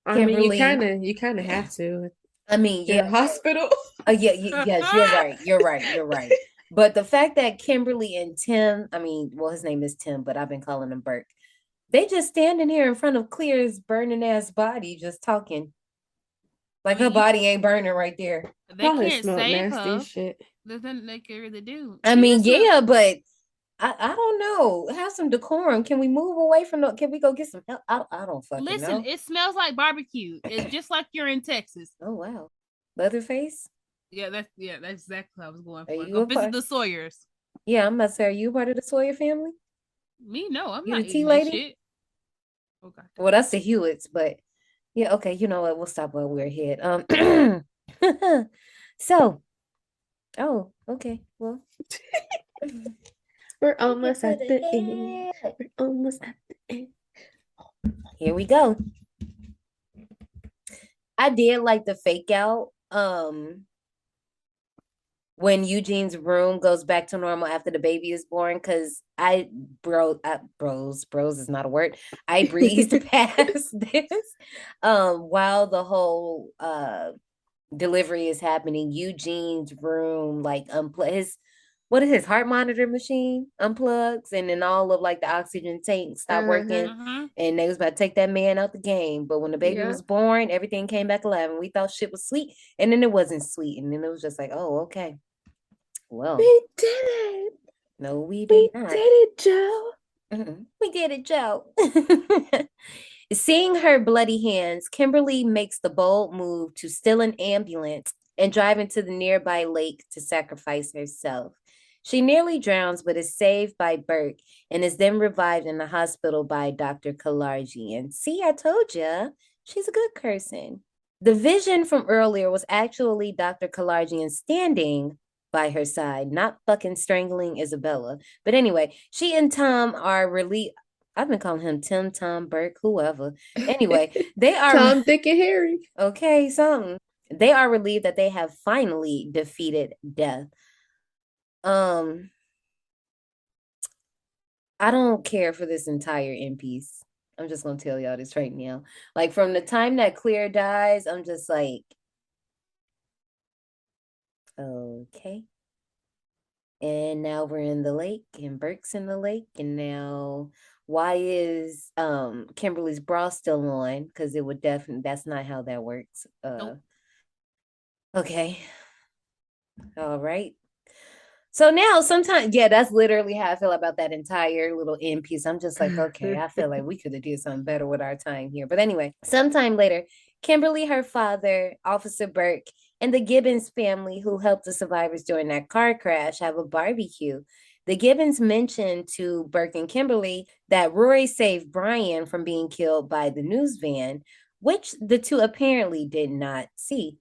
Kimberly, I mean, you kind of have to. I mean, yeah, hospital. Yes, you're right. But the fact that Kimberly and Tim, I mean, well, his name is Tim, but I've been calling him Burke. They just standing here in front of Clear's burning ass body, just talking. Like her body ain't burning right there. They can't save her. Shit. There's nothing they can really do. I mean, yeah, but I don't know. Have some decorum. Can we move away from the? Can we go get some help? I don't fucking know. Listen, it smells like barbecue. It's just like you're in Texas. Oh wow, Leatherface. Yeah, that's exactly what I was going for. Go visit the Sawyers. Yeah, I'm about to say, are you part of the Sawyer family? Me, no, I'm you not the tea lady. Shit. Oh, God. Well, that's the Hewitts, but yeah, okay. You know what? We'll stop while we're ahead. So, oh, okay. Well. We're almost at the end. We're almost at the end. Here we go. I did like the fake out. When Eugene's room goes back to normal after the baby is born, because bros is not a word. I breezed past this. While the whole delivery is happening, Eugene's room, like his what is his heart monitor machine unplugs, and then all of like the oxygen tanks stopped working, Mm-hmm. and they was about to take that man out the game. But when the baby Yeah. was born, everything came back alive, and we thought shit was sweet, and then it wasn't sweet, and then it was just like, oh, okay, well, We did it. no, we We did not. did it, Joe. We did it, Joe. Seeing her bloody hands, Kimberly makes the bold move to steal an ambulance and drive into the nearby lake to sacrifice herself. She nearly drowns, but is saved by Burke and is then revived in the hospital by Dr. Kalarji. And see, I told you, she's a good person. The vision from earlier was actually Dr. Kalarjian standing by her side, not fucking strangling Isabella. But anyway, she and Tom are relieved. I've been calling him Tim, Tom, Burke, whoever. Anyway, they are Tom, Dick, and Harry. okay, something. They are relieved that they have finally defeated death. I don't care for this entire end piece. I'm just gonna tell y'all this right now. Like from the time that Claire dies, I'm just like, okay. And now we're in the lake, and Burke's in the lake, and now why is Kimberly's bra still on? Because it would definitely, that's not how that works. Nope. Okay. All right. So now sometimes, yeah, that's literally how I feel about that entire little end piece. I'm just like, okay, I feel like we could have did something better with our time here. But anyway, sometime later, Kimberly, her father, Officer Burke, and the Gibbons family who helped the survivors during that car crash have a barbecue. The Gibbons mentioned to Burke and Kimberly that Rory saved Brian from being killed by the news van, which the two apparently did not see.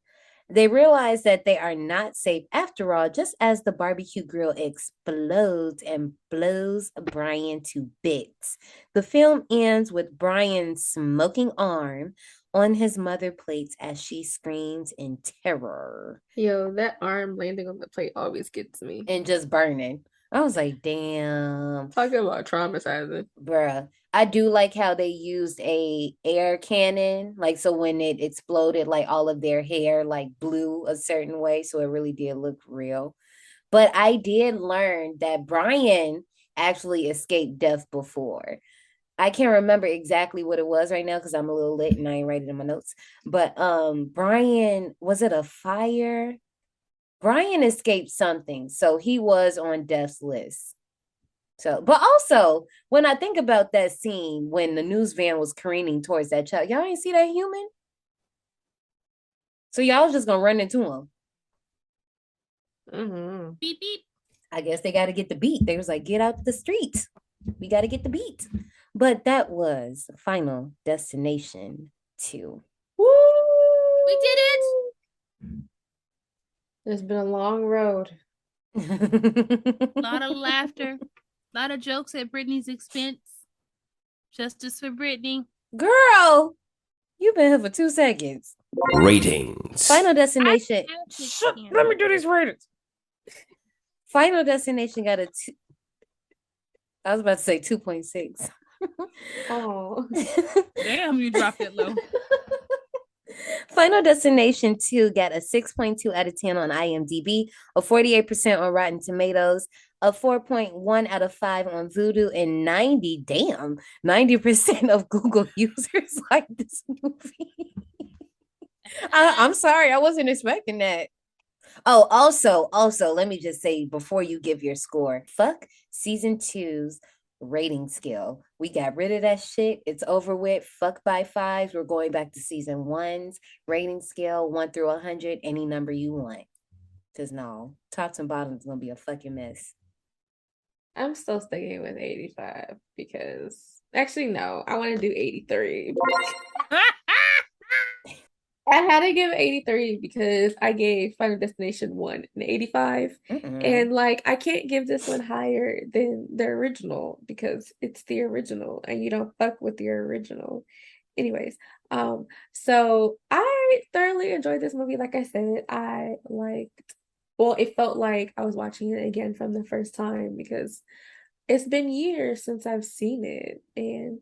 They realize that they are not safe after all, just as the barbecue grill explodes and blows Brian to bits. The film ends with Brian's smoking arm on his mother plates as she screams in terror. Yo, that arm landing on the plate always gets me. And just burning. I was like, damn. Talking about traumatizing. Bruh. I do like how they used a air cannon, like so when it exploded, like all of their hair like blew a certain way, so it really did look real. But I did learn that Brian actually escaped death before. I can't remember exactly what it was right now because I'm a little lit and I ain't writing in my notes. But Brian, was it a fire? Brian escaped something, so he was on death's list. So, but also when I think about that scene when the news van was careening towards that child, y'all ain't see that human? So y'all was just gonna run into him. Mm-hmm. Beep beep. I guess they got to get the beat. They was like, get out the streets. We got to get the beat. But that was Final Destination 2. Woo! We did it. It's been a long road. A lot of laughter, a lot of jokes at Brittany's expense. Justice for Brittany. Girl, you've been here for 2 seconds. Ratings. Final Destination. Let me do these ratings. Final Destination got a I was about to say 2.6. Oh. Damn, you dropped it low. Final Destination 2 got a 6.2 out of 10 on IMDb, a 48% on Rotten Tomatoes, a 4.1 out of 5 on Vudu, and 90% of Google users like this movie. I'm sorry, I wasn't expecting that. Oh, also, let me just say before you give your score, fuck season 2's rating scale. We got rid of that shit. It's over with. Fuck by 5s. We're going back to season 1's rating scale, 1 through 100, any number you want. Because no, tops and bottoms is gonna be a fucking mess. I'm still sticking with 85 because actually no, I want to do 83. I had to give 83 because I gave Final Destination 1 an 85. And like I can't give this one higher than the original because it's the original and you don't fuck with the original. Anyways, so I thoroughly enjoyed this movie. Like I said, it felt like I was watching it again from the first time because it's been years since I've seen it, and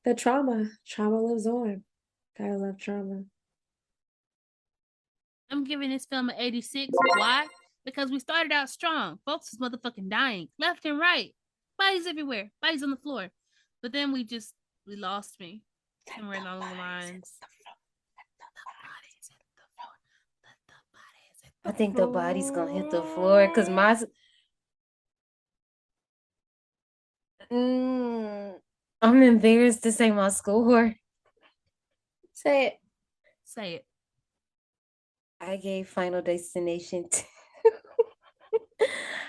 the trauma lives on. Gotta love trauma. I'm giving this film an 86. Why? because we started out strong. Folks was motherfucking dying left and right. Bodies everywhere. Bodies on the floor. But then we lost me. Somewhere along the lines. I think the body's gonna hit the floor because I'm embarrassed to say my score. Say it. Say it. I gave Final Destination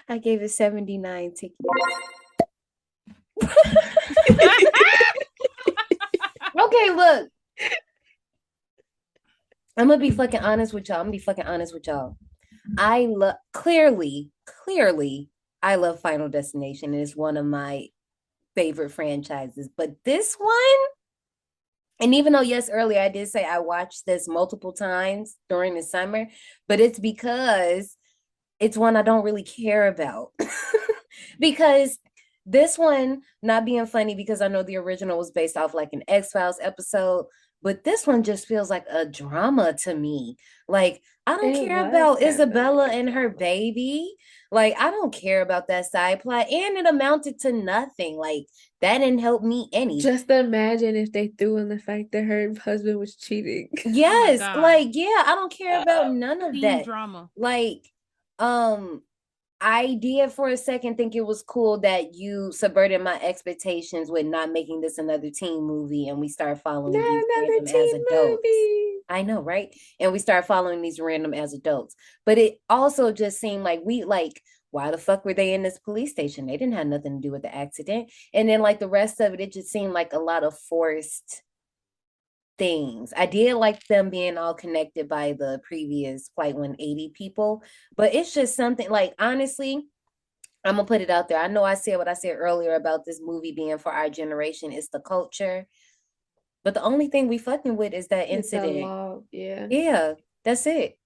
I gave it 79 tickets. Okay, look. I'm gonna be fucking honest with y'all. I love clearly, I love Final Destination. It is one of my favorite franchises. But this one, and even though yes, earlier I did say I watched this multiple times during the summer, but it's because it's one I don't really care about. Because this one, not being funny because I know the original was based off like an X-Files episode, but this one just feels like a drama to me. Like, I don't care about Isabella and her baby. Like, I don't care about that side plot. And it amounted to nothing. Like, that didn't help me any. Just imagine if they threw in the fact that her husband was cheating. Yes, like, yeah, I don't care about none of that. Drama. Like, I did for a second think it was cool that you subverted my expectations with not making this another teen movie and we start following these random as adults. I know, right? And we start following these random as adults. But it also just seemed like why the fuck were they in this police station? They didn't have nothing to do with the accident. And then like the rest of it, it just seemed like a lot of forced things. I did like them being all connected by the previous Flight 180 people, but it's just something like, honestly, I'm gonna put it out there. I know I said what I said earlier about this movie being for our generation. It's the culture, but the only thing we fucking with is that incident. Yeah, that's it.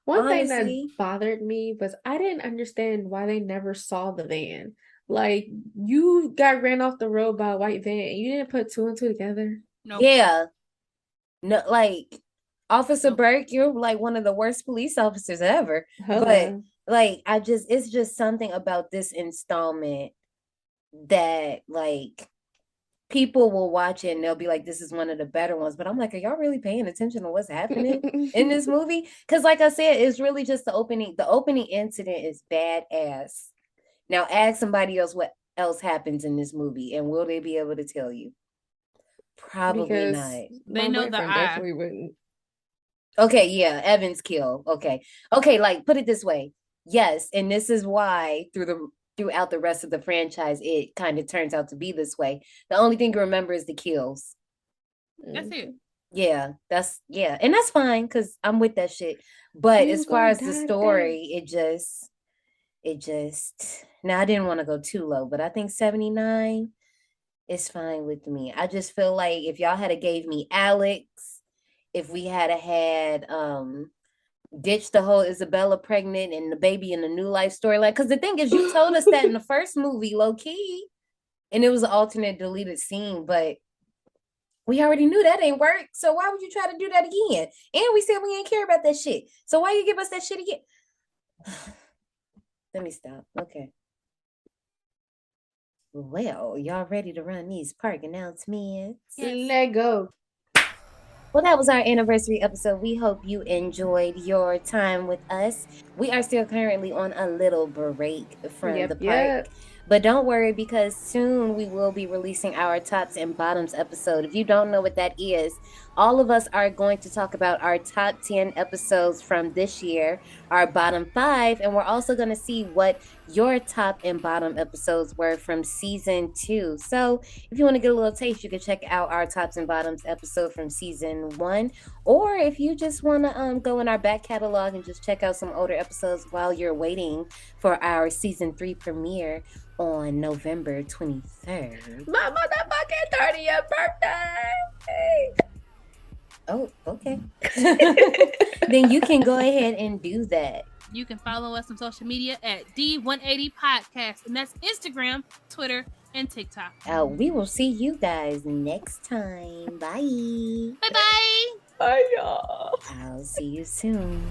One thing that bothered me was I didn't understand why they never saw the van. Like, you got ran off the road by a white van and you didn't put two and two together. No. Yeah. No, like Officer Burke, you're like one of the worst police officers ever. But like, it's just something about this installment that like people will watch it and they'll be like, this is one of the better ones. But I'm like, are y'all really paying attention to what's happening in this movie? Because like I said, it's really just the opening. The opening incident is badass. Now ask somebody else what else happens in this movie, and will they be able to tell you? Probably not. They know the definitely wouldn't. Okay, yeah, Evan's kill. Okay, like put it this way. Yes, and this is why throughout the rest of the franchise, it kind of turns out to be this way. The only thing to remember is the kills. That's it. Yeah, and that's fine because I'm with that shit. But as far as the story, it just. Now I didn't want to go too low, but I think 79. It's fine with me. I just feel like if y'all had gave me Alex, if we had ditched the whole Isabella pregnant and the baby in the new life storyline, because the thing is, you told us that in the first movie, low key, and it was an alternate deleted scene, but we already knew that ain't work. So why would you try to do that again? And we said we ain't care about that shit. So why you give us that shit again? Let me stop. Okay. Well, y'all ready to run these park announcements? Yes. Let go. Well, that was our anniversary episode. We hope you enjoyed your time with us. We are still currently on a little break from the park. But don't worry, because soon we will be releasing our tops and bottoms episode. If you don't know what that is, all of us are going to talk about our top 10 episodes from this year, our bottom 5, and we're also going to see what your top and bottom episodes were from season 2. So if you want to get a little taste, you can check out our tops and bottoms episode from season 1. Or if you just want to go in our back catalog and just check out some older episodes while you're waiting for our season 3 premiere on November 23rd. My motherfucking 30th birthday! Oh, okay. Then you can go ahead and do that. You can follow us on social media at D180 Podcast, and that's Instagram, Twitter, and TikTok. We will see you guys next time. Bye. Bye-bye. Bye, y'all. I'll see you soon.